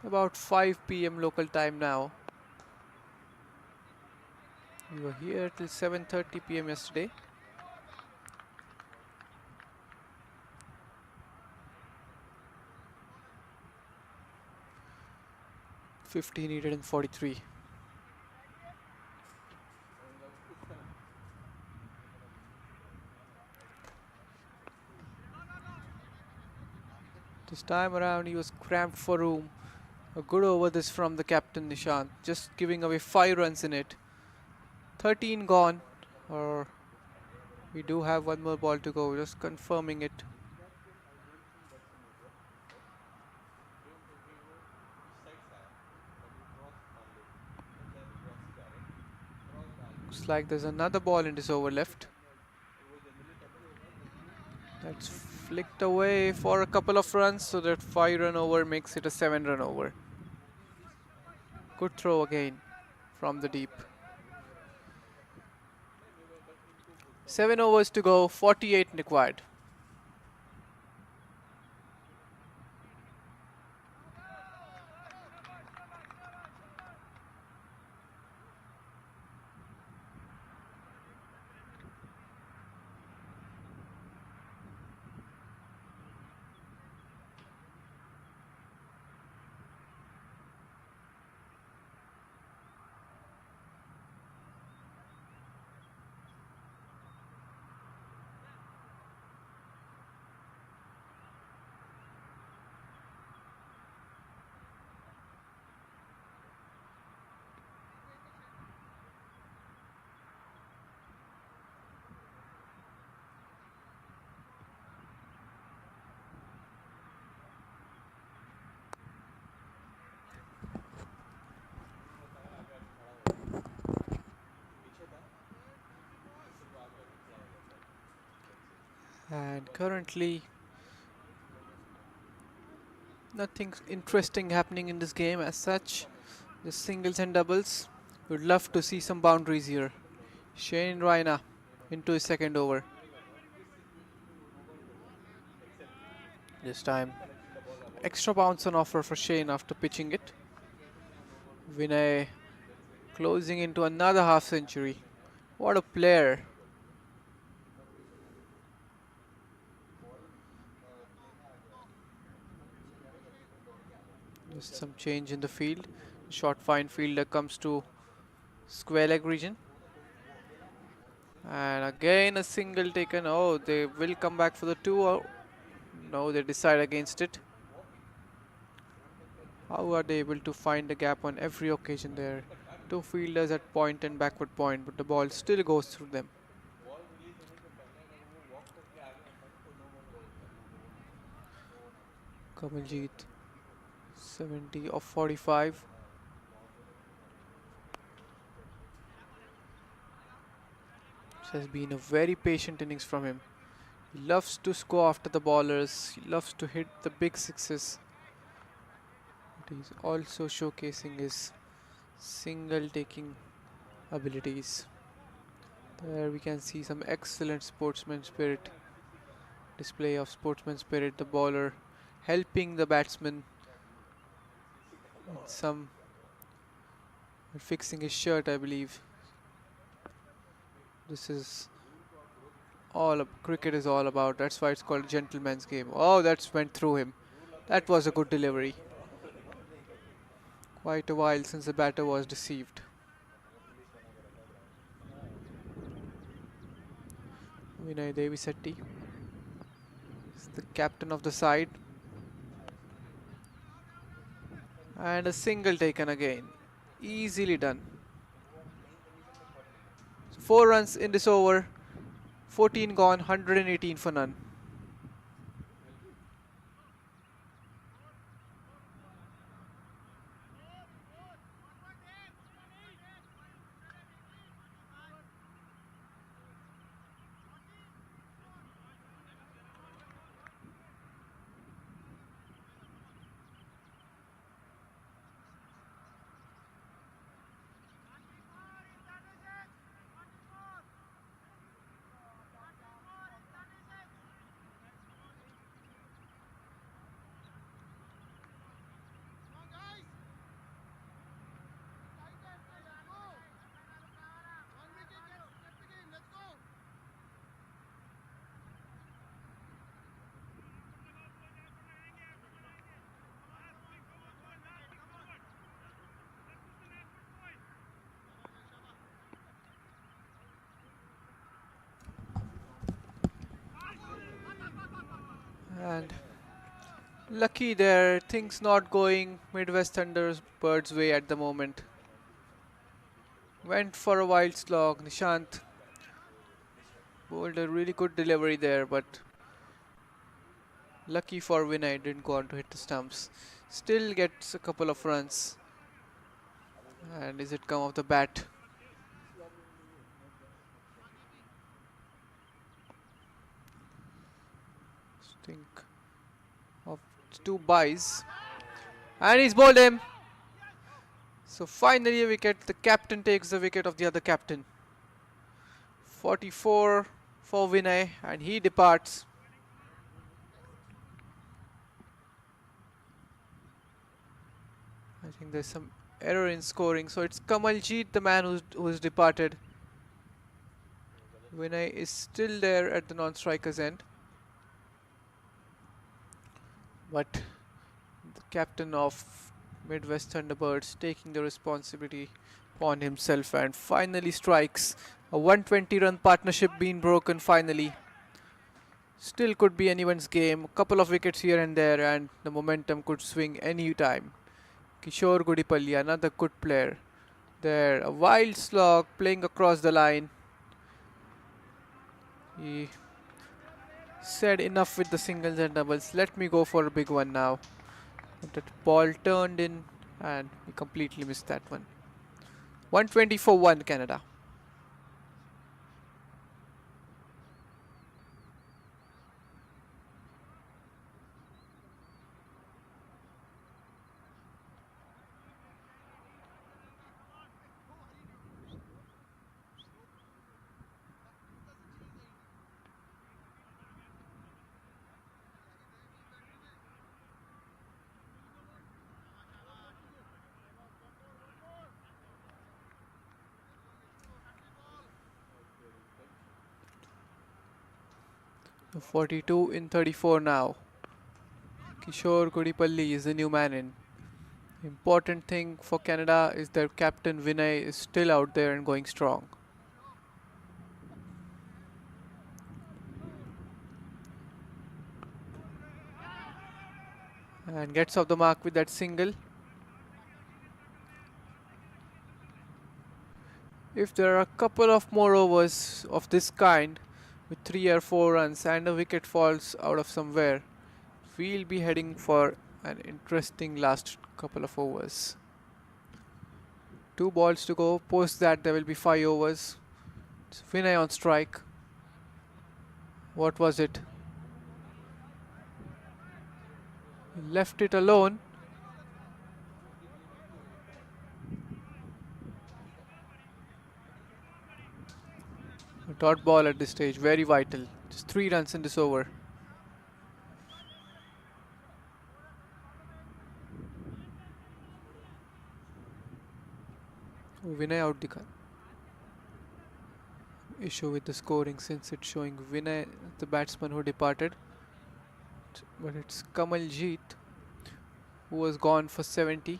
About 5 p.m. local time now. We were here till 7:30 p.m. yesterday. $50 needed in 43. This time around he was cramped for room. A good over this from the captain Nishant, just giving away 5 runs in it. 13 gone, or we do have one more ball to go, just confirming it. Looks like there's another ball in this over left. That's flicked away for a couple of runs, so that 5-run over makes it a 7-run over. Good throw again from the deep. 7 overs to go, 48 required. And currently nothing interesting happening in this game as such. Just singles and doubles. Would love to see some boundaries here. Shane Raina into his second over. This time extra bounce on offer for Shane after pitching it. Vinay closing into another half century. What a player. Just some change in the field. Short fine fielder comes to square leg region. And again a single taken. Oh, they will come back for the two. Or no, they decide against it. How are they able to find the gap on every occasion there? Two fielders at point and backward point, but the ball still goes through them. Kamaljit 70 of 45. This has been a very patient innings from him. He loves to score after the bowlers. He loves to hit the big sixes. But he's also showcasing his single taking abilities. There we can see some excellent sportsman spirit. Display of sportsman spirit. The bowler helping the batsman. Some fixing his shirt, I believe. This is all cricket is all about. That's why it's called a gentleman's game. Oh, that's went through him. That was a good delivery. Quite a while since the batter was deceived. Vinay Devisetti is the captain of the side. And a single taken again. Easily done. So 4 runs in this over. 14 gone, 118 for none. And lucky there, things not going Midwest Thunderbirds' way at the moment. Went for a wild slog. Nishant bowled a really good delivery there, but lucky for Vinay, didn't go on to hit the stumps. Still gets a couple of runs. And is it come off the bat? Think of 2 byes. And he's bowled him. So finally a wicket. The captain takes the wicket of the other captain. 44 for Vinay and he departs. I think there's some error in scoring. So it's Kamaljit, the man who's departed. Vinay is still there at the non-striker's end. But the captain of Midwest Thunderbirds taking the responsibility upon himself and finally strikes. A 120 run partnership being broken finally. Still could be anyone's game. A couple of wickets here and there and the momentum could swing any time. Kishore Gudipalli, another good player. There, a wild slog playing across the line. He said enough with the singles and doubles. Let me go for a big one now. But that ball turned in and he completely missed that one. 120 for 1 Canada. 42 in 34 now. Kishore Kodipalli is the new man in. Important thing for Canada is their captain Vinay is still out there and going strong. And gets off the mark with that single. If there are a couple of more overs of this kind with 3 or 4 runs and a wicket falls out of somewhere, we'll be heading for an interesting last couple of overs. 2 balls to go. Post that there will be 5 overs. It's Vinay on strike. What was it? He left it alone. A dot ball at this stage, very vital. Just 3 runs in this over. Vinay out the issue with the scoring since it's showing Vinay, the batsman who departed. But it's Kamaljeet who was gone for 70.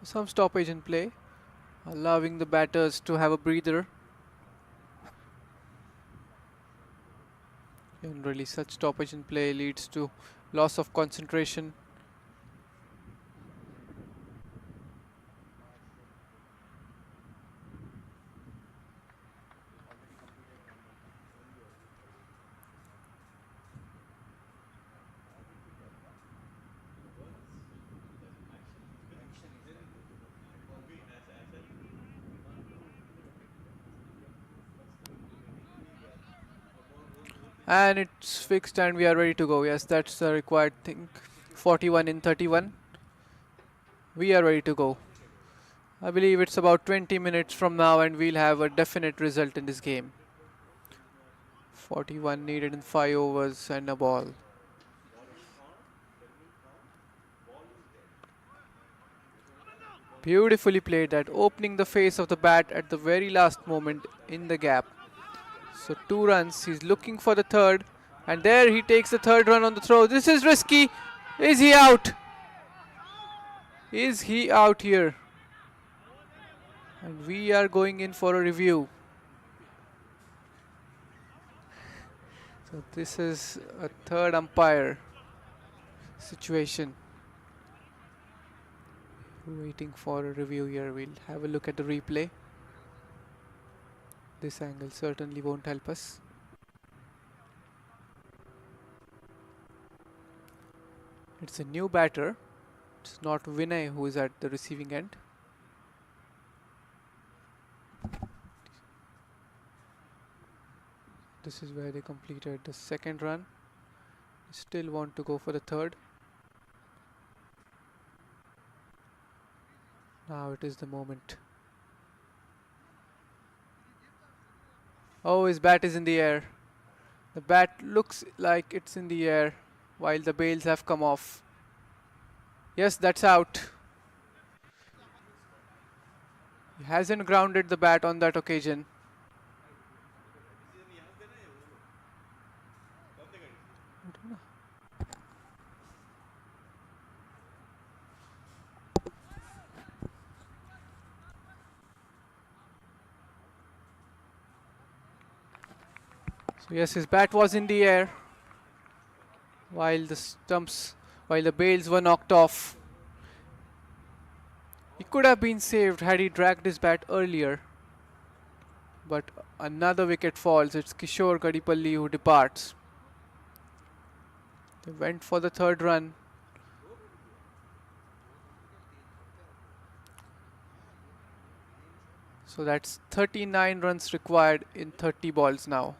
Some stoppage in play, allowing the batters to have a breather. Generally, such stoppage in play leads to loss of concentration. And it's fixed and we are ready to go. Yes, that's the required thing. 41 in 31. We are ready to go. I believe it's about 20 minutes from now and we'll have a definite result in this game. 41 needed in 5 overs and a ball. Beautifully played that, opening the face of the bat at the very last moment in the gap. So 2 runs, he's looking for the third, and there he takes the third run on the throw. This is risky. Is he out? Is he out here? And we are going in for a review. So this is a third umpire situation. Waiting for a review here. We'll have a look at the replay. This angle certainly won't help us. It's a new batter. It's not Vinay who is at the receiving end. This is where they completed the second run. Still want to go for the third. Now it is the moment. Oh, his bat is in the air. The bat looks like it's in the air while the bails have come off. Yes, that's out. He hasn't grounded the bat on that occasion. So yes, his bat was in the air while the bails were knocked off. He could have been saved had he dragged his bat earlier. But another wicket falls. It's Kishore Kadipalli who departs. They went for the third run. So that's 39 runs required in 30 balls now.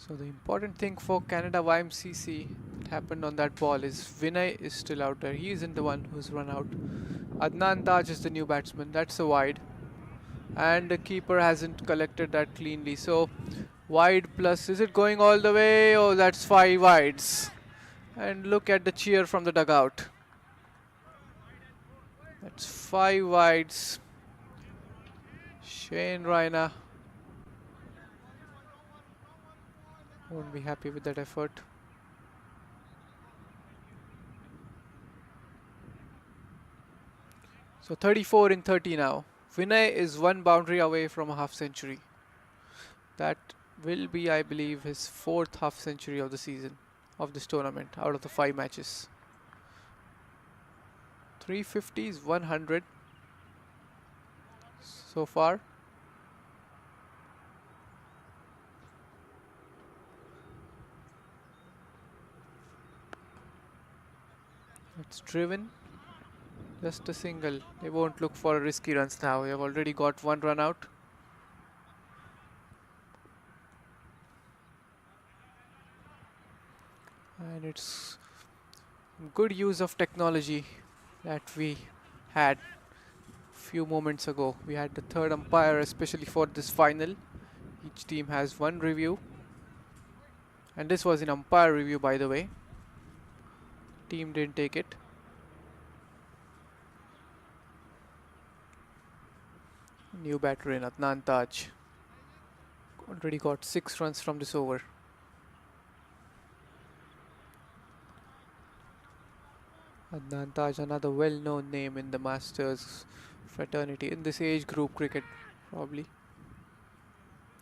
So the important thing for Canada YMCC that happened on that ball is Vinay is still out there. He isn't the one who's run out. Adnan Taj is the new batsman. That's a wide. And the keeper hasn't collected that cleanly. So wide plus, is it going all the way? Oh, that's 5 wides. And look at the cheer from the dugout. That's 5 wides. Shane Raina won't be happy with that effort. So 34 in 30 now. Vinay is 1 boundary away from a half century. That will be, I believe, his 4th half century of the season, of this tournament, out of the 5 matches. 350 is 100 so far. It's driven. Just a single. They won't look for risky runs now. They have already got 1 run out. And it's good use of technology that we had few moments ago. We had the 3rd umpire especially for this final. Each team has 1 review. And this was an umpire review, by the way. Team didn't take it. New batter in Adnan Taj. Already got 6 runs from this over. Adnan Taj, another well-known name in the Masters fraternity, in this age group cricket probably.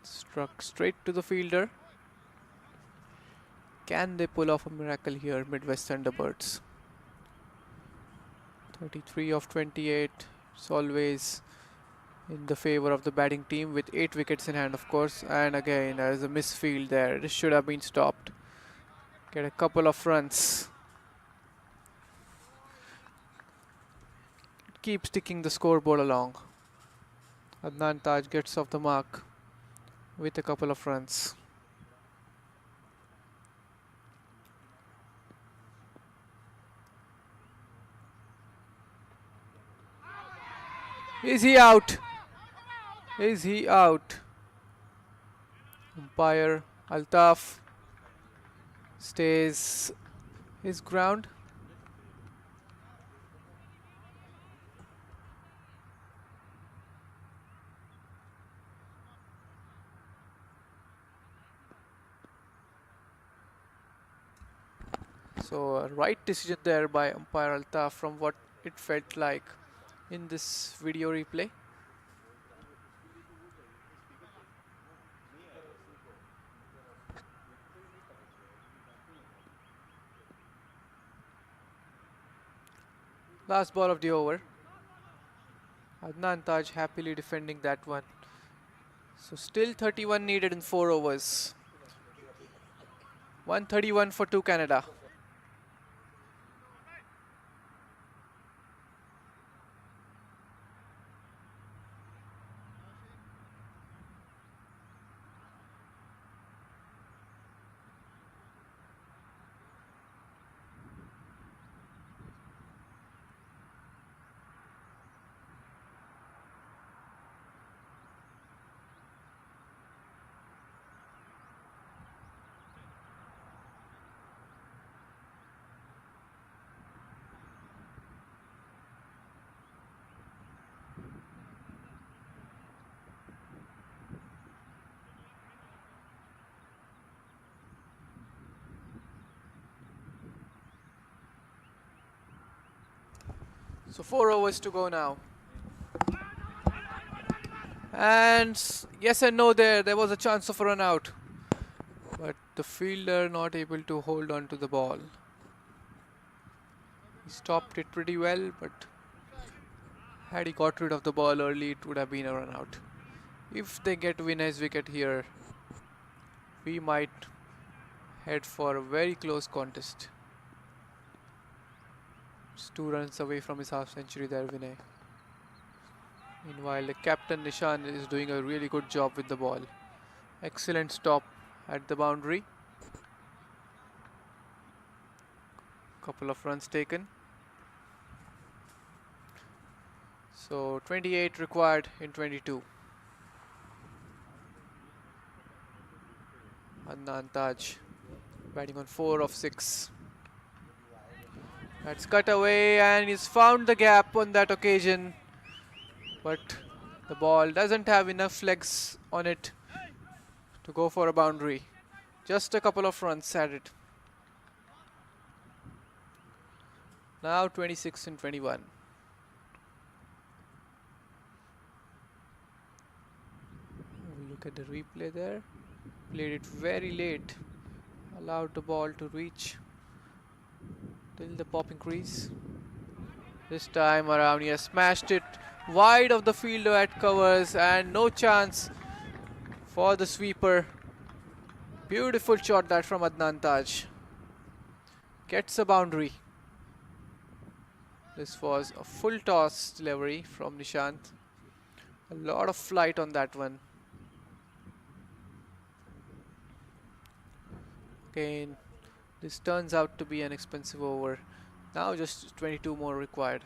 Struck straight to the fielder. Can they pull off a miracle here, Midwest Thunderbirds? 33 of 28. It's always in the favor of the batting team with 8 wickets in hand, of course. And again, there is a misfield there. This should have been stopped. Get a couple of runs. Keeps ticking the scoreboard along. Adnan Taj gets off the mark with a couple of runs. Is he out? Is he out? Umpire Altaf stays his ground. So a right decision there by umpire Altaf from what it felt like in this video replay. Last ball of the over. Adnan Taj happily defending that one. So still 31 needed in 4 overs. 131 for 2 Canada. So 4 overs to go now. And yes and no there. There was a chance of a run out. But the fielder not able to hold on to the ball. He stopped it pretty well, but had he got rid of the ball early, it would have been a run out. If they get Vinay's wicket here, we might head for a very close contest. It's 2 runs away from his half century there, Vinay. Meanwhile, the captain Nishan is doing a really good job with the ball. Excellent stop at the boundary. Couple of runs taken. So 28 required in 22. Adnan Taj batting on 4 of 6. That's cut away and he's found the gap on that occasion. But the ball doesn't have enough legs on it to go for a boundary. Just a couple of runs added. Now 26 and 21. Look at the replay there. Played it very late. Allowed the ball to reach till the popping crease. This time around he has smashed it wide of the fielder at covers and no chance for the sweeper. Beautiful shot that from Adnan Taj. Gets a boundary. This was a full toss delivery from Nishant. A lot of flight on that one. Again, this turns out to be an expensive over. Now just 22 more required.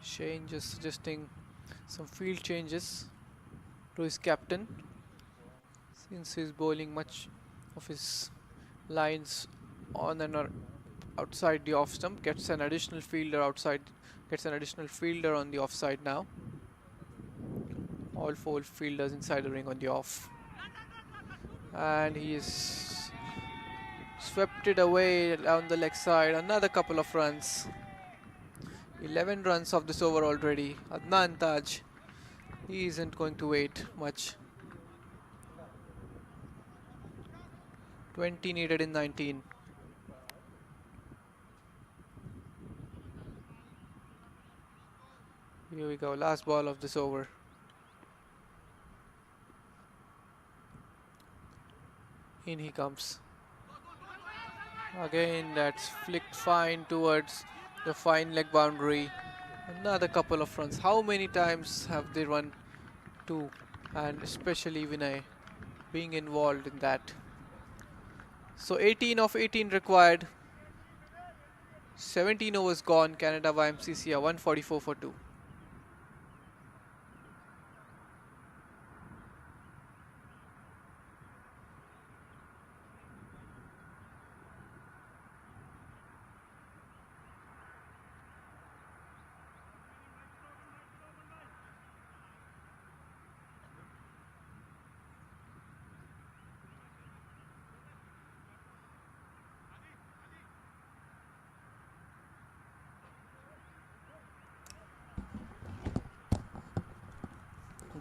Shane just suggesting some field changes to his captain, since he's bowling much of his lines on and outside the off stump. Gets an additional fielder outside, gets an additional fielder on the offside now. All 4 fielders inside the ring on the off. And he is swept it away down the leg side. Another couple of runs. 11 runs of this over already. Adnan Taj, he isn't going to wait much. 20 needed in 19. Here we go, last ball of this over. In he comes. Again, that's flicked fine towards the fine leg boundary. Another couple of runs. How many times have they run 2? And especially Vinay being involved in that. So 18 of 18 required. 17 overs gone. Canada YMCC are 144 for 2.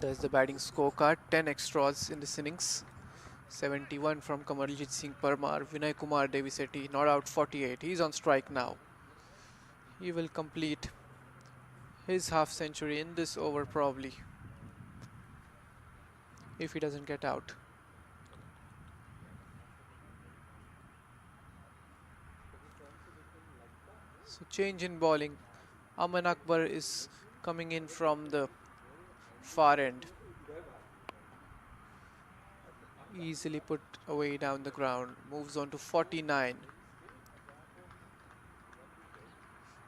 There's the batting scorecard. 10 extras in this innings. 71 from Kamarjit Singh Parmar. Vinay Kumar Devisetti not out 48. He's on strike now. He will complete his half century in this over probably, if he doesn't get out. So change in bowling. Aman Akbar is coming in from the far end. Easily put away down the ground. Moves on to 49.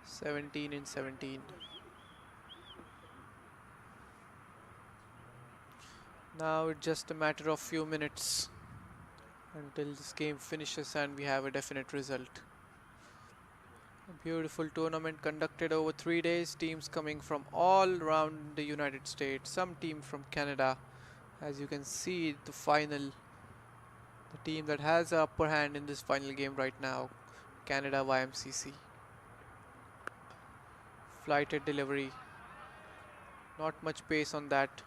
17 in 17. Now it's just a matter of few minutes until this game finishes and we have a definite result. A beautiful tournament conducted over 3 days. Teams coming from all around the United States. Some team from Canada. As you can see, the final, the team that has the upper hand in this final game right now, Canada YMCC. Flighted delivery. Not much pace on that.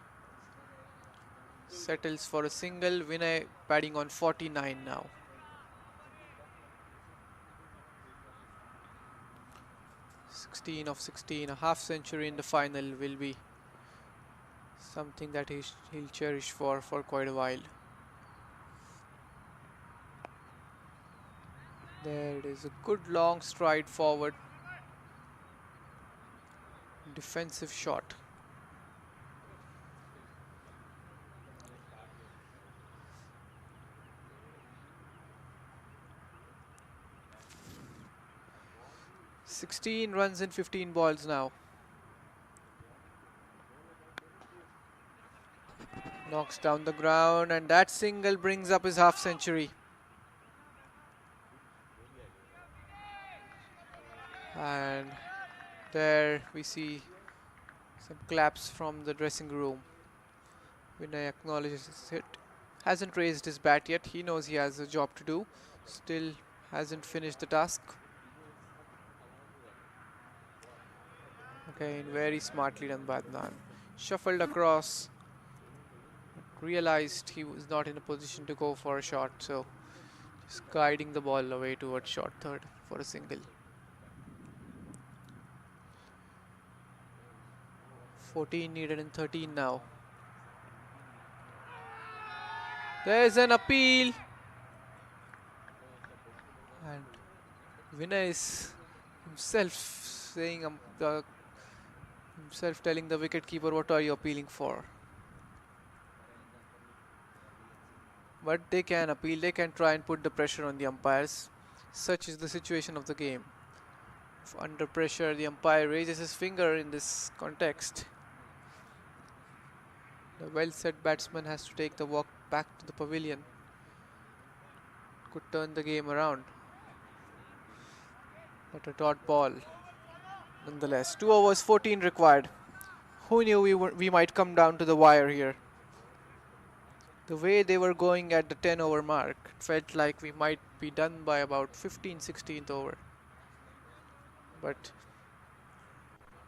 Settles for a single. Vinay batting on 49 now. (16 of 16). A half century in the final will be something that he'll cherish for quite a while. There it is, a good long stride forward. Defensive shot. "16 runs in 15 balls now." Knocks down the ground, and that single brings up his half century. And there we see some claps from the dressing room. Vinay acknowledges his hit. Hasn't raised his bat yet. He knows he has a job to do. Still hasn't finished the task. Again, very smartly done by Adnan. Shuffled across. Realized he was not in a position to go for a shot, so just guiding the ball away towards short third for a single. 14 needed in 13 now. There's an appeal. And Vinay is himself saying himself telling the wicketkeeper, "What are you appealing for?" But they can appeal, they can try and put the pressure on the umpires. Such is the situation of the game. If under pressure the umpire raises his finger in this context, the well-set batsman has to take the walk back to the pavilion. Could turn the game around. But a dot ball nonetheless. 2 overs, 14 required. Who knew we might come down to the wire here? The way they were going at the 10 over mark, it felt like we might be done by about 16th over. But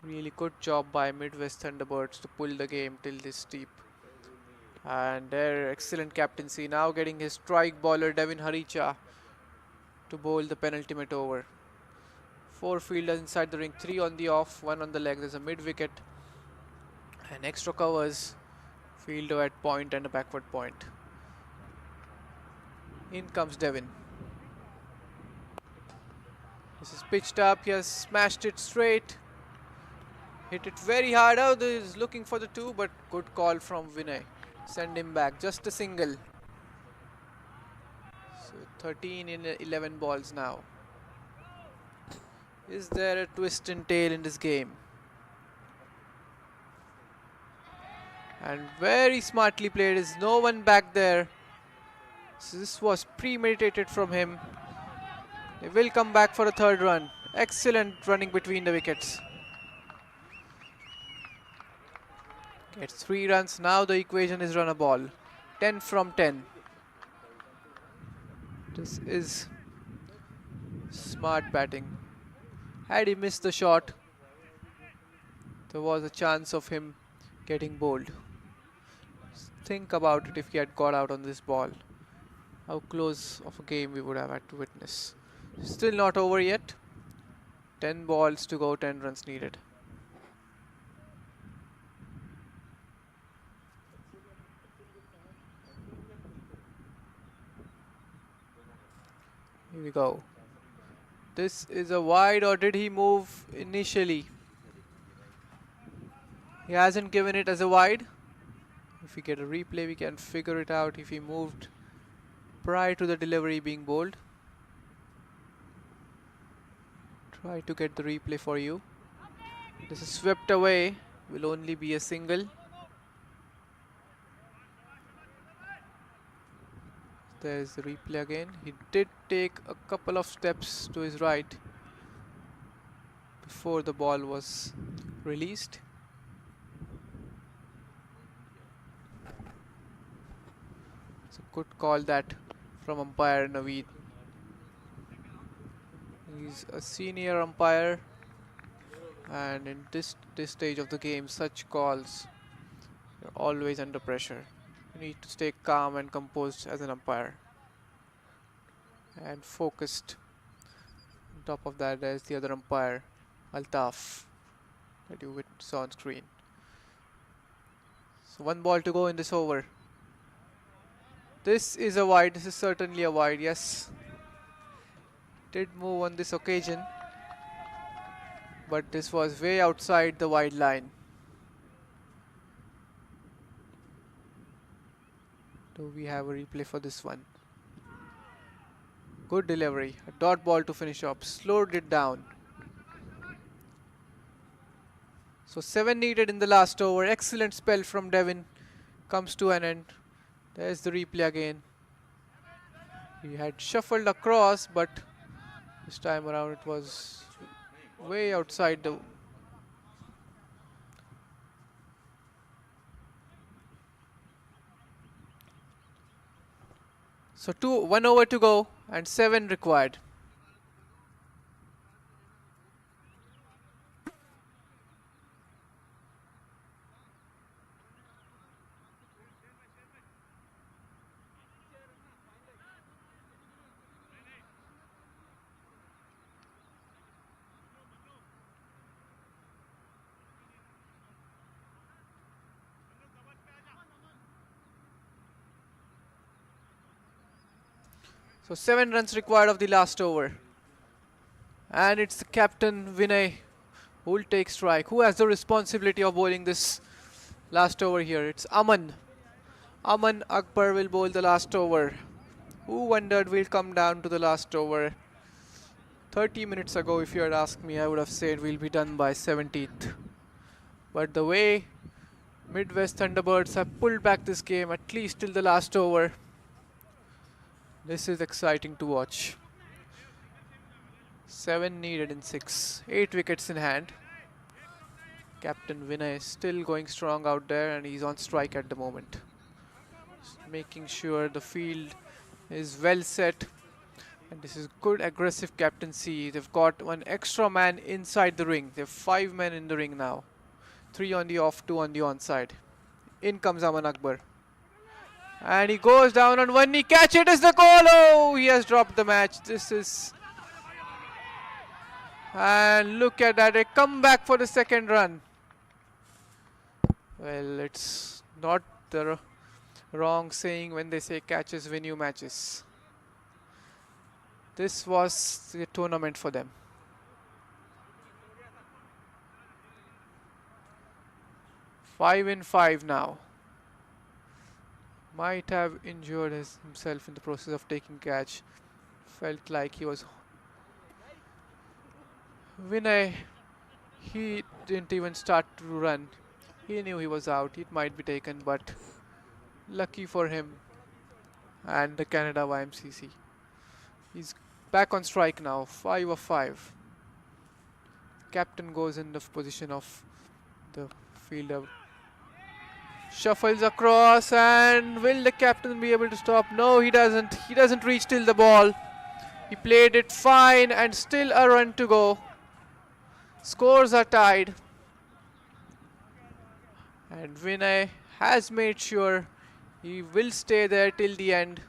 really good job by Midwest Thunderbirds to pull the game till this steep. And their excellent captaincy, now getting his strike bowler Devin Haricha to bowl the penultimate over. 4 fielders inside the ring, 3 on the off, 1 on the leg. There's a mid wicket and extra covers. Fielder at point and a backward point. In comes Devin. This is pitched up. He has smashed it straight. Hit it very hard out. He's looking for the 2, but good call from Vinay. Send him back. Just a single. So 13 in 11 balls now. Is there a twist and tail in this game? And very smartly played. Is no one back there. So this was premeditated from him. They will come back for a third run. Excellent running between the wickets. Gets 3 runs. Now the equation is run a ball. 10 from 10. This is smart batting. Had he missed the shot, there was a chance of him getting bowled. Think about it if he had got out on this ball. How close of a game we would have had to witness. Still not over yet. 10 balls to go, 10 runs needed. Here we go. This is a wide, or did he move initially? He hasn't given it as a wide. If we get a replay, we can figure it out if he moved prior to the delivery being bowled. Try to get the replay for you. This is swept away. Will only be a single. There's the replay again. He did take a couple of steps to his right before the ball was released. It's a good call that from umpire Naveed. He's a senior umpire, and in this stage of the game, such calls are always under pressure. You need to stay calm and composed as an umpire, and focused. On top of that, there's the other umpire, Altaf, that you saw on screen. So 1 ball to go in this over. This is a wide. This is certainly a wide. Yes, did move on this occasion. but this was way outside the wide line. Do we have a replay for this one? Good delivery, a dot ball to finish up, slowed it down. So 7 needed in the last over. Excellent spell from Devin. Comes to an end. There's the replay again. He had shuffled across, but this time around it was way outside the... So 1 over to go and 7 required. So 7 runs required of the last over. And it's the captain Vinay who will take strike. Who has the responsibility of bowling this last over here? It's Aman. Aman Akbar will bowl the last over. Who wondered we'll come down to the last over? 30 minutes ago, if you had asked me, I would have said we'll be done by 17th. But the way Midwest Thunderbirds have pulled back this game, at least till the last over, this is exciting to watch. 7 needed in 6. 8 wickets in hand. Captain Vinay is still going strong out there and he's on strike at the moment. Just making sure the field is well set. And this is good aggressive captaincy. They've got one extra man inside the ring. They have 5 men in the ring now. 3 on the off, 2 on the onside. In comes Aman Akbar. And he goes down on one knee. Catch it is the goal. Oh, he has dropped the match. This is... And look at that. A comeback for the second run. Well, it's not the wrong saying when they say catches win you matches. This was the tournament for them. Five in 5 now. Might have injured himself in the process of taking catch. Felt like he was... Vinay, he didn't even start to run. He knew he was out. It might be taken, but lucky for him and the Canada YMCC. He's back on strike now. 5 of 5. Captain goes in the position of the fielder. Shuffles across, and will the captain be able to stop? No, he doesn't. He doesn't reach till the ball. He played it fine and still a run to go. Scores are tied. And Vinay has made sure he will stay there till the end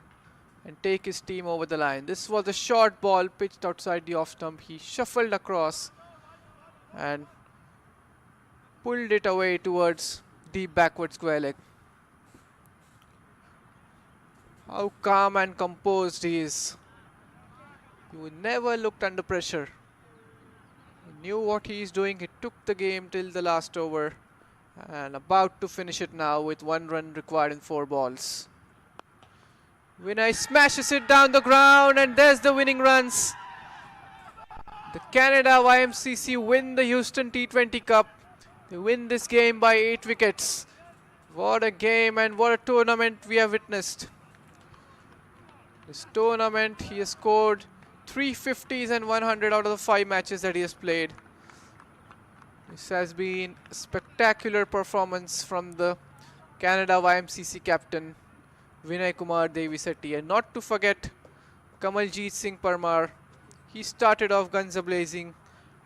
and take his team over the line. This was a short ball pitched outside the off stump. He shuffled across and pulled it away towards deep backward square leg. How calm and composed he is. He never looked under pressure. He knew what he is doing. He took the game till the last over and about to finish it now with 1 run required in 4 balls. Vinay smashes it down the ground and there's the winning runs. The Canada YMCC win the Houston T20 Cup. They win this game by 8 wickets. What a game and what a tournament we have witnessed. This tournament, he has scored 350s and 100 out of the 5 matches that he has played. This has been a spectacular performance from the Canada YMCC captain Vinay Kumar Devisetti. And not to forget Kamaljeet Singh Parmar. He started off guns a-blazing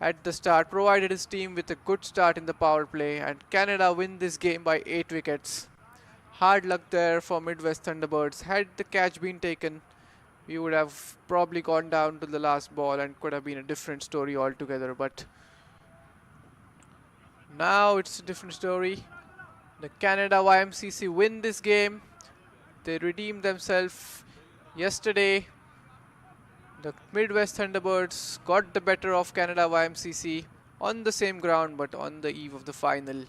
at the start, provided his team with a good start in the power play, and Canada win this game by 8 wickets. Hard luck there for Midwest Thunderbirds. Had the catch been taken, we would have probably gone down to the last ball and could have been a different story altogether, but now it's a different story. The Canada YMCC win this game. They redeemed themselves yesterday. The Midwest Thunderbirds got the better of Canada YMCC on the same ground but on the eve of the final.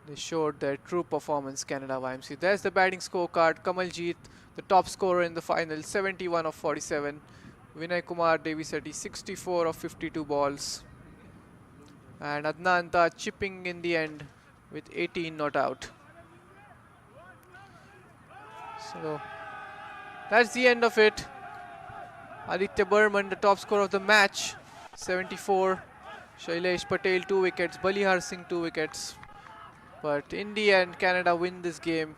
They showed their true performance, Canada YMCA. There's the batting scorecard. Kamaljeet, the top scorer in the final, 71 of 47. Vinay Kumar Devisetti, 64 of 52 balls. And Adnan Anta chipping in the end with 18 not out. So that's the end of it. Aditya Burman, the top scorer of the match, 74. Shailesh Patel, 2 wickets. Balihar Singh, 2 wickets. But India and Canada win this game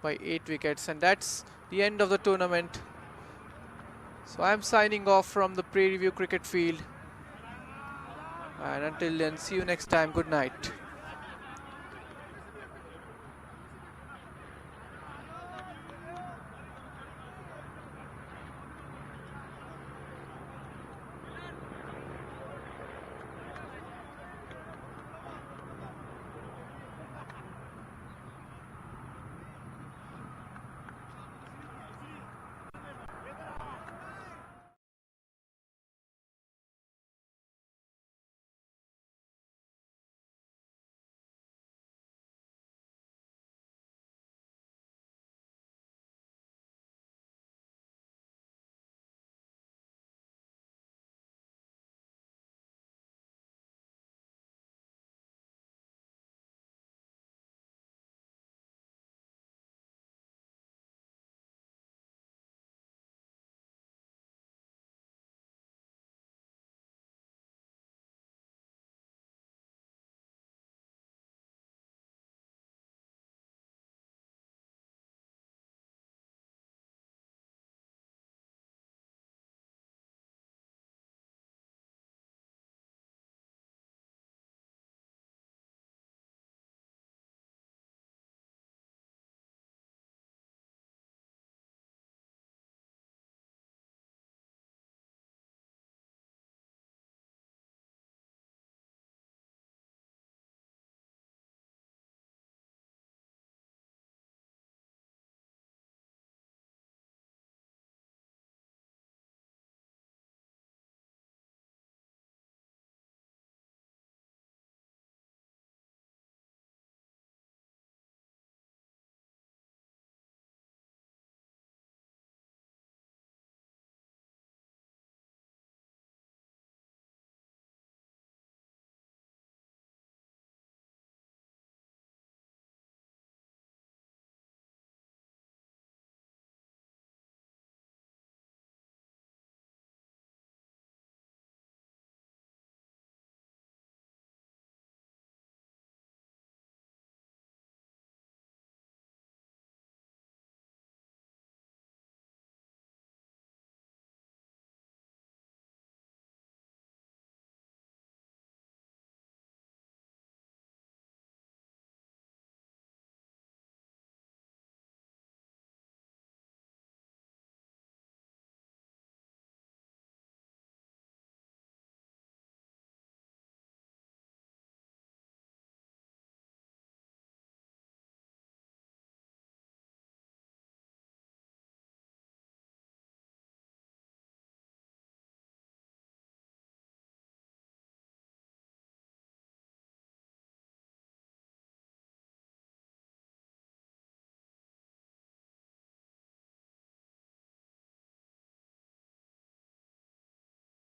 by 8 wickets. And that's the end of the tournament. So I'm signing off from the Prairie View cricket field. And until then, see you next time. Good night.